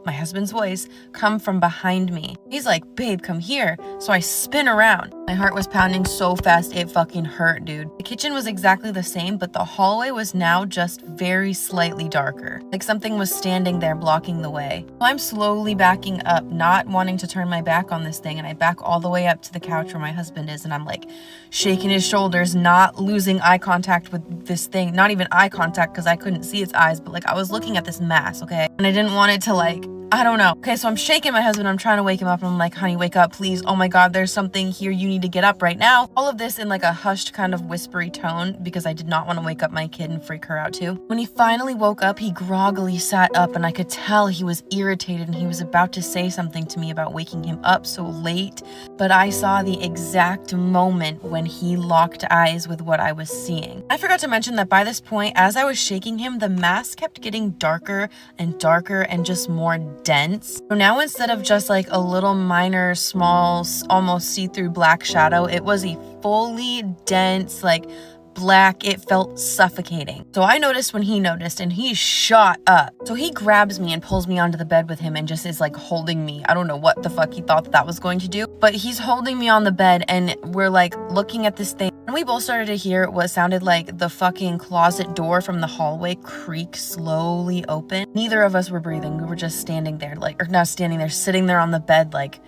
my husband's voice come from behind me. He's like, babe, come here. So I spin around. My heart was pounding so fast it fucking hurt, dude. The kitchen was exactly the same, but the hallway was now just very slightly darker. Like something was standing there blocking the way. So I'm slowly backing up, not wanting to turn my back on this thing, and I back all the way up to the couch where my husband is, and I'm like shaking his shoulders, not losing eye contact with this thing. Not even eye contact because I couldn't see its eyes, but like I was looking at this mass, okay? And I didn't want it to like I don't know. Okay, so I'm shaking my husband. I'm trying to wake him up. And I'm like, honey, wake up, please. Oh my God, there's something here. You need to get up right now. All of this in like a hushed kind of whispery tone because I did not want to wake up my kid and freak her out too. When he finally woke up, he groggily sat up and I could tell he was irritated and he was about to say something to me about waking him up so late. But I saw the exact moment when he locked eyes with what I was seeing. I forgot to mention that by this point, as I was shaking him, the mask kept getting darker and just more dense. So now instead of just like a little minor, small, almost see-through black shadow, it was a fully dense, like black. It felt suffocating. So I noticed when he noticed and he shot up. So he grabs me and pulls me onto the bed with him and just is like holding me. I don't know what the fuck he thought that was going to do, but he's holding me on the bed and we're like looking at this thing. And we both started to hear what sounded like the fucking closet door from the hallway creak slowly open. Neither of us were breathing. We were just standing there, like, or not standing there, sitting there on the bed, like,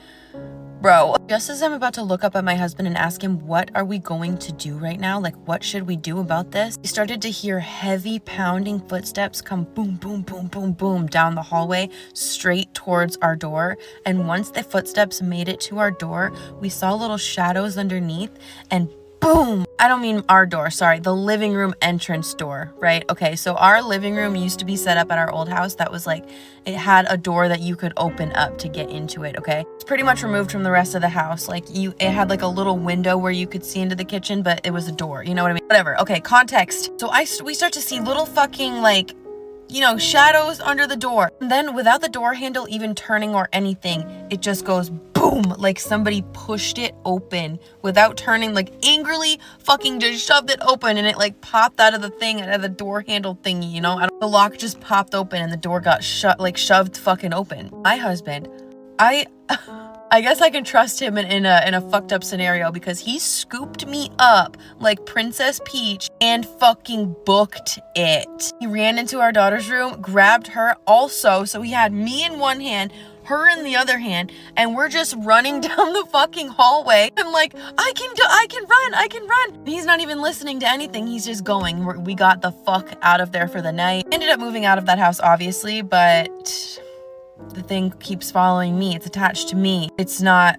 bro. Just as I'm about to look up at my husband and ask him, what are we going to do right now? Like, what should we do about this? We started to hear heavy pounding footsteps come boom, boom, boom, boom, boom down the hallway straight towards our door. And once the footsteps made it to our door, we saw little shadows underneath and boom! I don't mean our door, sorry, the living room entrance door, right? Okay, so our living room used to be set up at our old house that was like, it had a door that you could open up to get into it, okay? It's pretty much removed from the rest of the house. Like it had like a little window where you could see into the kitchen, but it was a door, you know what I mean? Whatever, okay, context. So we start to see little fucking like, you know, shadows under the door. And then without the door handle even turning or anything, it just goes boom, like somebody pushed it open without turning, like angrily fucking just shoved it open and it like popped out of the thing, out of the door handle thingy, you know? The lock just popped open and the door got shoved fucking open. My husband, I guess I can trust him in a fucked up scenario because he scooped me up like Princess Peach and fucking booked it. He ran into our daughter's room, grabbed her also, so he had me in one hand, her in the other hand, and we're just running down the fucking hallway. I'm like, I can run. And he's not even listening to anything. He's just going. We got the fuck out of there for the night. Ended up moving out of that house, obviously, but the thing keeps following me. It's attached to me. It's not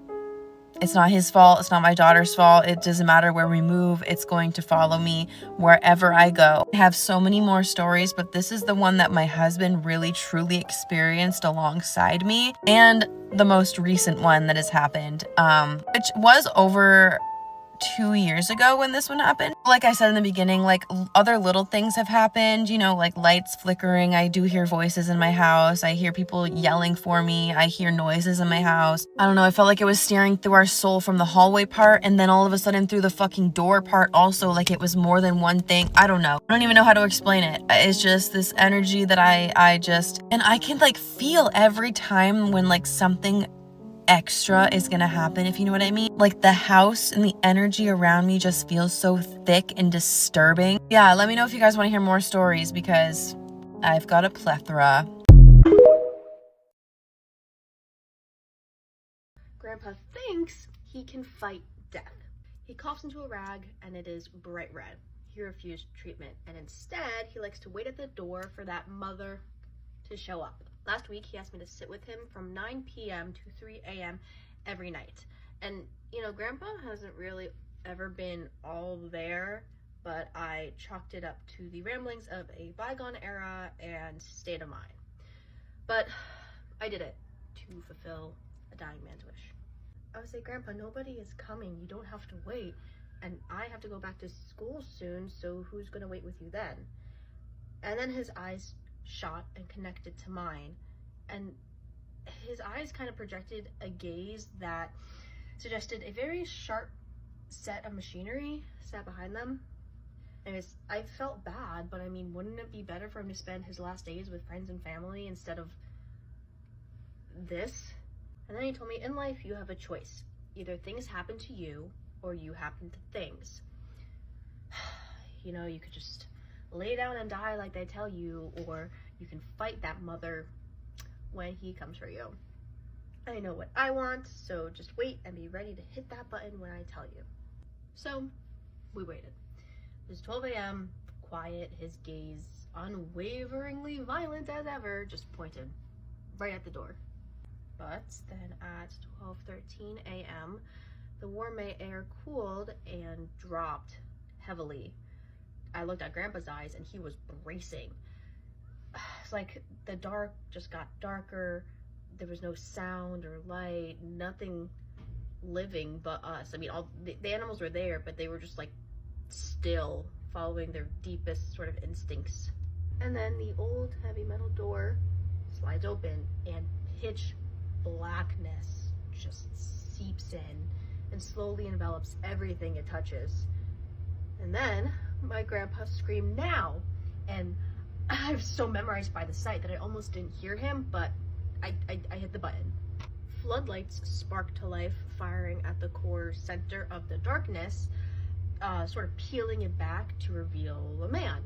his fault. It's not my daughter's fault. It doesn't matter where we move. It's going to follow me wherever I go. I have so many more stories, but this is the one that my husband really truly experienced alongside me, and the most recent one that has happened, which was over 2 years ago when this one happened. Like I said in the beginning, like other little things have happened, you know, like lights flickering. I do hear voices in my house. I hear people yelling for me. I hear noises in my house. I don't know. I felt like it was staring through our soul from the hallway part and then all of a sudden through the fucking door part also, like it was more than one thing. I don't know. I don't even know how to explain it. It's just this energy that I just, and I can like feel every time when like something extra is gonna happen, if you know what I mean. Like the house and the energy around me just feels so thick and disturbing. Yeah, let me know if you guys want to hear more stories because I've got a plethora. Grandpa thinks he can fight death. He coughs into a rag and it is bright red. He refused treatment and instead he likes to wait at the door for that mother to show up. Last week, he asked me to sit with him from 9 p.m. to 3 a.m. every night. And, you know, Grandpa hasn't really ever been all there, but I chalked it up to the ramblings of a bygone era and state of mind. But I did it to fulfill a dying man's wish. I would say, Grandpa, nobody is coming. You don't have to wait. And I have to go back to school soon, so who's going to wait with you then? And then his eyes shot and connected to mine, and his eyes kind of projected a gaze that suggested a very sharp set of machinery sat behind them. And I felt bad, but I mean, wouldn't it be better for him to spend his last days with friends and family instead of this? And then he told me, in life you have a choice. Either things happen to you or you happen to things. You know, you could just lay down and die like they tell you, or you can fight that mother when he comes for you. I know what I want, so just wait and be ready to hit that button when I tell you. So we waited. It was 12 a.m., quiet, his gaze unwaveringly violent as ever, just pointed right at the door. But then at 12:13 a.m., the warm air cooled and dropped heavily. I looked at Grandpa's eyes and he was bracing. It's like the dark just got darker. There was no sound or light, nothing living but us. I mean, all the animals were there, but they were just like still, following their deepest sort of instincts. And then the old heavy metal door slides open and pitch blackness just seeps in and slowly envelops everything it touches. And then my grandpa screamed, "Now!" And I was so memorized by the sight that I almost didn't hear him, but I hit the button. Floodlights sparked to life, firing at the core center of the darkness, sort of peeling it back to reveal a man.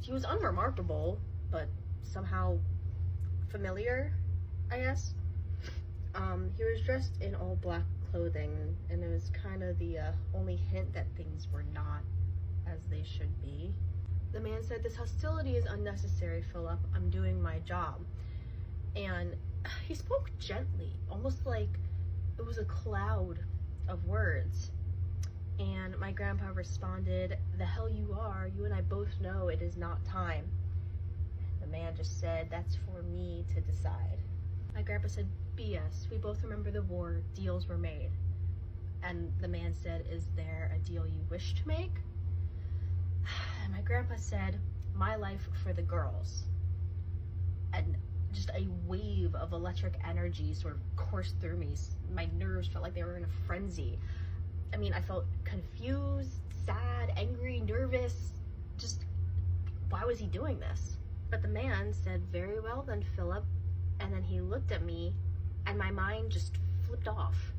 He was unremarkable, but somehow familiar, I guess. He was dressed in all black clothing, and it was kind of the only hint that things were not as they should be. The man said, "This hostility is unnecessary, Philip. I'm doing my job." And he spoke gently, almost like it was a cloud of words. And my grandpa responded, "The hell you are. You and I both know it is not time." The man just said, "That's for me to decide." My grandpa said, "BS. We both remember the war. Deals were made." And the man said, "Is there a deal you wish to make?" And my grandpa said, "My life for the girls." And just a wave of electric energy sort of coursed through me. My nerves felt like they were in a frenzy. I mean, I felt confused, sad, angry, nervous. Just, why was he doing this? But the man said, "Very well then, Philip." And then he looked at me and my mind just flipped off.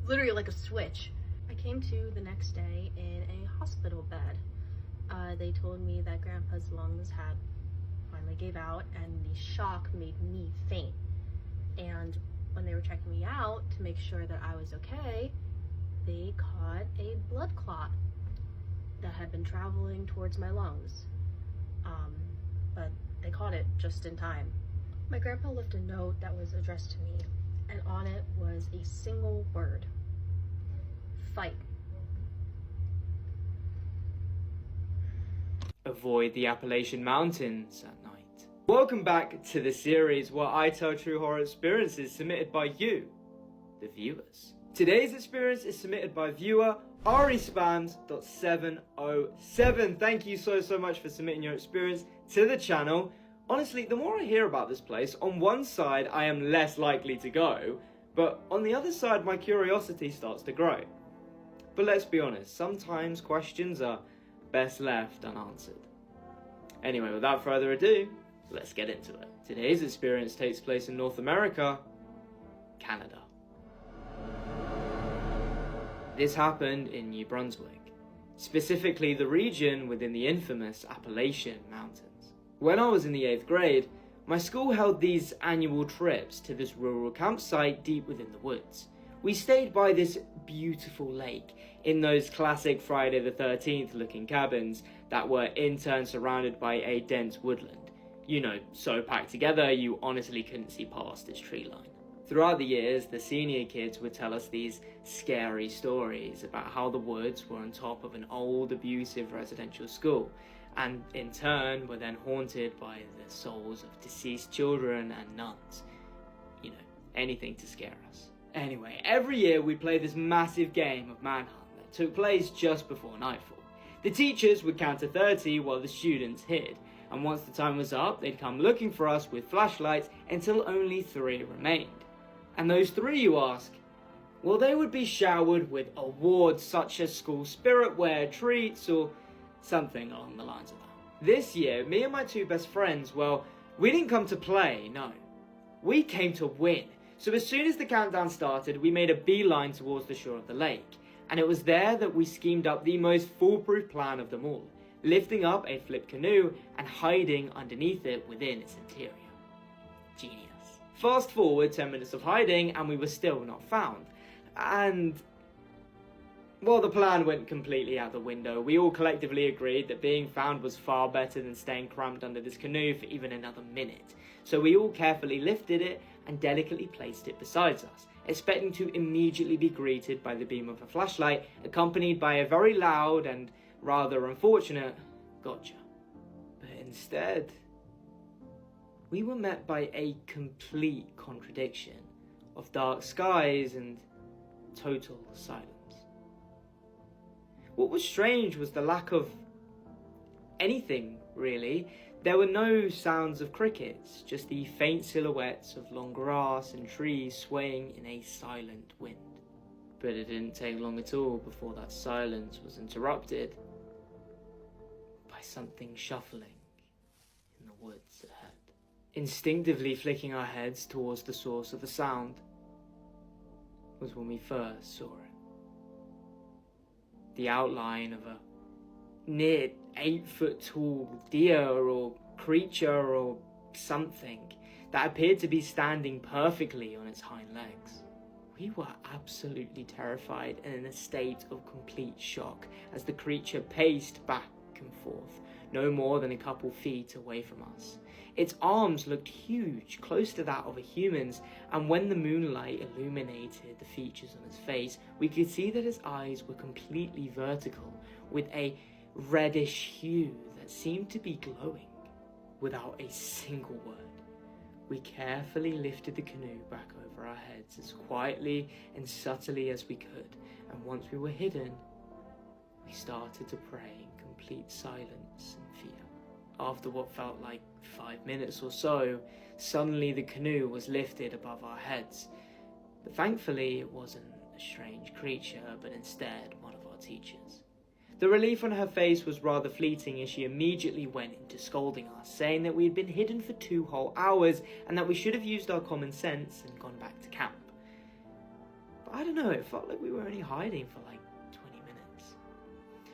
Literally like a switch. I came to the next day in a hospital bed. They told me that Grandpa's lungs had finally gave out and the shock made me faint. And when they were checking me out to make sure that I was okay, they caught a blood clot that had been traveling towards my lungs. But they caught it just in time. My grandpa left a note that was addressed to me, and on it was a single word: fight. Avoid the Appalachian Mountains at night. Welcome back to the series where I tell true horror experiences submitted by you, the viewers. Today's experience is submitted by viewer arispans.707. Thank you so much for submitting your experience to the channel. Honestly, the more I hear about this place, on one side I am less likely to go, but on the other side my curiosity starts to grow. But let's be honest, sometimes questions are best left unanswered. Anyway, without further ado, let's get into it. Today's experience takes place in North America, Canada. This happened in New Brunswick, specifically the region within the infamous Appalachian Mountains. When I was in the 8th grade, my school held these annual trips to this rural campsite deep within the woods. We stayed by this beautiful lake in those classic Friday the 13th looking cabins that were in turn surrounded by a dense woodland. You know, so packed together you honestly couldn't see past its tree line. Throughout the years, the senior kids would tell us these scary stories about how the woods were on top of an old abusive residential school, and in turn were then haunted by the souls of deceased children and nuns. You know, anything to scare us. Anyway, every year we'd play this massive game of manhunt that took place just before nightfall. The teachers would count to 30 while the students hid, and once the time was up, they'd come looking for us with flashlights until only 3 remained. And those 3, you ask? Well, they would be showered with awards such as school spiritware, treats, or something along the lines of that. This year, me and my 2 best friends, well, we didn't come to play, no. We came to win. So as soon as the countdown started, we made a beeline towards the shore of the lake. And it was there that we schemed up the most foolproof plan of them all, lifting up a flipped canoe and hiding underneath it within its interior. Genius. Fast forward 10 minutes of hiding and we were still not found. And Well, the plan went completely out the window. We all collectively agreed that being found was far better than staying cramped under this canoe for even another minute. So we all carefully lifted it and delicately placed it beside us, expecting to immediately be greeted by the beam of a flashlight, accompanied by a very loud and rather unfortunate gotcha. But instead, we were met by a complete contradiction of dark skies and total silence. What was strange was the lack of anything, really. There were no sounds of crickets, just the faint silhouettes of long grass and trees swaying in a silent wind. But it didn't take long at all before that silence was interrupted by something shuffling in the woods ahead. Instinctively flicking our heads towards the source of the sound was when we first saw it. The outline of a near 8-foot tall deer or creature or something that appeared to be standing perfectly on its hind legs. We were absolutely terrified and in a state of complete shock as the creature paced back and forth, no more than a couple feet away from us. Its arms looked huge, close to that of a human's, and when the moonlight illuminated the features on his face, we could see that his eyes were completely vertical, with a reddish hue that seemed to be glowing. Without a single word, we carefully lifted the canoe back over our heads as quietly and subtly as we could, and once we were hidden, we started to pray in complete silence and fear. After what felt like 5 minutes or so, suddenly the canoe was lifted above our heads. But thankfully it wasn't a strange creature, but instead one of our teachers. The relief on her face was rather fleeting as she immediately went into scolding us, saying that we had been hidden for 2 whole hours and that we should have used our common sense and gone back to camp. But I don't know, it felt like we were only hiding for like 20 minutes.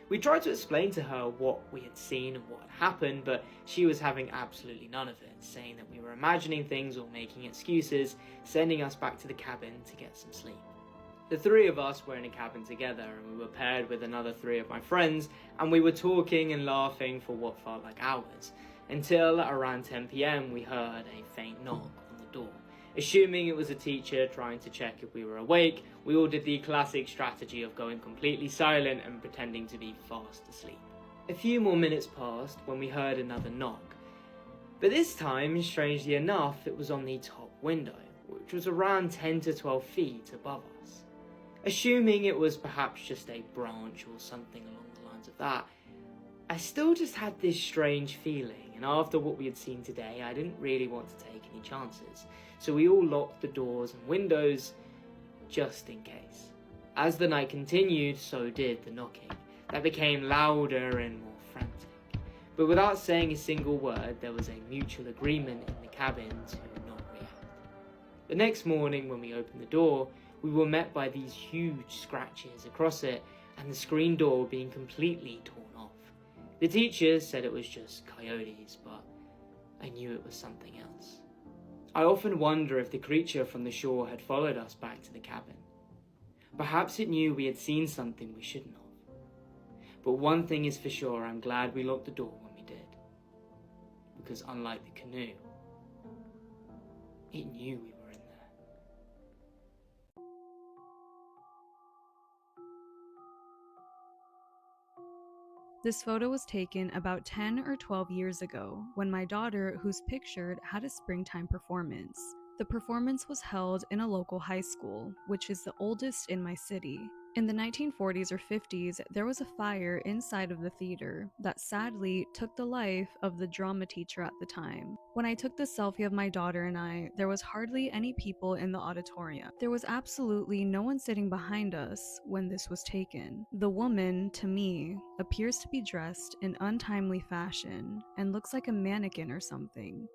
We tried to explain to her what we had seen and what had happened, but she was having absolutely none of it, saying that we were imagining things or making excuses, sending us back to the cabin to get some sleep. The 3 of us were in a cabin together, and we were paired with another 3 of my friends, and we were talking and laughing for what felt like hours, until at around 10 PM we heard a faint knock on the door. Assuming it was a teacher trying to check if we were awake, we all did the classic strategy of going completely silent and pretending to be fast asleep. A few more minutes passed when we heard another knock, but this time, strangely enough, it was on the top window, which was around 10 to 12 feet above us. Assuming it was perhaps just a branch or something along the lines of that, I still just had this strange feeling, and after what we had seen today, I didn't really want to take any chances, so we all locked the doors and windows just in case. As the night continued, so did the knocking. That became louder and more frantic. But without saying a single word, there was a mutual agreement in the cabin to not react. The next morning, when we opened the door, we were met by these huge scratches across it and the screen door being completely torn off. The teachers said it was just coyotes, but I knew it was something else. I often wonder if the creature from the shore had followed us back to the cabin. Perhaps it knew we had seen something we shouldn't have. But one thing is for sure, I'm glad we locked the door when we did. Because unlike the canoe, it knew we were in there. This photo was taken about 10 or 12 years ago when my daughter, who's pictured, had a springtime performance. The performance was held in a local high school, which is the oldest in my city. In the 1940s or 50s, there was a fire inside of the theater that sadly took the life of the drama teacher at the time. When I took the selfie of my daughter and I, there was hardly any people in the auditorium. There was absolutely no one sitting behind us when this was taken. The woman, to me, appears to be dressed in untimely fashion and looks like a mannequin or something.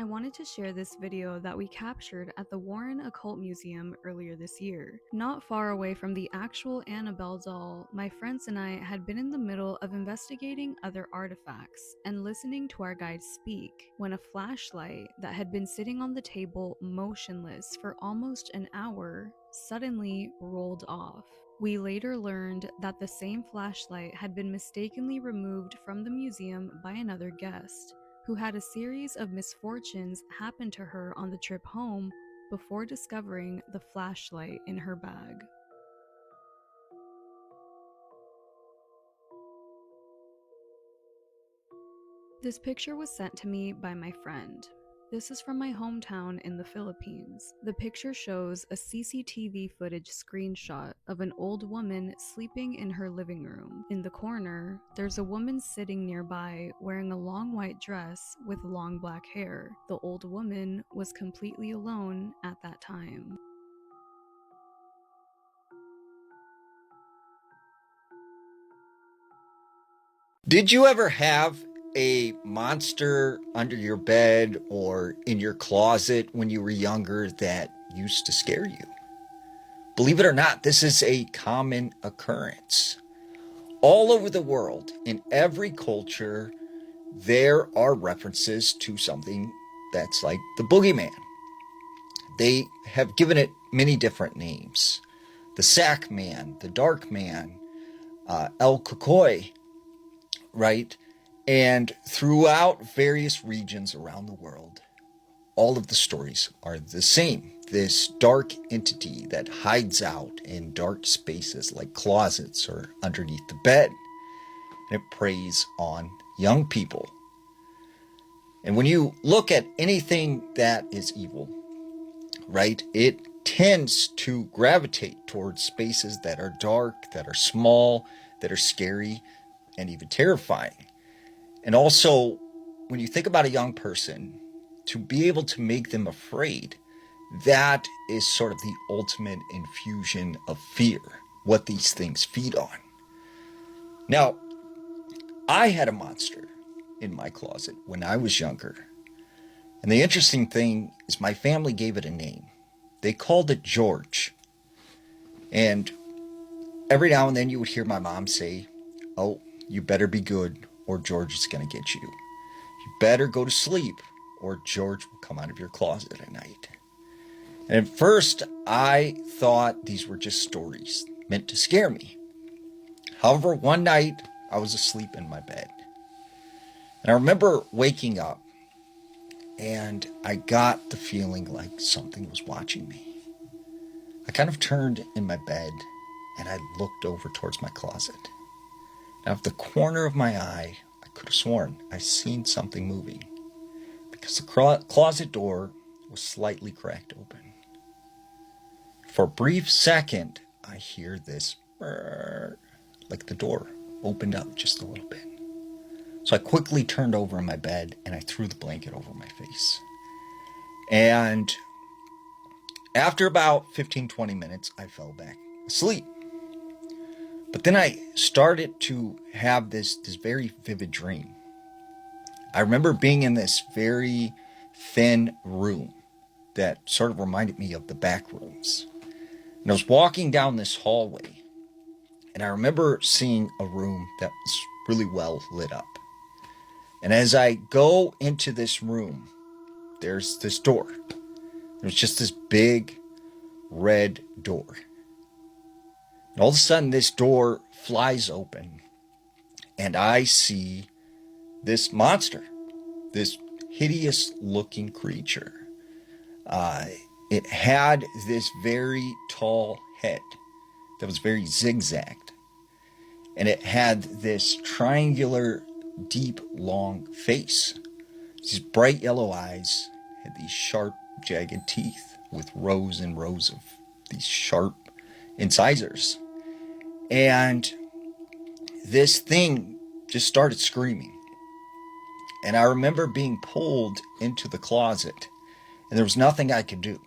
I wanted to share this video that we captured at the Warren Occult Museum earlier this year. Not far away from the actual Annabelle doll, my friends and I had been in the middle of investigating other artifacts and listening to our guide speak when a flashlight that had been sitting on the table motionless for almost an hour suddenly rolled off. We later learned that the same flashlight had been mistakenly removed from the museum by another guest, who had a series of misfortunes happen to her on the trip home before discovering the flashlight in her bag. This picture was sent to me by my friend. This is from my hometown in the Philippines. The picture shows a CCTV footage screenshot of an old woman sleeping in her living room. In the corner, there's a woman sitting nearby wearing a long white dress with long black hair. The old woman was completely alone at that time. Did you ever have a monster under your bed or in your closet when you were younger that used to scare you? Believe it or not, this is a common occurrence. All over the world, in every culture, there are references to something that's like the boogeyman. They have given it many different names. The Sack Man, the Dark Man, El Cocoy, right? And throughout various regions around the world, all of the stories are the same. This dark entity that hides out in dark spaces like closets or underneath the bed. And it preys on young people. And when you look at anything that is evil, right, it tends to gravitate towards spaces that are dark, that are small, that are scary, and even terrifying. And also, when you think about a young person, to be able to make them afraid, that is sort of the ultimate infusion of fear, what these things feed on. Now, I had a monster in my closet when I was younger. And the interesting thing is my family gave it a name. They called it George. And every now and then you would hear my mom say, "Oh, you better be good or George is going to get you. You better go to sleep or George will come out of your closet at night." And at first, I thought these were just stories meant to scare me. However, one night, I was asleep in my bed. And I remember waking up, and I got the feeling like something was watching me. I kind of turned in my bed, and I looked over towards my closet. Now, out of the corner of my eye, I could have sworn I seen something moving, because the closet door was slightly cracked open. For a brief second, I hear this, like the door opened up just a little bit. So I quickly turned over in my bed and I threw the blanket over my face. And after about 15-20 minutes, I fell back asleep. But then I started to have this very vivid dream. I remember being in this very thin room that sort of reminded me of the back rooms. And I was walking down this hallway, and I remember seeing a room that was really well lit up. And as I go into this room, there's this door. There's just this big red door. And all of a sudden, this door flies open, and I see this monster, this hideous-looking creature. It had this very tall head that was very zigzagged. And it had this triangular, deep, long face. These bright yellow eyes had these sharp, jagged teeth with rows and rows of these sharp incisors. And this thing just started screaming. And I remember being pulled into the closet, and there was nothing I could do.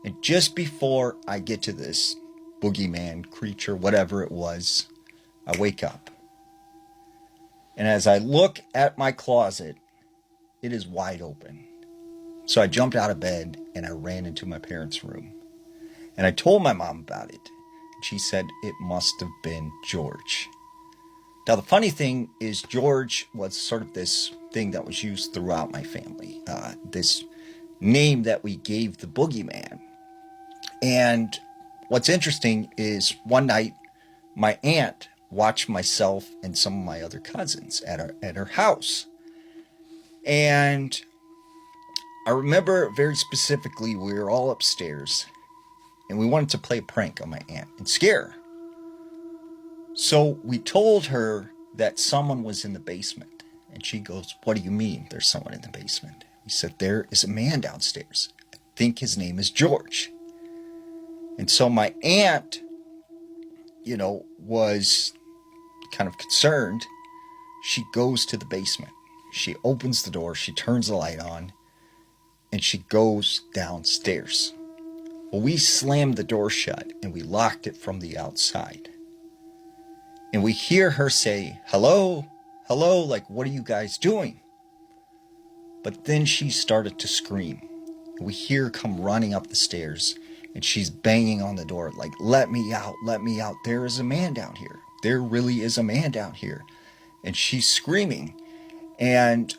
And just before I get to this boogeyman creature, whatever it was, I wake up. And as I look at my closet, it is wide open. So I jumped out of bed and I ran into my parents' room. And I told my mom about it. She said it must have been George. Now, the funny thing is George was sort of this thing that was used throughout my family. This name that we gave the boogeyman. And what's interesting is one night, my aunt watched myself and some of my other cousins at her house. And I remember very specifically, we were all upstairs and we wanted to play a prank on my aunt and scare her. So we told her that someone was in the basement. And she goes, "What do you mean there's someone in the basement?" We said, "There is a man downstairs. I think his name is George." And so my aunt, was kind of concerned. She goes to the basement. She opens the door, she turns the light on, and she goes downstairs. Well, we slammed the door shut and we locked it from the outside. And we hear her say, "Hello, hello, like, what are you guys doing?" But then she started to scream. And we hear her come running up the stairs and she's banging on the door like, let me out, there is a man down here. There really is a man down here." And she's screaming. And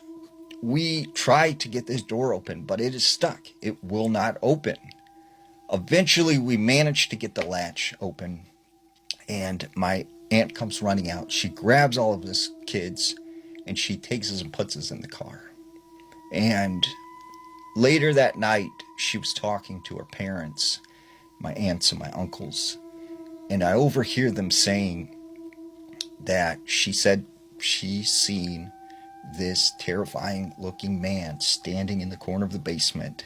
we tried to get this door open, but it is stuck. It will not open. Eventually, we managed to get the latch open, and my aunt comes running out. She grabs all of us kids, and she takes us and puts us in the car. And later that night, she was talking to her parents, my aunts and my uncles, and I overhear them saying that she said she's seen this terrifying looking man standing in the corner of the basement.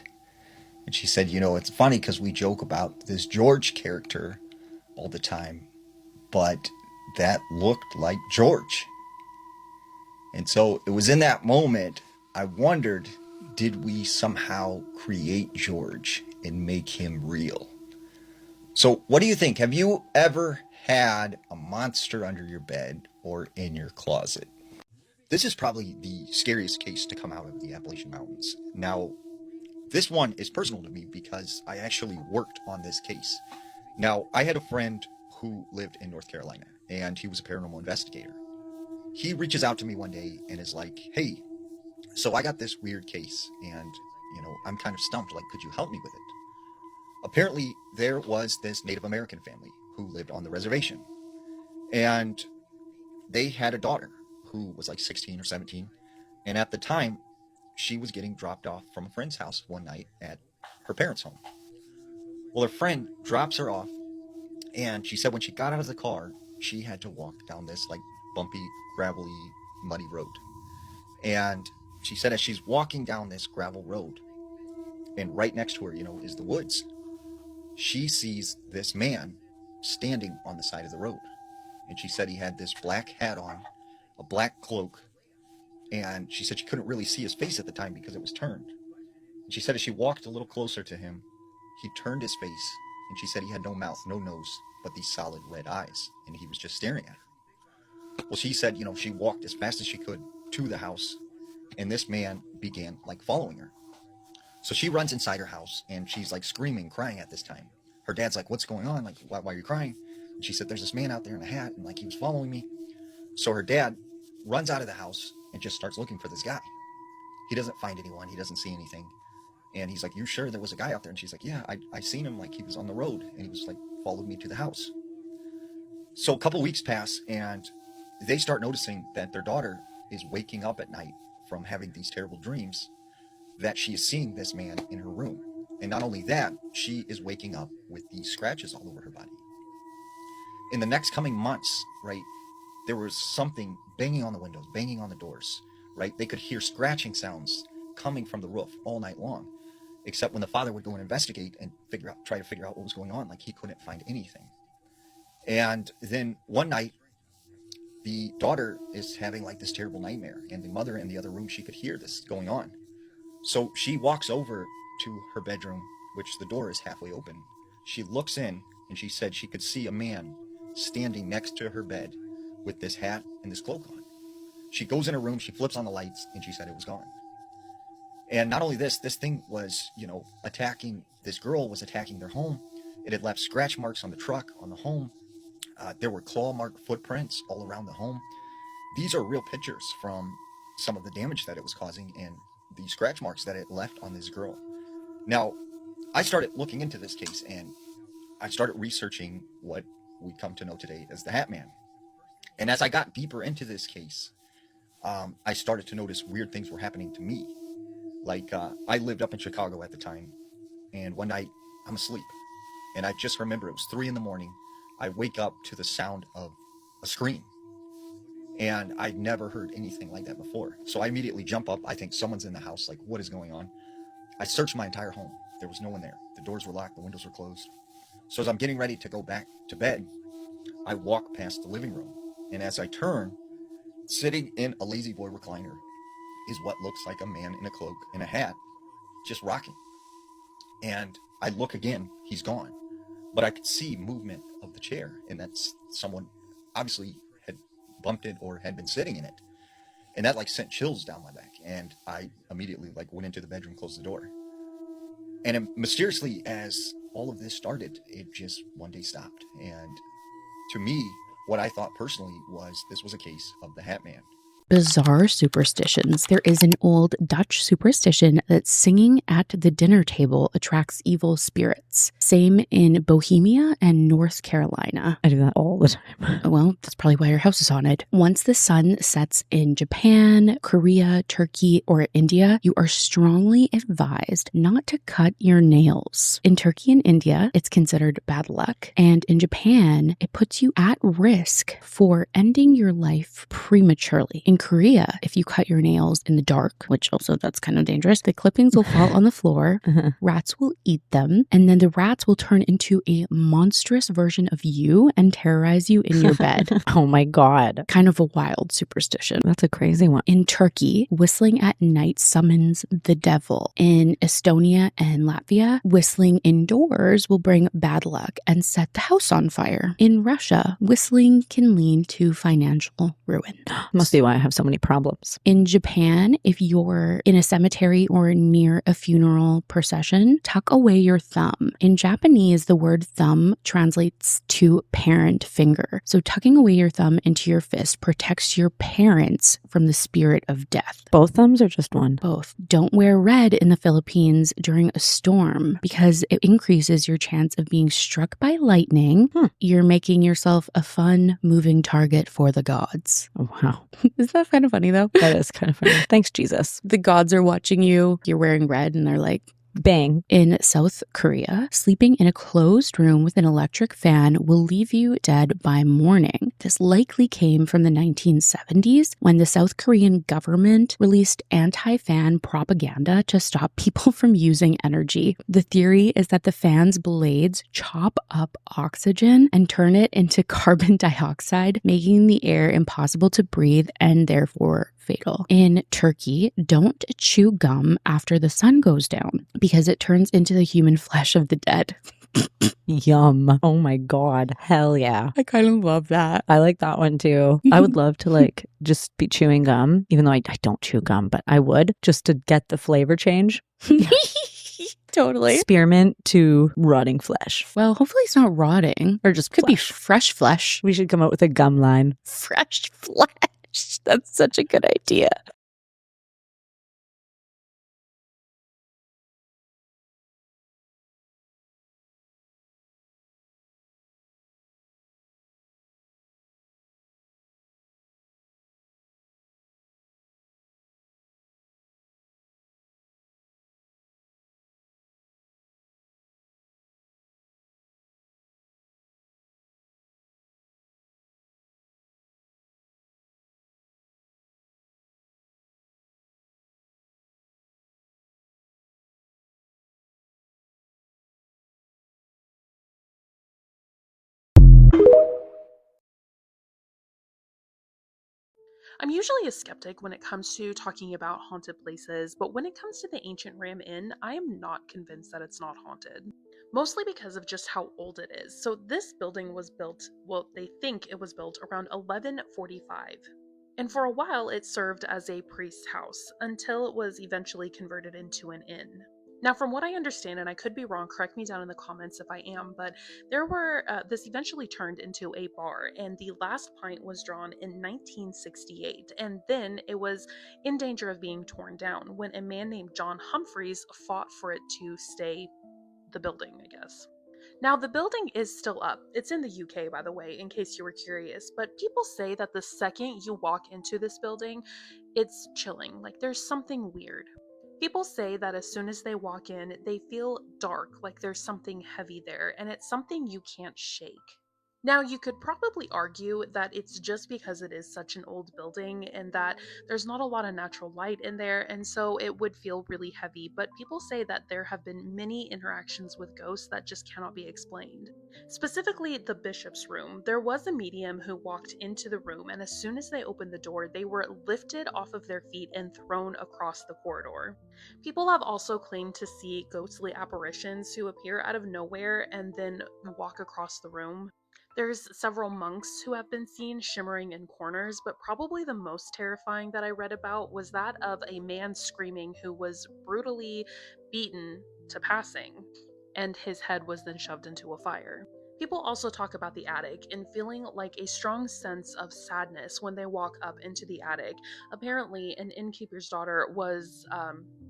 And she said, it's funny because we joke about this George character all the time, but that looked like George. And so it was in that moment I wondered, did we somehow create George and make him real? So what do you think? Have you ever had a monster under your bed or in your closet? This is probably the scariest case to come out of the Appalachian Mountains. Now, this one is personal to me because I actually worked on this case. Now, I had a friend who lived in North Carolina, and he was a paranormal investigator. He reaches out to me one day and is like, "Hey, so I got this weird case, and, I'm kind of stumped. Like, could you help me with it?" Apparently, there was this Native American family who lived on the reservation, and they had a daughter who was like 16 or 17, and at the time, she was getting dropped off from a friend's house one night at her parents' home. Well, her friend drops her off, and she said when she got out of the car, she had to walk down this like bumpy, gravelly, muddy road. And she said as she's walking down this gravel road, and right next to her, is the woods, she sees this man standing on the side of the road. And she said he had this black hat on, a black cloak, and she said she couldn't really see his face at the time because it was turned. And she said as she walked a little closer to him, he turned his face, and she said he had no mouth, no nose, but these solid red eyes, and he was just staring at her. Well, she said, she walked as fast as she could to the house, and this man began, following her. So she runs inside her house, and she's, screaming, crying at this time. Her dad's like, "What's going on? Why are you crying?" And she said, "There's this man out there in a hat, and, he was following me." So her dad runs out of the house and just starts looking for this guy. He doesn't find anyone. He doesn't see anything. And he's like, "You sure there was a guy out there?" And she's like, "Yeah, I seen him, he was on the road, and he was, followed me to the house." So a couple weeks pass, and they start noticing that their daughter is waking up at night from having these terrible dreams, that she is seeing this man in her room. And not only that, she is waking up with these scratches all over her body. In the next coming months, right, there was something banging on the windows, banging on the doors, right? They could hear scratching sounds coming from the roof all night long, except when the father would go and investigate and try to figure out what was going on, he couldn't find anything. And then one night, the daughter is having this terrible nightmare, and the mother in the other room, she could hear this going on. So she walks over to her bedroom, which the door is halfway open. She looks in, and she said she could see a man standing next to her bed with this hat and this cloak on. She goes in her room, she flips on the lights, and she said it was gone. And not only this, this thing was, attacking, this girl was attacking their home. It had left scratch marks on the truck, on the home. There were claw mark footprints all around the home. These are real pictures from some of the damage that it was causing and the scratch marks that it left on this girl. Now, I started looking into this case and I started researching what we come to know today as the Hat Man. And as I got deeper into this case, I started to notice weird things were happening to me. Like, I lived up in Chicago at the time, and one night I'm asleep, and I just remember it was 3 in the morning. I wake up to the sound of a scream, and I'd never heard anything like that before. So I immediately jump up. I think someone's in the house. Like, what is going on? I searched my entire home. There was no one there. The doors were locked. The windows were closed. So as I'm getting ready to go back to bed, I walk past the living room, and as I turn, sitting in a lazy boy recliner is what looks like a man in a cloak and a hat, just rocking. And I look again, he's gone. But I could see movement of the chair, and that's someone obviously had bumped it or had been sitting in it. And that like sent chills down my back. And I immediately like went into the bedroom, closed the door. And mysteriously, as all of this started, it just one day stopped. And to me, what I thought personally was this was a case of the Hat Man. Bizarre superstitions. There is an old Dutch superstition that singing at the dinner table attracts evil spirits. Same in Bohemia and North Carolina. I do that all the time. Well, that's probably why your house is haunted. Once the sun sets in Japan, Korea, Turkey, or India, you are strongly advised not to cut your nails. In Turkey and India, it's considered bad luck. And in Japan, it puts you at risk for ending your life prematurely. In Korea, if you cut your nails in the dark, which also that's kind of dangerous, the clippings will fall on the floor, rats will eat them, and then the rats will turn into a monstrous version of you and terrorize you in your bed. Oh my God. Kind of a wild superstition. That's a crazy one. In Turkey, whistling at night summons the devil. In Estonia and Latvia, whistling indoors will bring bad luck and set the house on fire. In Russia, whistling can lead to financial ruin. Must be why I have so many problems. In Japan, if you're in a cemetery or near a funeral procession, tuck away your thumb. In Japanese, the word thumb translates to parent finger. So tucking away your thumb into your fist protects your parents from the spirit of death. Both thumbs or just one? Both. Don't wear red in the Philippines during a storm because it increases your chance of being struck by lightning. You're making yourself a fun, moving target for the gods. Oh, wow. Isn't that kind of funny though? That is kind of funny. Thanks, Jesus. The gods are watching you. You're wearing red and they're like, bang. In South Korea, sleeping in a closed room with an electric fan will leave you dead by morning. This likely came from the 1970s when the South Korean government released anti-fan propaganda to stop people from using energy. The theory is that the fan's blades chop up oxygen and turn it into carbon dioxide, making the air impossible to breathe and therefore fatal. In Turkey, don't chew gum after the sun goes down because it turns into the human flesh of the dead. Yum. Oh my God. Hell yeah. I kind of love that. I like that one too. I would love to like just be chewing gum, even though I don't chew gum, but I would just to get the flavor change. Yeah. Totally. Spearmint to rotting flesh. Well, hopefully it's not rotting. Or just could be fresh flesh. We should come up with a gum line. Fresh flesh. That's such a good idea. I'm usually a skeptic when it comes to talking about haunted places, but when it comes to the ancient Ram Inn, I am not convinced that it's not haunted. Mostly because of just how old it is. So this building was built, well, they think it was built around 1145. And for a while, it served as a priest's house until it was eventually converted into an inn. Now, from what I understand, and I could be wrong, correct me down in the comments if I am, but this eventually turned into a bar, and the last pint was drawn in 1968, and then it was in danger of being torn down when a man named John Humphreys fought for it to stay the building, I guess. Now, the building is still up. It's in the UK, by the way, in case you were curious, but people say that the second you walk into this building, it's chilling. Like, there's something weird. People say that as soon as they walk in, they feel dark, like there's something heavy there, and it's something you can't shake. Now, you could probably argue that it's just because it is such an old building and that there's not a lot of natural light in there, and so it would feel really heavy, but people say that there have been many interactions with ghosts that just cannot be explained. Specifically, the bishop's room. There was a medium who walked into the room, and as soon as they opened the door, they were lifted off of their feet and thrown across the corridor. People have also claimed to see ghostly apparitions who appear out of nowhere and then walk across the room. There's several monks who have been seen shimmering in corners, but probably the most terrifying that I read about was that of a man screaming who was brutally beaten to passing, and his head was then shoved into a fire. People also talk about the attic and feeling like a strong sense of sadness when they walk up into the attic. Apparently, an innkeeper's daughter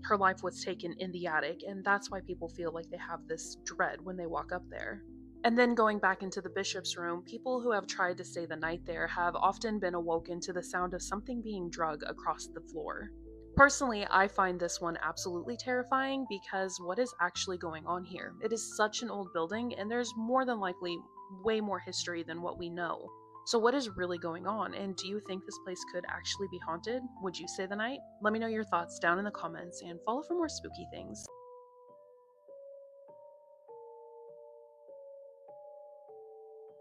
her life was taken in the attic, and that's why people feel like they have this dread when they walk up there. And then going back into the bishop's room, people who have tried to stay the night there have often been awoken to the sound of something being drug across the floor. Personally, I find this one absolutely terrifying because what is actually going on here? It is such an old building, and there's more than likely way more history than what we know. So what is really going on, and do you think this place could actually be haunted? Would you stay the night? Let me know your thoughts down in the comments, and follow for more spooky things.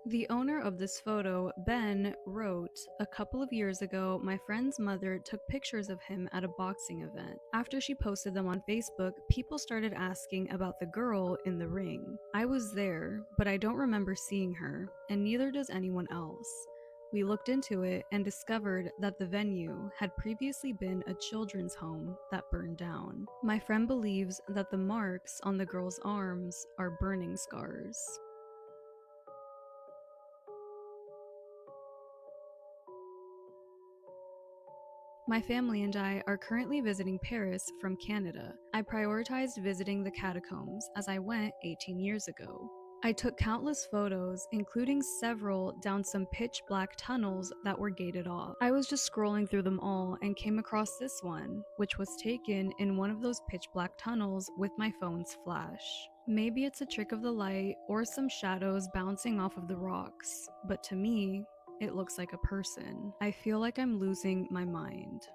The owner of this photo, Ben, wrote, "A couple of years ago, my friend's mother took pictures of him at a boxing event. After she posted them on Facebook, people started asking about the girl in the ring. I was there, but I don't remember seeing her, and neither does anyone else. We looked into it and discovered that the venue had previously been a children's home that burned down. My friend believes that the marks on the girl's arms are burning scars." My family and I are currently visiting Paris from Canada. I prioritized visiting the catacombs as I went 18 years ago. I took countless photos, including several down some pitch black tunnels that were gated off. I was just scrolling through them all and came across this one, which was taken in one of those pitch black tunnels with my phone's flash. Maybe it's a trick of the light or some shadows bouncing off of the rocks, but to me, it looks like a person. I feel like I'm losing my mind.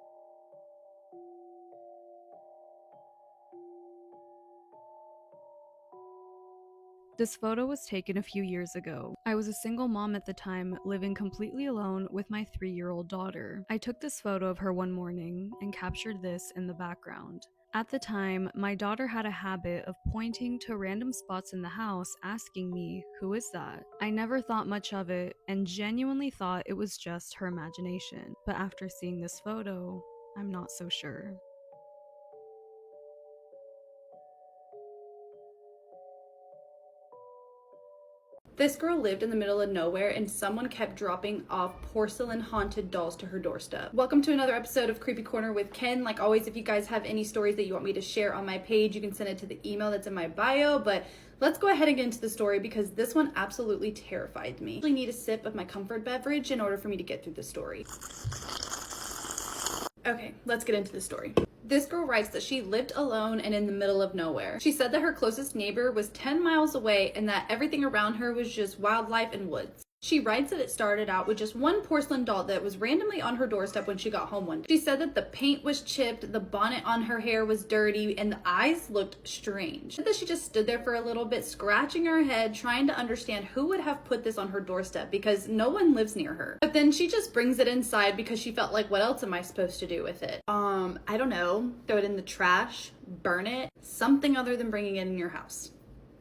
This photo was taken a few years ago. I was a single mom at the time, living completely alone with my 3-year-old daughter. I took this photo of her one morning and captured this in the background. At the time, my daughter had a habit of pointing to random spots in the house asking me, "Who is that?" I never thought much of it and genuinely thought it was just her imagination. But after seeing this photo, I'm not so sure. This girl lived in the middle of nowhere and someone kept dropping off porcelain haunted dolls to her doorstep. Welcome to another episode of Creepy Corner with Ken. Like always, if you guys have any stories that you want me to share on my page, you can send it to the email that's in my bio, but let's go ahead and get into the story because this one absolutely terrified me. I really need a sip of my comfort beverage in order for me to get through the story. Okay, let's get into the story. This girl writes that she lived alone and in the middle of nowhere. She said that her closest neighbor was 10 miles away and that everything around her was just wildlife and woods. She writes that it started out with just one porcelain doll that was randomly on her doorstep when she got home one day. She said that the paint was chipped, the bonnet on her hair was dirty, and the eyes looked strange. She said that she just stood there for a little bit, scratching her head, trying to understand who would have put this on her doorstep because no one lives near her. But then she just brings it inside because she felt like, what else am I supposed to do with it? I don't know, throw it in the trash, burn it, something other than bringing it in your house.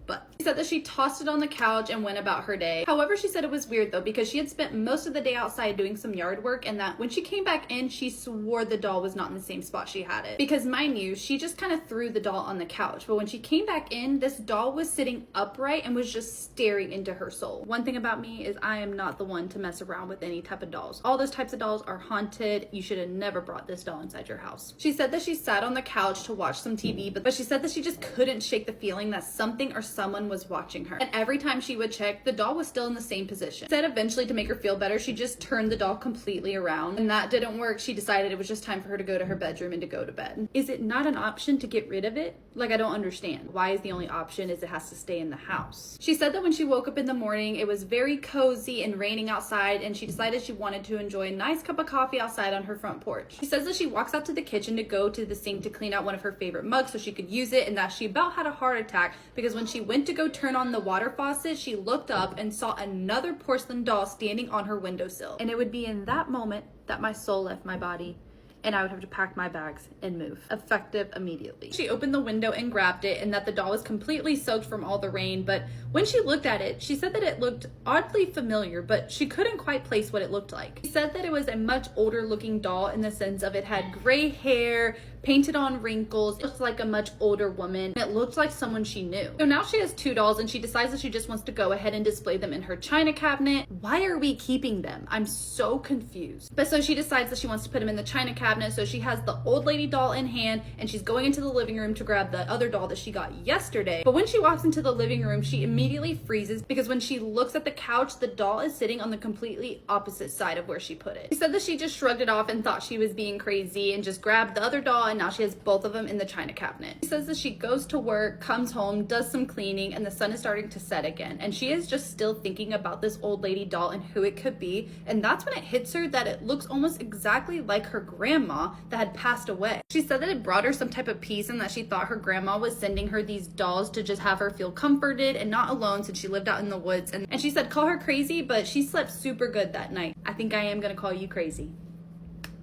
butt. She said that she tossed it on the couch and went about her day. However, she said it was weird though because she had spent most of the day outside doing some yard work, and that when she came back in, she swore the doll was not in the same spot she had it. Because mind you, she just kind of threw the doll on the couch, but when she came back in, this doll was sitting upright and was just staring into her soul. One thing about me is I am not the one to mess around with any type of dolls. All those types of dolls are haunted. You should have never brought this doll inside your house. She said that she sat on the couch to watch some TV, but she said that she just couldn't shake the feeling that something or someone was watching her. And every time she would check, the doll was still in the same position. She said eventually, to make her feel better, she just turned the doll completely around, and that didn't work. She decided it was just time for her to go to her bedroom and to go to bed. Is it not an option to get rid of it? Like, I don't understand. Why is the only option is it has to stay in the house? She said that when she woke up in the morning, it was very cozy and raining outside, and she decided she wanted to enjoy a nice cup of coffee outside on her front porch. She says that she walks out to the kitchen to go to the sink to clean out one of her favorite mugs so she could use it, and that she about had a heart attack because when she went to go turn on the water faucet, she looked up and saw another porcelain doll standing on her windowsill. And it would be in that moment that my soul left my body, and I would have to pack my bags and move. Effective immediately. She opened the window and grabbed it, and that the doll was completely soaked from all the rain, but when she looked at it, she said that it looked oddly familiar, but she couldn't quite place what it looked like. She said that it was a much older looking doll in the sense of it had gray hair, painted on wrinkles, it looked like a much older woman. It looked like someone she knew. So now she has two dolls, and she decides that she just wants to go ahead and display them in her china cabinet. Why are we keeping them? I'm so confused. But so she decides that she wants to put them in the china cabinet, so she has the old lady doll in hand, and she's going into the living room to grab the other doll that she got yesterday. But when she walks into the living room, she immediately freezes because when she looks at the couch, the doll is sitting on the completely opposite side of where she put it. She said that she just shrugged it off and thought she was being crazy and just grabbed the other doll, and now she has both of them in the china cabinet. She says that she goes to work, comes home, does some cleaning, and the sun is starting to set again. And she is just still thinking about this old lady doll and who it could be. And that's when it hits her that it looks almost exactly like her grandma that had passed away. She said that it brought her some type of peace and that she thought her grandma was sending her these dolls to just have her feel comforted and not alone since she lived out in the woods. And she said, call her crazy, but she slept super good that night. I think I am gonna call you crazy.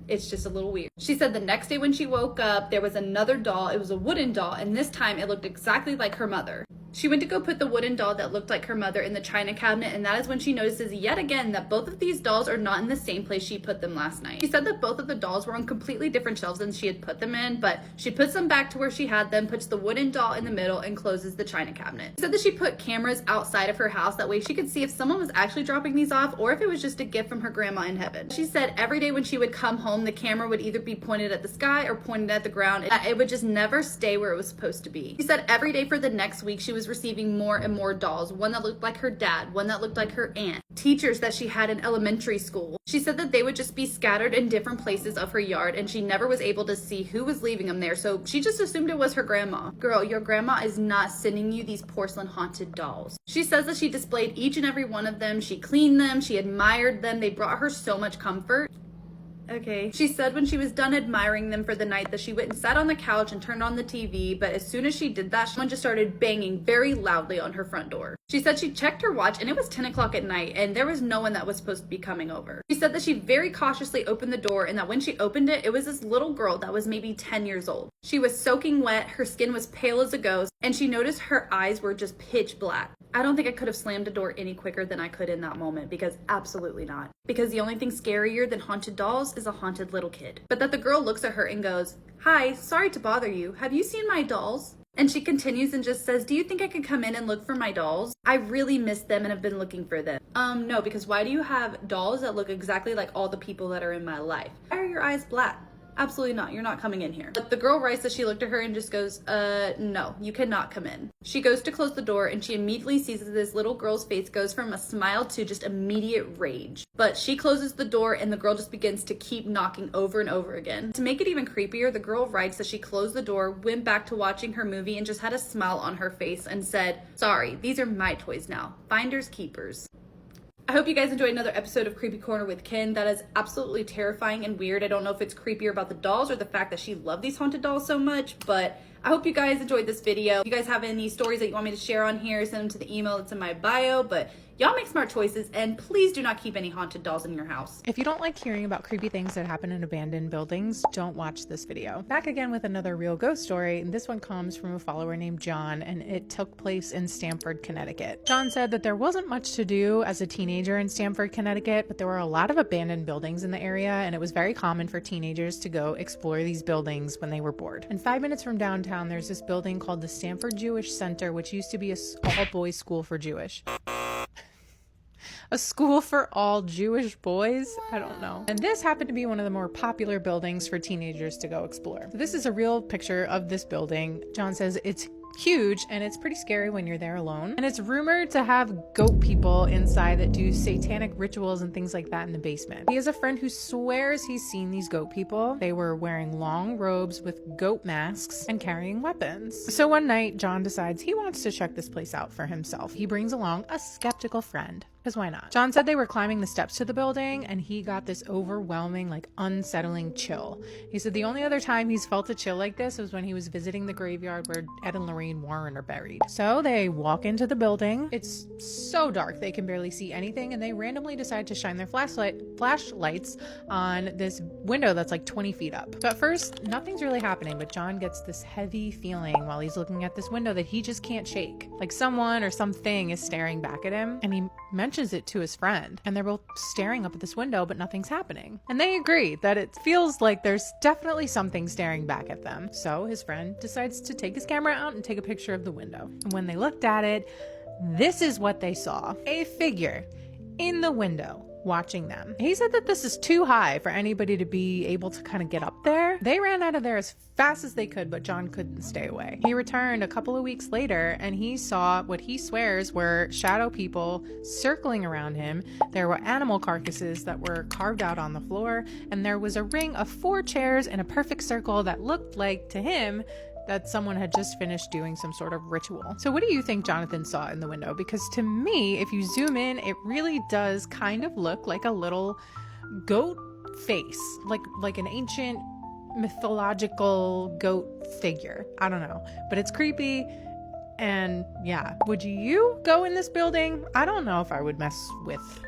It's just a little weird. She said the next day when she woke up, there was another doll. It was a wooden doll, and this time it looked exactly like her mother. She went to go put the wooden doll that looked like her mother in the china cabinet, and that is when she notices yet again that both of these dolls are not in the same place she put them last night. She said that both of the dolls were on completely different shelves than she had put them in, but she puts them back to where she had them, puts the wooden doll in the middle, and closes the china cabinet. She said that she put cameras outside of her house, that way she could see if someone was actually dropping these off or if it was just a gift from her grandma in heaven. She said every day when she would come home, the camera would either be pointed at the sky or pointed at the ground. It would just never stay where it was supposed to be. She said every day for the next week, she was receiving more and more dolls, one that looked like her dad, one that looked like her aunt, teachers that she had in elementary school. She said that they would just be scattered in different places of her yard, and she never was able to see who was leaving them there, so she just assumed it was her grandma. Girl, your grandma is not sending you these porcelain haunted dolls. She says that she displayed each and every one of them, she cleaned them, she admired them, they brought her so much comfort. Okay. She said when she was done admiring them for the night that she went and sat on the couch and turned on the TV, but as soon as she did that, someone just started banging very loudly on her front door. She said she checked her watch and it was 10 o'clock at night and there was no one that was supposed to be coming over. She said that she very cautiously opened the door and that when she opened it, it was this little girl that was maybe 10 years old. She was soaking wet, her skin was pale as a ghost, and she noticed her eyes were just pitch black. I don't think I could have slammed a door any quicker than I could in that moment, because absolutely not. Because the only thing scarier than haunted dolls is a haunted little kid. But that the girl looks at her and goes, "Hi, sorry to bother you. Have you seen my dolls?" And she continues and just says, "Do you think I could come in and look for my dolls? I really miss them and have been looking for them." No, because why do you have dolls that look exactly like all the people that are in my life? Why are your eyes black? Absolutely not. You're not coming in here. But the girl writes that she looked at her and just goes, no, you cannot come in. She goes to close the door and she immediately sees that this little girl's face goes from a smile to just immediate rage. But she closes the door and the girl just begins to keep knocking over and over again. To make it even creepier, the girl writes that she closed the door, went back to watching her movie, and just had a smile on her face and said, "Sorry, these are my toys now. Finders keepers." I hope you guys enjoyed another episode of Creepy Corner with Ken. That is absolutely terrifying and weird. I don't know if it's creepier about the dolls or the fact that she loved these haunted dolls so much, but I hope you guys enjoyed this video. If you guys have any stories that you want me to share on here, send them to the email that's in my bio. But y'all make smart choices, and please do not keep any haunted dolls in your house. If you don't like hearing about creepy things that happen in abandoned buildings, don't watch this video. Back again with another real ghost story, and this one comes from a follower named John, and it took place in Stamford, Connecticut. John said that there wasn't much to do as a teenager in Stamford, Connecticut, but there were a lot of abandoned buildings in the area, and it was very common for teenagers to go explore these buildings when they were bored. And 5 minutes from downtown, there's this building called the Stamford Jewish Center, which used to be a all-boys school for Jewish. A school for all Jewish boys? I don't know. And this happened to be one of the more popular buildings for teenagers to go explore. So this is a real picture of this building. John says it's huge and it's pretty scary when you're there alone. And it's rumored to have goat people inside that do satanic rituals and things like that in the basement. He has a friend who swears he's seen these goat people. They were wearing long robes with goat masks and carrying weapons. So one night, John decides he wants to check this place out for himself. He brings along a skeptical friend. Because why not? John said they were climbing the steps to the building and he got this overwhelming, like unsettling chill. He said the only other time he's felt a chill like this was when he was visiting the graveyard where Ed and Lorraine Warren are buried. So they walk into the building. It's so dark they can barely see anything, and they randomly decide to shine their flashlights on this window that's like 20 feet up. So at first, nothing's really happening, but John gets this heavy feeling while he's looking at this window that he just can't shake. Like someone or something is staring back at him, and he mentions it to his friend, and they're both staring up at this window, but nothing's happening. And they agree that it feels like there's definitely something staring back at them. So his friend decides to take his camera out and take a picture of the window. And when they looked at it, this is what they saw. A figure in the window watching them. He said that this is too high for anybody to be able to kind of get up there. They ran out of there as fast as they could, but John couldn't stay away. He returned a couple of weeks later and he saw what he swears were shadow people circling around him. There were animal carcasses that were carved out on the floor, and there was a ring of 4 chairs in a perfect circle that looked like, to him, that someone had just finished doing some sort of ritual. So what do you think Jonathan saw in the window? Because to me, if you zoom in, it really does kind of look like a little goat face, like an ancient mythological goat figure. I don't know, but it's creepy. And yeah, would you go in this building? I don't know if I would mess with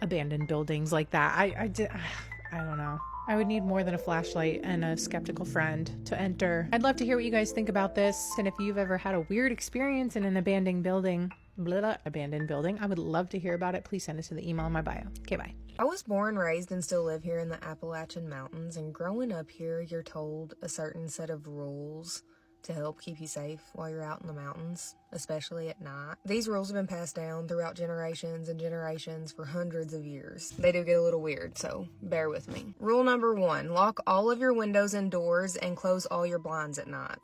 abandoned buildings like that. I don't know. I would need more than a flashlight and a skeptical friend to enter. I'd love to hear what you guys think about this, and if you've ever had a weird experience in an abandoned building, I would love to hear about it. Please send it to the email in my bio. Okay, bye. I was born, raised, and still live here in the Appalachian Mountains, and growing up here, you're told a certain set of rules to help keep you safe while you're out in the mountains, especially at night. These rules have been passed down throughout generations and generations for hundreds of years. They do get a little weird, so bear with me. Rule number 1, lock all of your windows and doors and close all your blinds at night.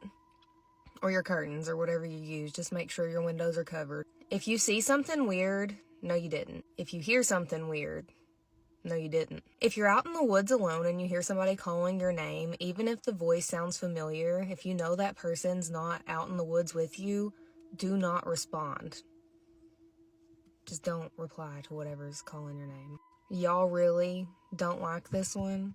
Or your curtains, or whatever you use. Just make sure your windows are covered. If you see something weird, no you didn't. If you hear something weird, no, you didn't. If you're out in the woods alone and you hear somebody calling your name, even if the voice sounds familiar, if you know that person's not out in the woods with you, do not respond. Just don't reply to whatever's calling your name. Y'all really don't like this one,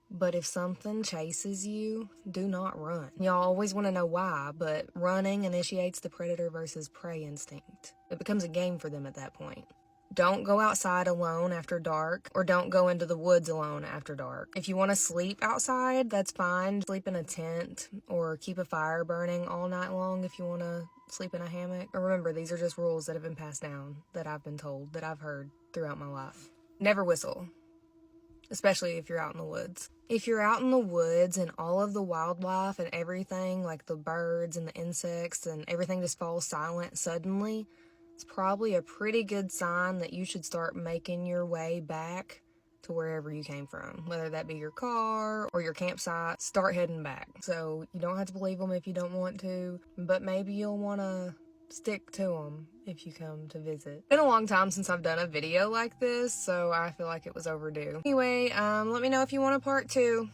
but if something chases you, do not run. Y'all always want to know why, but running initiates the predator versus prey instinct. It becomes a game for them at that point. Don't go outside alone after dark, or don't go into the woods alone after dark. If you want to sleep outside, that's fine. Sleep in a tent or keep a fire burning all night long if you want to sleep in a hammock. Or remember, these are just rules that have been passed down, that I've been told, that I've heard throughout my life. Never whistle, especially if you're out in the woods. If you're out in the woods and all of the wildlife and everything, like the birds and the insects and everything just falls silent suddenly, it's probably a pretty good sign that you should start making your way back to wherever you came from. Whether that be your car or your campsite, start heading back. So you don't have to believe them if you don't want to, but maybe you'll want to stick to them if you come to visit. It's been a long time since I've done a video like this, so I feel like it was overdue. Anyway, let me know if you want a part 2.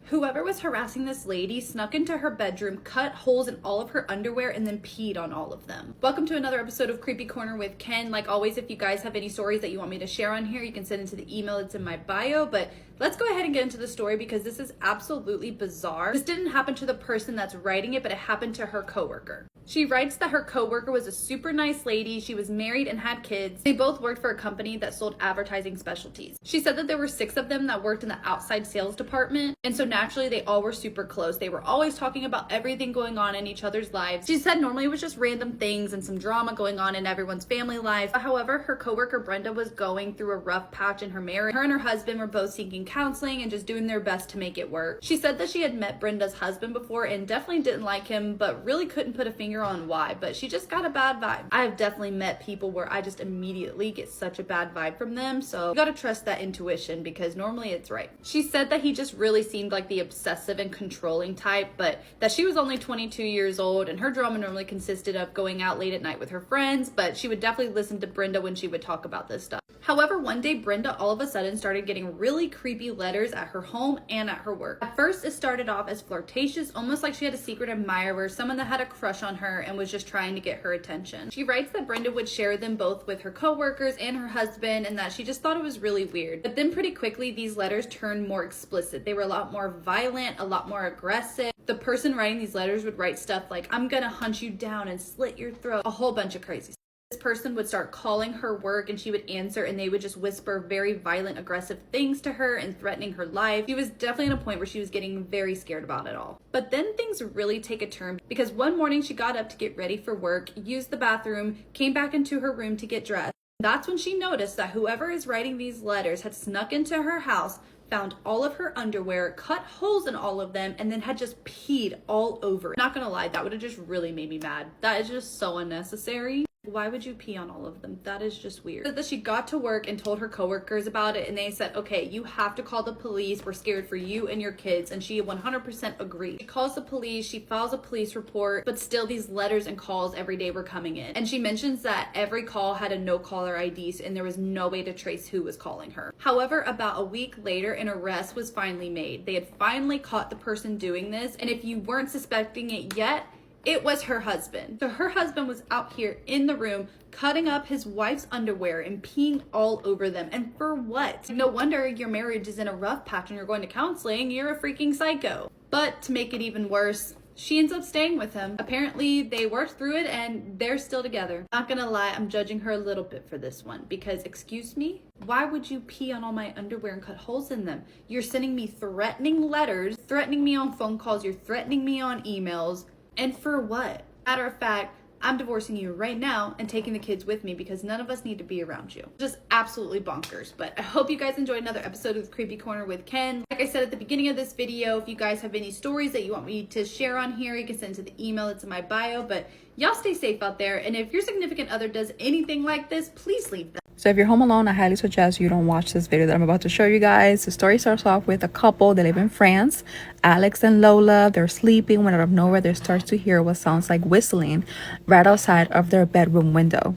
Whoever was harassing this lady snuck into her bedroom, cut holes in all of her underwear, and then peed on all of them. Welcome to another episode of Creepy Corner with Ken. Like always, if you guys have any stories that you want me to share on here, you can send it to the email that's in my bio. But let's go ahead and get into the story because this is absolutely bizarre. This didn't happen to the person that's writing it, but it happened to her coworker. She writes that her coworker was a super nice lady. She was married and had kids. They both worked for a company that sold advertising specialties. She said that there were 6 of them that worked in the outside sales department. And so naturally, they all were super close. They were always talking about everything going on in each other's lives. She said normally it was just random things and some drama going on in everyone's family life. However, her coworker Brenda was going through a rough patch in her marriage. Her and her husband were both seeking counseling and just doing their best to make it work. She said that she had met Brenda's husband before and definitely didn't like him, but really couldn't put a finger on why, but she just got a bad vibe. I have definitely met people where I just immediately get such a bad vibe from them, so you gotta trust that intuition because normally it's right. She said that he just really seemed like the obsessive and controlling type, but that she was only 22 years old and her drama normally consisted of going out late at night with her friends, but she would definitely listen to Brenda when she would talk about this stuff. However, one day Brenda all of a sudden started getting really creepy letters at her home and at her work. At first, it started off as flirtatious, almost like she had a secret admirer, someone that had a crush on her and was just trying to get her attention. She writes that Brenda would share them both with her coworkers and her husband and that she just thought it was really weird. But then pretty quickly, these letters turned more explicit. They were a lot more violent, a lot more aggressive. The person writing these letters would write stuff like, "I'm gonna hunt you down and slit your throat," a whole bunch of crazy stuff. This person would start calling her work and she would answer and they would just whisper very violent, aggressive things to her and threatening her life. She was definitely at a point where she was getting very scared about it all. But then things really take a turn because one morning she got up to get ready for work, used the bathroom, came back into her room to get dressed. That's when she noticed that whoever is writing these letters had snuck into her house, found all of her underwear, cut holes in all of them, and then had just peed all over it. Not gonna lie, that would have just really made me mad. That is just so unnecessary. Why would you pee on all of them? That is just weird. That she got to work and told her coworkers about it and they said, okay, you have to call the police. We're scared for you and your kids. And she 100% agreed. She calls the police, she files a police report, but still these letters and calls every day were coming in. And she mentions that every call had a no caller ID and there was no way to trace who was calling her. However, about a week later, an arrest was finally made. They had finally caught the person doing this. And if you weren't suspecting it yet, it was her husband. So her husband was out here in the room cutting up his wife's underwear and peeing all over them. And for what? No wonder your marriage is in a rough patch and you're going to counseling. You're a freaking psycho. But to make it even worse, she ends up staying with him. Apparently they worked through it and they're still together. Not gonna lie, I'm judging her a little bit for this one because, excuse me, why would you pee on all my underwear and cut holes in them? You're sending me threatening letters, threatening me on phone calls, you're threatening me on emails. And for what? Matter of fact, I'm divorcing you right now and taking the kids with me because none of us need to be around you. Just absolutely bonkers. But I hope you guys enjoyed another episode of the Creepy Corner with Ken. Like I said at the beginning of this video, if you guys have any stories that you want me to share on here, you can send to the email that's in my bio. But y'all stay safe out there. And if your significant other does anything like this, please leave them. So if you're home alone, I highly suggest you don't watch this video that I'm about to show you guys. The story starts off with a couple that live in France, Alex and Lola. They're sleeping when out of nowhere they start to hear what sounds like whistling right outside of their bedroom window.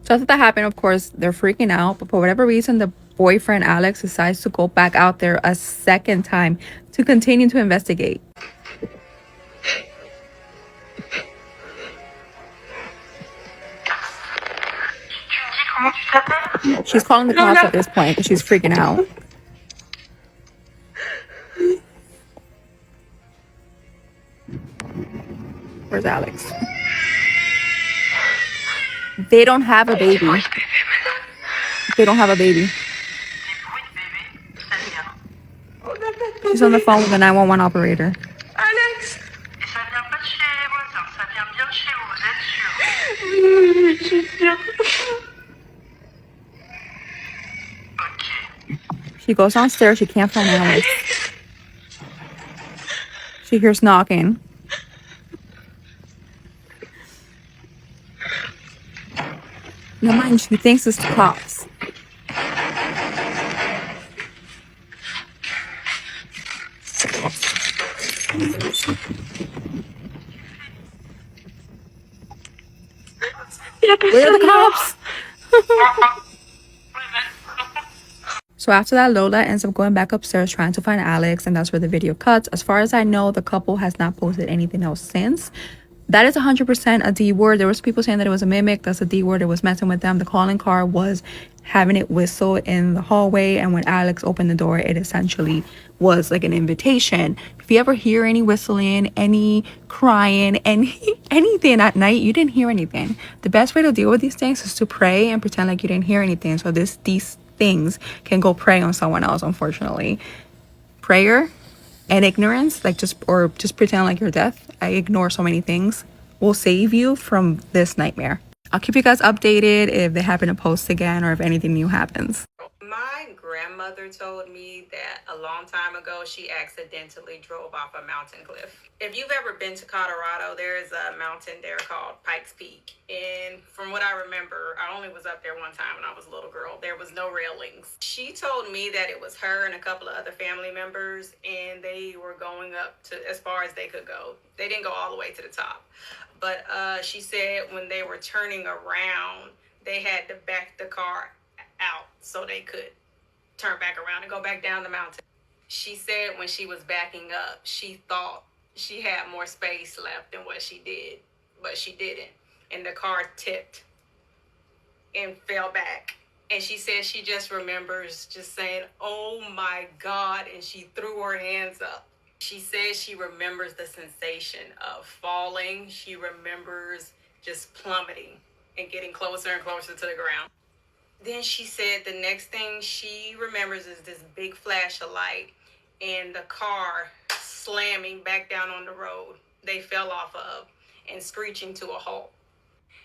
So after that happened, of course, they're freaking out. But for whatever reason, the boyfriend, Alex, decides to go back out there a second time to continue to investigate. She's calling the cops at this point because she's freaking out. Where's Alex? They don't have a baby. They don't have a baby. She's on the phone with the 911 operator. Alex! Ça vient pas de chez les voisins, ça vient bien de chez vous, vous êtes sûr? Ok. She goes downstairs. She can't find Alex. She hears knocking. No mind, she thinks it's the cops. Where are the cops? So after that, Lola ends up going back upstairs trying to find Alex, and that's where the video cuts. As far as I know, the couple has not posted anything else since. That is 100% a D word. There was people saying that it was a mimic. That's a D word. It was messing with them. The calling card was having it whistle in the hallway, and when Alex opened the door, it essentially was like an invitation. If you ever hear any whistling, any crying, anything at night, you didn't hear anything. The best way to deal with these things is to pray and pretend like you didn't hear anything. So these things can go prey on someone else, unfortunately. Prayer and ignorance, like just pretend like you're deaf. I ignore so many things, will save you from this nightmare. I'll keep you guys updated if they happen to post again or if anything new happens. My grandmother told me that a long time ago she accidentally drove off a mountain cliff. If you've ever been to Colorado, there is a mountain there called Pikes Peak. And from what I remember, I only was up there one time when I was a little girl. There was no railings. She told me that it was her and a couple of other family members, and they were going up to as far as they could go. They didn't go all the way to the top. But she said when they were turning around, they had to back the car out so they could turn back around and go back down the mountain. She said when she was backing up, she thought she had more space left than what she did, but she didn't. And the car tipped and fell back. And she said she just remembers just saying, "Oh my God," and she threw her hands up. She says she remembers the sensation of falling. She remembers just plummeting and getting closer and closer to the ground. Then she said the next thing she remembers is this big flash of light and the car slamming back down on the road they fell off of and screeching to a halt.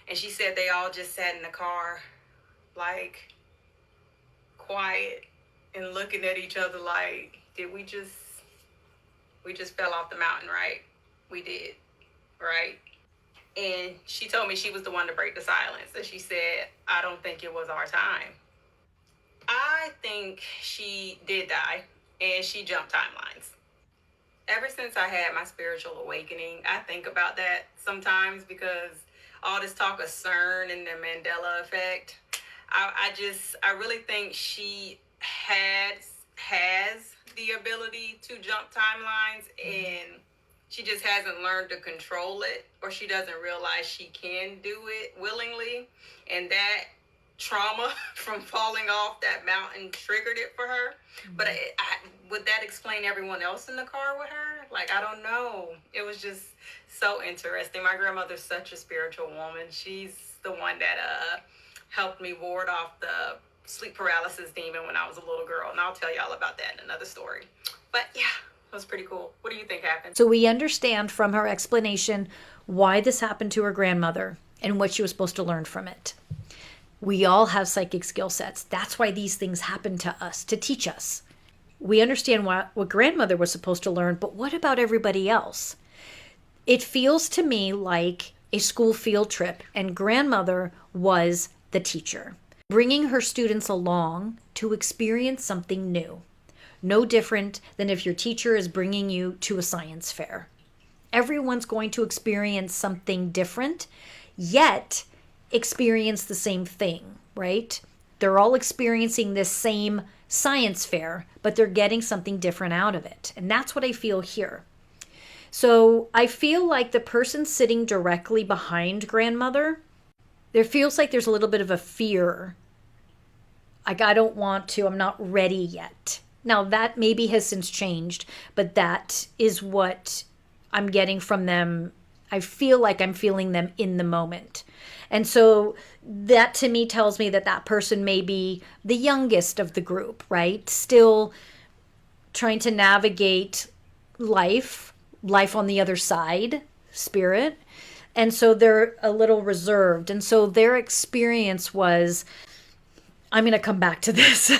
And she said they all just sat in the car like quiet and looking at each other like, did we just fell off the mountain, right? We did, right? And she told me she was the one to break the silence. And she said, I don't think it was our time. I think she did die and she jumped timelines. Ever since I had my spiritual awakening, I think about that sometimes because all this talk of CERN and the Mandela effect, I really think she has the ability to jump timelines, and she just hasn't learned to control it, or she doesn't realize she can do it willingly. And that trauma from falling off that mountain triggered it for her. But would that explain everyone else in the car with her? Like, I don't know. It was just so interesting. My grandmother's such a spiritual woman. She's the one that helped me ward off the sleep paralysis demon when I was a little girl. And I'll tell y'all about that in another story. But yeah, that was pretty cool. What do you think happened? So we understand from her explanation why this happened to her grandmother and what she was supposed to learn from it. We all have psychic skill sets. That's why these things happen to us, to teach us. We understand what grandmother was supposed to learn, but what about everybody else? It feels to me like a school field trip, and grandmother was the teacher, bringing her students along to experience something new. No different than if your teacher is bringing you to a science fair. Everyone's going to experience something different, yet experience the same thing, right? They're all experiencing this same science fair, but they're getting something different out of it. And that's what I feel here. So I feel like the person sitting directly behind grandmother, there feels like there's a little bit of a fear. Like, I don't want to, I'm not ready yet. Now that maybe has since changed, but that is what I'm getting from them. I feel like I'm feeling them in the moment. And so that to me tells me that that person may be the youngest of the group, right? Still trying to navigate life on the other side, spirit. And so they're a little reserved. And so their experience was, I'm going to come back to this.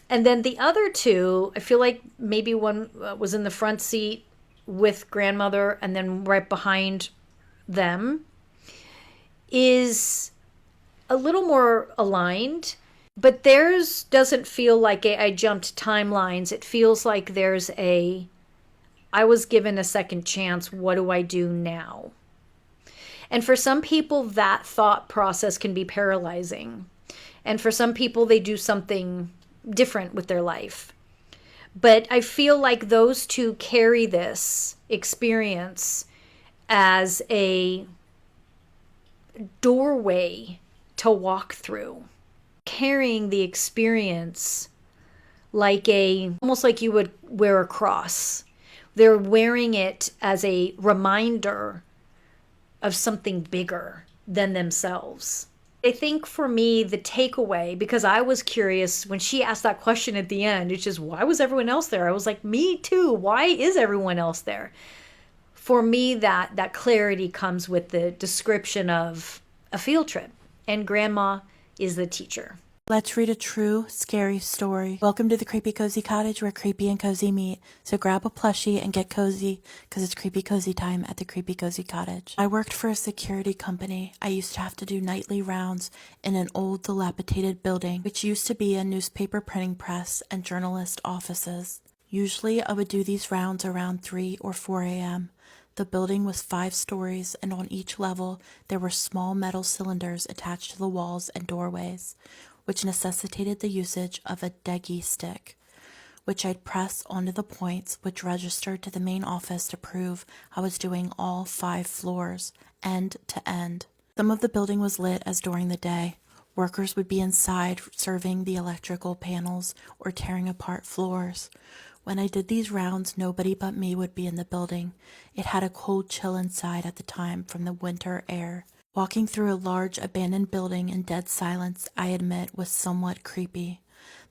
And then the other two, I feel like maybe one was in the front seat with grandmother and then right behind them, is a little more aligned. But theirs doesn't feel like I jumped timelines. It feels like there's I was given a second chance. What do I do now? And for some people, that thought process can be paralyzing. And for some people, they do something different with their life. But I feel like those two carry this experience as a doorway to walk through, carrying the experience like almost like you would wear a cross. They're wearing it as a reminder of something bigger than themselves. I think for me, the takeaway, because I was curious when she asked that question at the end, it's just, why was everyone else there? I was like, me too. Why is everyone else there? For me, that clarity comes with the description of a field trip, and grandma is the teacher. Let's read a true, scary story. Welcome to the Creepy Cozy Cottage where creepy and cozy meet. So grab a plushie and get cozy because it's creepy cozy time at the Creepy Cozy Cottage. I worked for a security company. I used to have to do nightly rounds in an old dilapidated building, which used to be a newspaper printing press and journalist offices. Usually I would do these rounds around 3 or 4 a.m. The building was 5 stories, and on each level there were small metal cylinders attached to the walls and doorways, which necessitated the usage of a deggy stick, which I'd press onto the points which registered to the main office to prove I was doing all 5 floors, end to end. Some of the building was lit as during the day. Workers would be inside serving the electrical panels or tearing apart floors. When I did these rounds, nobody but me would be in the building. It had a cold chill inside at the time from the winter air. Walking through a large abandoned building in dead silence, I admit, was somewhat creepy.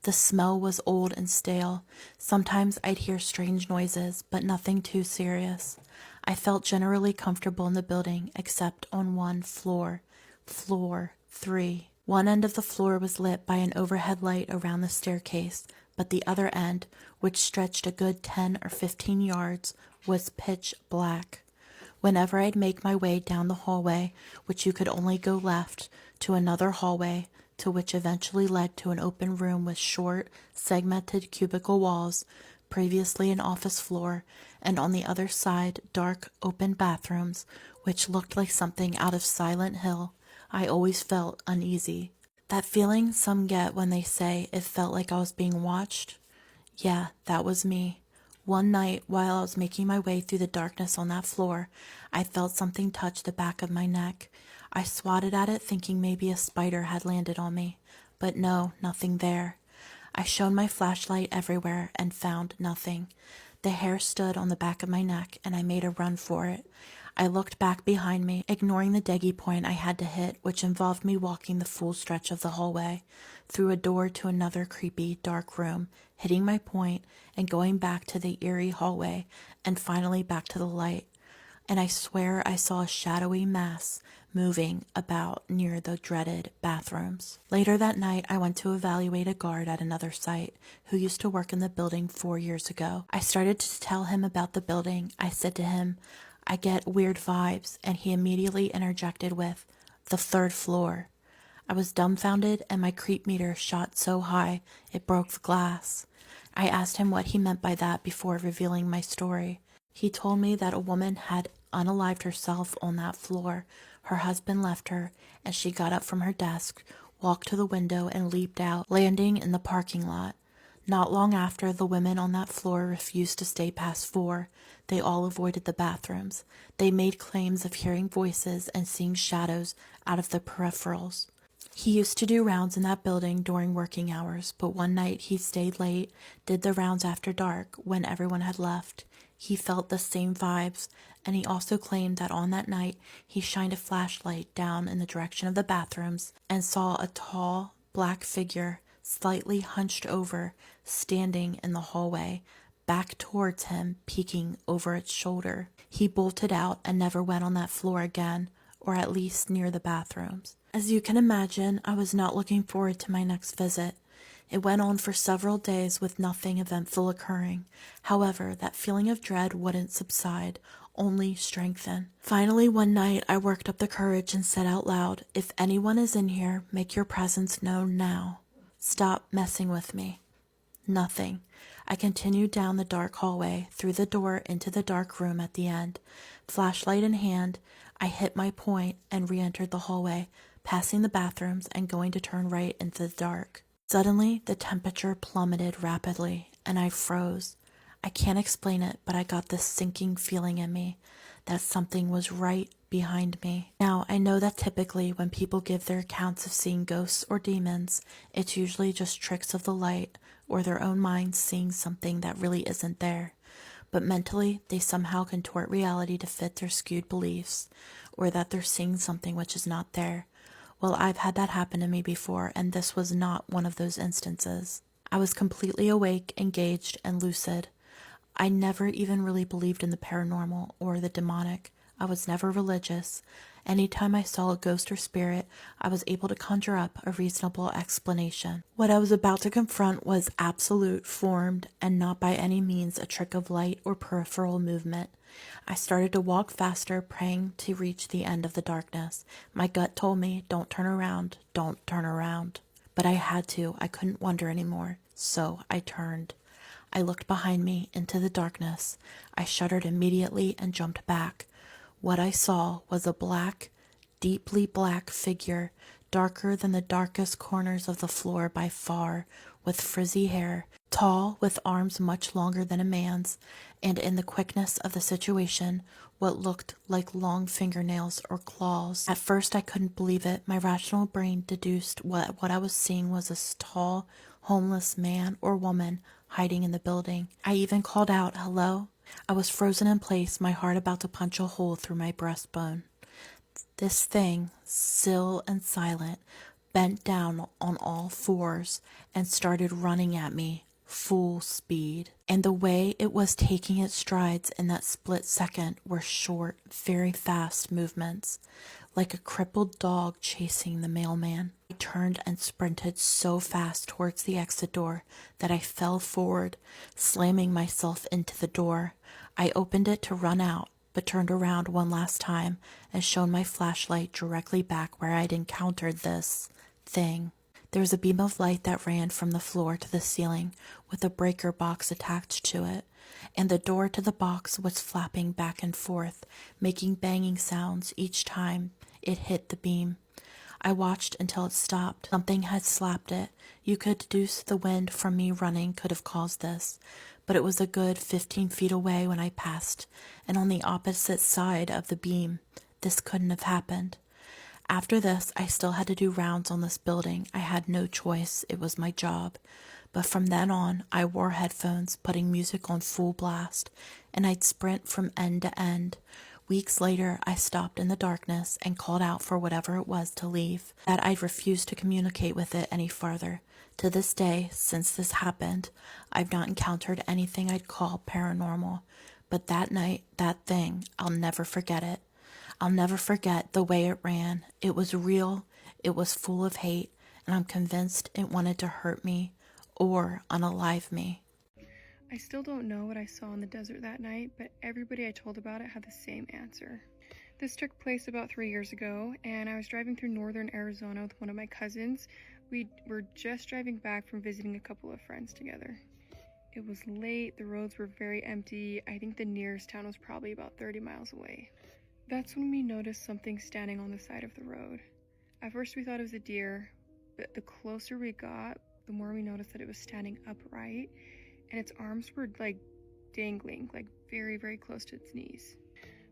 The smell was old and stale. Sometimes I'd hear strange noises, but nothing too serious. I felt generally comfortable in the building, except on one floor. Floor 3. One end of the floor was lit by an overhead light around the staircase, but the other end, which stretched a good 10 or 15 yards, was pitch black. Whenever I'd make my way down the hallway, which you could only go left, to another hallway, to which eventually led to an open room with short, segmented cubicle walls, previously an office floor, and on the other side, dark, open bathrooms, which looked like something out of Silent Hill, I always felt uneasy. That feeling some get when they say it felt like I was being watched? Yeah, that was me. One night, while I was making my way through the darkness on that floor, I felt something touch the back of my neck. I swatted at it thinking maybe a spider had landed on me, but no, nothing there. I shone my flashlight everywhere and found nothing. The hair stood on the back of my neck and I made a run for it. I looked back behind me, ignoring the deggy point I had to hit, which involved me walking the full stretch of the hallway, through a door to another creepy, dark room, hitting my point and going back to the eerie hallway, and finally back to the light. And I swear I saw a shadowy mass moving about near the dreaded bathrooms. Later that night, I went to evaluate a guard at another site who used to work in the building 4 years ago. I started to tell him about the building. I said to him, I get weird vibes, and he immediately interjected with, the 3rd floor. I was dumbfounded and my creep meter shot so high it broke the glass. I asked him what he meant by that before revealing my story. He told me that a woman had unalived herself on that floor. Her husband left her, and she got up from her desk, walked to the window, and leaped out, landing in the parking lot. Not long after, the women on that floor refused to stay past 4. They all avoided the bathrooms. They made claims of hearing voices and seeing shadows out of the peripherals. He used to do rounds in that building during working hours, but one night he stayed late, did the rounds after dark when everyone had left. He felt the same vibes, and he also claimed that on that night he shined a flashlight down in the direction of the bathrooms and saw a tall, black figure, slightly hunched over, standing in the hallway, back towards him, peeking over its shoulder. He bolted out and never went on that floor again, or at least near the bathrooms. As you can imagine, I was not looking forward to my next visit. It went on for several days with nothing eventful occurring. However, that feeling of dread wouldn't subside, only strengthen. Finally, one night, I worked up the courage and said out loud, "If anyone is in here, make your presence known now. Stop messing with me." Nothing. I continued down the dark hallway, through the door into the dark room at the end. Flashlight in hand, I hit my point and re-entered the hallway, passing the bathrooms and going to turn right into the dark. Suddenly, the temperature plummeted rapidly, and I froze. I can't explain it, but I got this sinking feeling in me that something was right behind me. Now, I know that typically when people give their accounts of seeing ghosts or demons, it's usually just tricks of the light or their own minds seeing something that really isn't there. But mentally, they somehow contort reality to fit their skewed beliefs, or that they're seeing something which is not there. Well, I've had that happen to me before, and this was not one of those instances. I was completely awake, engaged, and lucid. I never even really believed in the paranormal or the demonic. I was never religious. Anytime I saw a ghost or spirit, I was able to conjure up a reasonable explanation. What I was about to confront was absolute, formed, and not by any means a trick of light or peripheral movement. I started to walk faster, praying to reach the end of the darkness. My gut told me, don't turn around, don't turn around. But I had to. I couldn't wonder anymore. So I turned. I looked behind me into the darkness. I shuddered immediately and jumped back. What I saw was a black, deeply black figure, darker than the darkest corners of the floor by far, with frizzy hair, tall, with arms much longer than a man's, and in the quickness of the situation, what looked like long fingernails or claws. At first I couldn't believe it. My rational brain deduced what I was seeing was a tall, homeless man or woman hiding in the building. I even called out, "Hello?" I was frozen in place, my heart about to punch a hole through my breastbone. This thing, still and silent, bent down on all fours and started running at me, full speed. And the way it was taking its strides in that split second were short, very fast movements, like a crippled dog chasing the mailman. I turned and sprinted so fast towards the exit door that I fell forward, slamming myself into the door. I opened it to run out, but turned around one last time and shone my flashlight directly back where I'd encountered this thing. There was a beam of light that ran from the floor to the ceiling with a breaker box attached to it, and the door to the box was flapping back and forth, making banging sounds each time it hit the beam. I watched until it stopped. Something had slapped it. You could deduce the wind from me running could have caused this, but it was a good 15 feet away when I passed, and on the opposite side of the beam. This couldn't have happened. After this, I still had to do rounds on this building. I had no choice. It was my job. But from then on, I wore headphones, putting music on full blast, and I'd sprint from end to end. Weeks later, I stopped in the darkness and called out for whatever it was to leave, that I'd refused to communicate with it any farther. To this day, since this happened, I've not encountered anything I'd call paranormal. But that night, that thing, I'll never forget it. I'll never forget the way it ran. It was real, it was full of hate, and I'm convinced it wanted to hurt me or unalive me. I still don't know what I saw in the desert that night, but everybody I told about it had the same answer. This took place about 3 years ago, and I was driving through northern Arizona with one of my cousins. We were just driving back from visiting a couple of friends together. It was late, the roads were very empty. I think the nearest town was probably about 30 miles away. That's when we noticed something standing on the side of the road. At first we thought it was a deer, but the closer we got, the more we noticed that it was standing upright, and its arms were like dangling, like very, very close to its knees.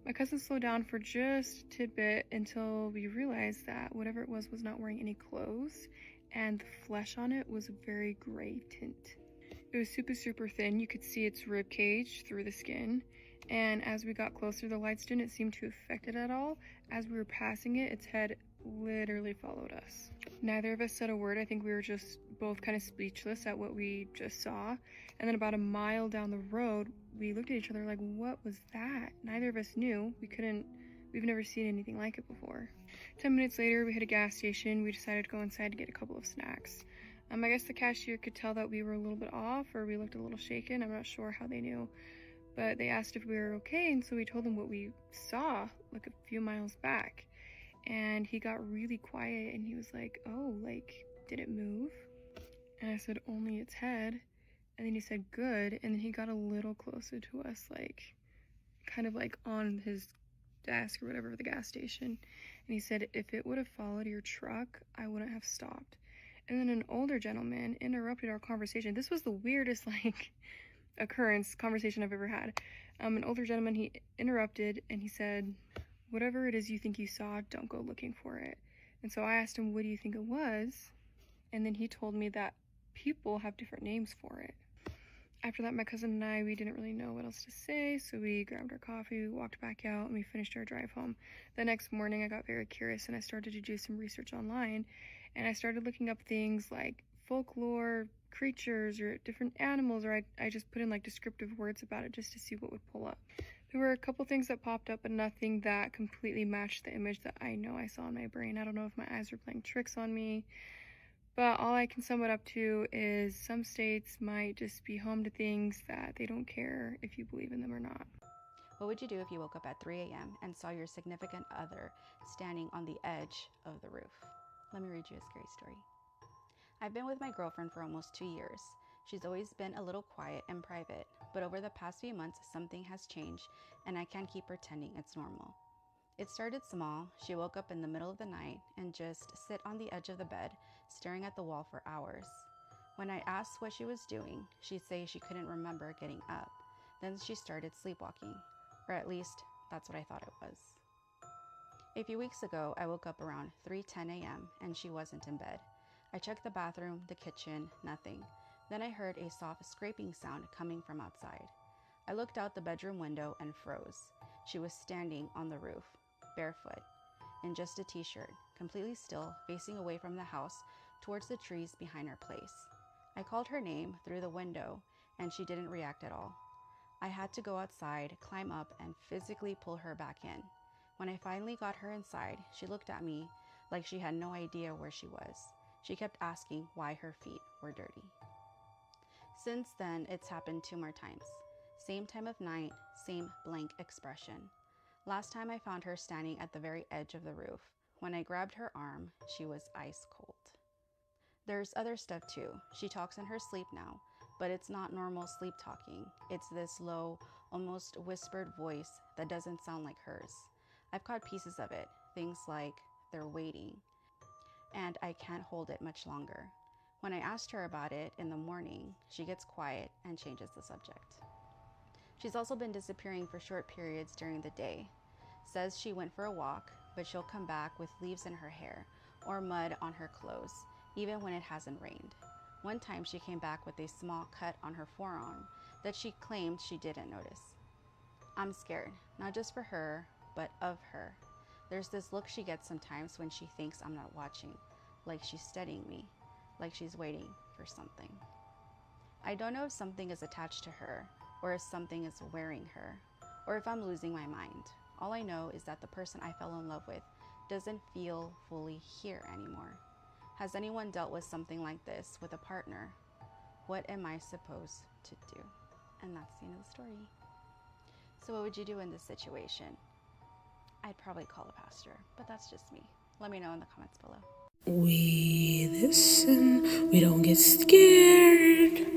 My cousin slowed down for just a tidbit until we realized that whatever it was not wearing any clothes, and the flesh on it was a very gray tint. It was super, super thin. You could see its rib cage through the skin, and as we got closer, the lights didn't seem to affect it at all. As we were passing it, its head literally followed us. Neither of us said a word. I think we were just both kind of speechless at what we just saw. And then about a mile down the road, we looked at each other like, what was that? Neither of us knew. We've never seen anything like it before. 10 minutes later, we hit a gas station. We decided to go inside to get a couple of snacks. I guess the cashier could tell that we were a little bit off or we looked a little shaken. I'm not sure how they knew. But they asked if we were okay, and so we told them what we saw like a few miles back. And he got really quiet and he was like, "Oh, like, did it move?" And I said, "Only its head." And then he said, "Good." And then he got a little closer to us, like, kind of like on his desk or whatever at the gas station. And he said, "If it would have followed your truck, I wouldn't have stopped." And then an older gentleman interrupted our conversation. This was the weirdest, like, conversation I've ever had. An older gentleman, he interrupted and he said, "Whatever it is you think you saw, don't go looking for it." And so I asked him, "What do you think it was?" And then he told me that people have different names for it. After that, my cousin and I, we didn't really know what else to say, so we grabbed our coffee, we walked back out, and we finished our drive home. The next morning, I got very curious, and I started to do some research online, and I started looking up things like folklore, creatures, or different animals, or I just put in, like, descriptive words about it just to see what would pull up. There were a couple things that popped up, but nothing that completely matched the image that I know I saw in my brain. I don't know if my eyes were playing tricks on me, but all I can sum it up to is some states might just be home to things that they don't care if you believe in them or not. What would you do if you woke up at 3 a.m. and saw your significant other standing on the edge of the roof? Let me read you a scary story. I've been with my girlfriend for almost 2 years. She's always been a little quiet and private, but over the past few months, something has changed, and I can't keep pretending it's normal. It started small. She woke up in the middle of the night and just sit on the edge of the bed, staring at the wall for hours. When I asked what she was doing, she'd say she couldn't remember getting up. Then she started sleepwalking, or at least that's what I thought it was. A few weeks ago, I woke up around 3:10 a.m. and she wasn't in bed. I checked the bathroom, the kitchen, nothing. Then I heard a soft scraping sound coming from outside. I looked out the bedroom window and froze. She was standing on the roof, barefoot, in just a t-shirt, completely still, facing away from the house towards the trees behind our place. I called her name through the window and she didn't react at all. I had to go outside, climb up, and physically pull her back in. When I finally got her inside, she looked at me like she had no idea where she was. She kept asking why her feet were dirty. Since then, it's happened 2 more times. Same time of night, same blank expression. Last time I found her standing at the very edge of the roof. When I grabbed her arm, she was ice cold. There's other stuff too. She talks in her sleep now, but it's not normal sleep talking. It's this low, almost whispered voice that doesn't sound like hers. I've caught pieces of it, things like, "They're waiting," and "I can't hold it much longer." When I asked her about it in the morning, she gets quiet and changes the subject. She's also been disappearing for short periods during the day. Says she went for a walk, but she'll come back with leaves in her hair or mud on her clothes, even when it hasn't rained. One time she came back with a small cut on her forearm that she claimed she didn't notice. I'm scared, not just for her, but of her. There's this look she gets sometimes when she thinks I'm not watching, like she's studying me, like she's waiting for something. I don't know if something is attached to her, or if something is wearing her, or if I'm losing my mind. All I know is that the person I fell in love with doesn't feel fully here anymore. Has anyone dealt with something like this with a partner? What am I supposed to do? And that's the end of the story. So what would you do in this situation? I'd probably call a pastor, but that's just me. Let me know in the comments below. We listen, we don't get scared,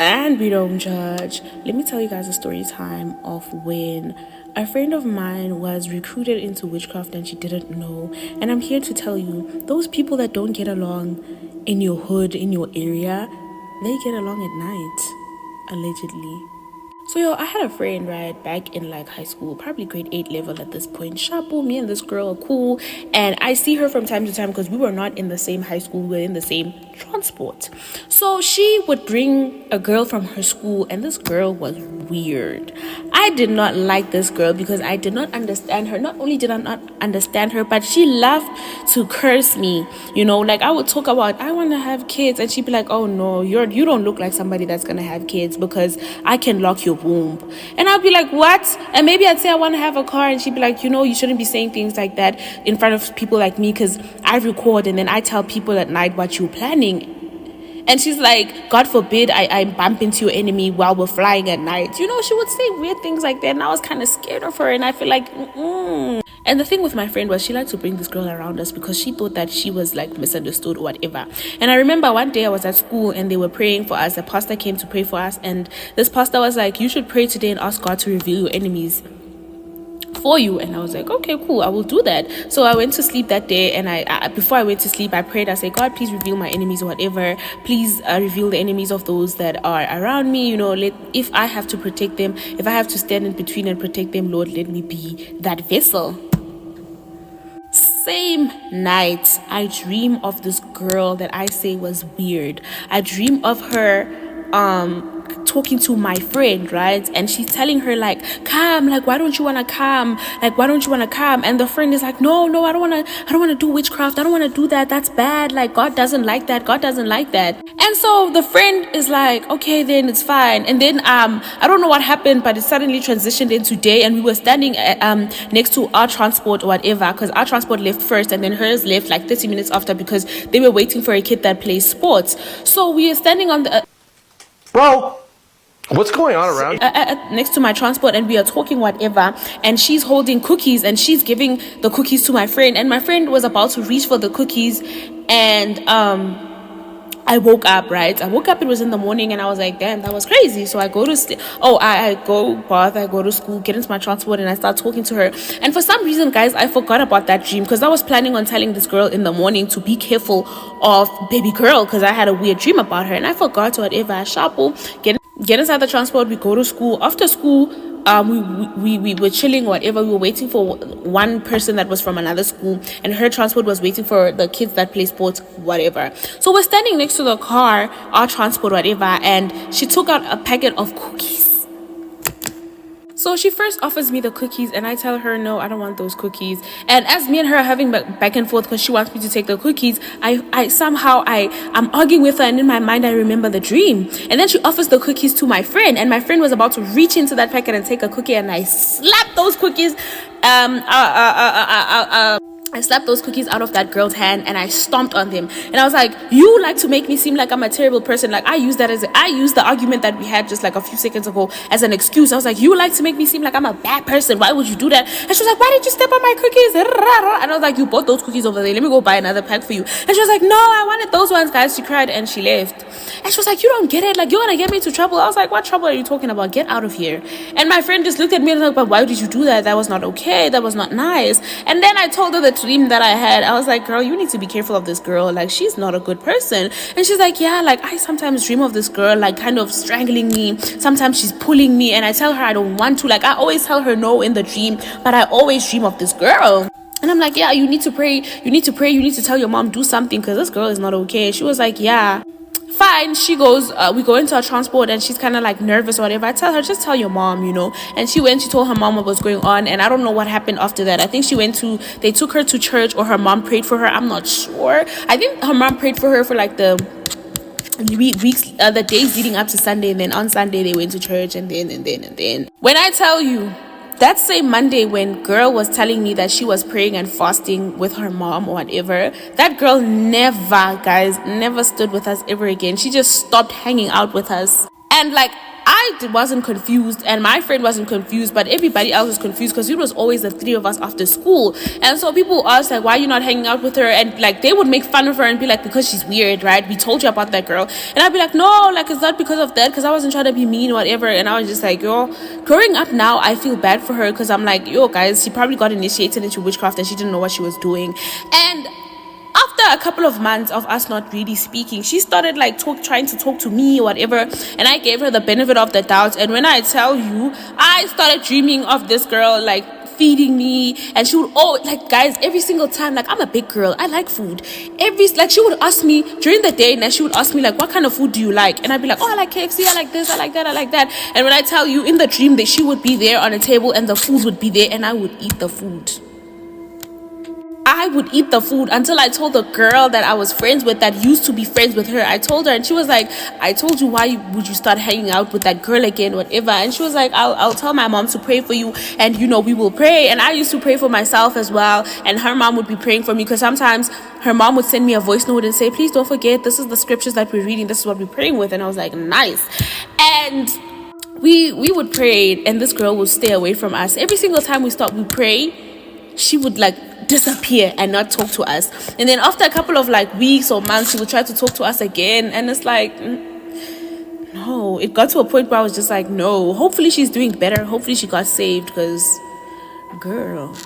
and we don't judge. Let me tell you guys a story time of when a friend of mine was recruited into witchcraft and she didn't know. And I'm here to tell you, those people that don't get along in your hood, in your area, they get along at night, allegedly. So I had a friend, right, back in like high school, probably grade 8 level at this point. Shabu, me and this girl are cool, and I see her from time to time because we were not in the same high school, we were in the same transport. So she would bring a girl from her school, and this girl was weird. I did not like this girl because I did not understand her. Not only did I not understand her, but she loved to curse me. You know, like I would talk about, I want to have kids, and she'd be like, "Oh no, you don't look like somebody that's gonna have kids because I can lock your womb." And I'd be like, "What?" And maybe I'd say I want to have a car, and she'd be like, "You shouldn't be saying things like that in front of people like me because I record and then I tell people at night what you're planning." standing. And she's like, God forbid I bump into your enemy while we're flying at night. You know, she would say weird things like that. And I was kind of scared of her. And I feel like, And the thing with my friend was she liked to bring this girl around us because she thought that she was like misunderstood or whatever. And I remember one day I was at school and they were praying for us. The pastor came to pray for us. And this pastor was like, you should pray today and ask God to reveal your enemies for you. And I was like, okay, cool, I will do that. So I went to sleep that day, and I before I went to sleep I prayed. I said, God, please reveal my enemies or whatever. Please reveal the enemies of those that are around me. You know, if I have to protect them, if I have to stand in between and protect them, Lord, let me be that vessel. Same night, I dream of this girl that I say was weird. I dream of her talking to my friend, right? And she's telling her like, come, like, why don't you want to come? Like, why don't you want to come? And the friend is like, no, I don't want to do witchcraft. I don't want to do that. That's bad. Like, God doesn't like that. God doesn't like that. And so the friend is like, okay, then it's fine. And then I don't know what happened, but it suddenly transitioned into day, and we were standing next to our transport or whatever, because our transport left first and then hers left like 30 minutes after, because they were waiting for a kid that plays sports. So we are standing on the Bro, what's going on around next to my transport, and we are talking whatever, and she's holding cookies and she's giving the cookies to my friend, and my friend was about to reach for the cookies, and I woke up, right? It was in the morning, and I was like, damn, that was crazy. So I go to sleep. I go bath, I go to school, get into my transport, and I start talking to her. And for some reason, guys, I forgot about that dream, because I was planning on telling this girl in the morning to be careful of baby girl, because I had a weird dream about her, and I forgot whatever. I sharple, get inside the transport, we go to school. After school, we were chilling, whatever. We were waiting for one person that was from another school, and her transport was waiting for the kids that play sports, whatever. So we're standing next to the car, our transport, whatever, and she took out a packet of cookies. So she first offers me the cookies, and I tell her, no, I don't want those cookies. And as me and her are having back and forth because she wants me to take the cookies, I'm arguing with her, and in my mind I remember the dream. And then she offers the cookies to my friend, and my friend was about to reach into that packet and take a cookie, and I slapped those cookies I slapped those cookies out of that girl's hand, and I stomped on them. And I was like, you like to make me seem like I'm a terrible person. Like, I used the argument that we had just like a few seconds ago as an excuse. I was like, you like to make me seem like I'm a bad person. Why would you do that? And she was like, why did you step on my cookies? And I was like, you bought those cookies over there. Let me go buy another pack for you. And she was like, no, I wanted those ones, guys. She cried and she left. And she was like, you don't get it. Like, you're gonna get me into trouble. I was like, what trouble are you talking about? Get out of here. And my friend just looked at me and was like, but why did you do that? That was not okay. That was not nice. And then I told her the dream that I had. I was like, girl, you need to be careful of this girl. Like, she's not a good person. And she's like, yeah, like, I sometimes dream of this girl, like, kind of strangling me. Sometimes she's pulling me, and I tell her I don't want to. Like, I always tell her no in the dream, but I always dream of this girl. And I'm like, yeah, you need to pray. You need to pray. You need to tell your mom, do something, because this girl is not okay. She was like, yeah. Fine. She goes, we go into our transport, and she's kind of like nervous or whatever. I tell her, just tell your mom, you know. And she told her mom what was going on, and I don't know what happened after that. I think they took her to church, or her mom prayed for her. I'm not sure. I think her mom prayed for her for like the days leading up to Sunday, and then on Sunday they went to church, and then. When I tell you, that same Monday when girl was telling me that she was praying and fasting with her mom or whatever, that girl never stood with us ever again. She just stopped hanging out with us. And like, I wasn't confused, and my friend wasn't confused, but everybody else was confused, because it was always the three of us after school. And so people asked, like, why are you not hanging out with her? And like, they would make fun of her and be like, because she's weird, right? We told you about that girl. And I'd be like, no, like, it's not because of that, because I wasn't trying to be mean or whatever. And I was just like, yo, growing up now, I feel bad for her, because I'm like, yo, guys, she probably got initiated into witchcraft and she didn't know what she was doing. And after a couple of months of us not really speaking, she started like trying to talk to me or whatever, and I gave her the benefit of the doubt. And when I tell you, I started dreaming of this girl like feeding me, and she would guys, every single time, like, I'm a big girl, I like food. She would ask me during the day, and she would ask me like, what kind of food do you like? And I'd be like, oh, I like KFC, I like this, I like that, I like that. And when I tell you, in the dream, that she would be there on a table and the food would be there, and I would eat the food. I would eat the food until I told the girl that I was friends with that used to be friends with her. I told her, and she was like, I told you, why would you start hanging out with that girl again, whatever. And she was like, I'll tell my mom to pray for you, and we will pray. And I used to pray for myself as well, and her mom would be praying for me, because sometimes her mom would send me a voice note and say, please don't forget, this is the scriptures that we're reading, this is what we're praying with. And I was like, nice. And we would pray, and this girl would stay away from us. Every single time we pray, she would disappear and not talk to us. And then after a couple of weeks or months, she would try to talk to us again, and it's no. It got to a point where I was just like, no, hopefully she's doing better, hopefully she got saved, because girl,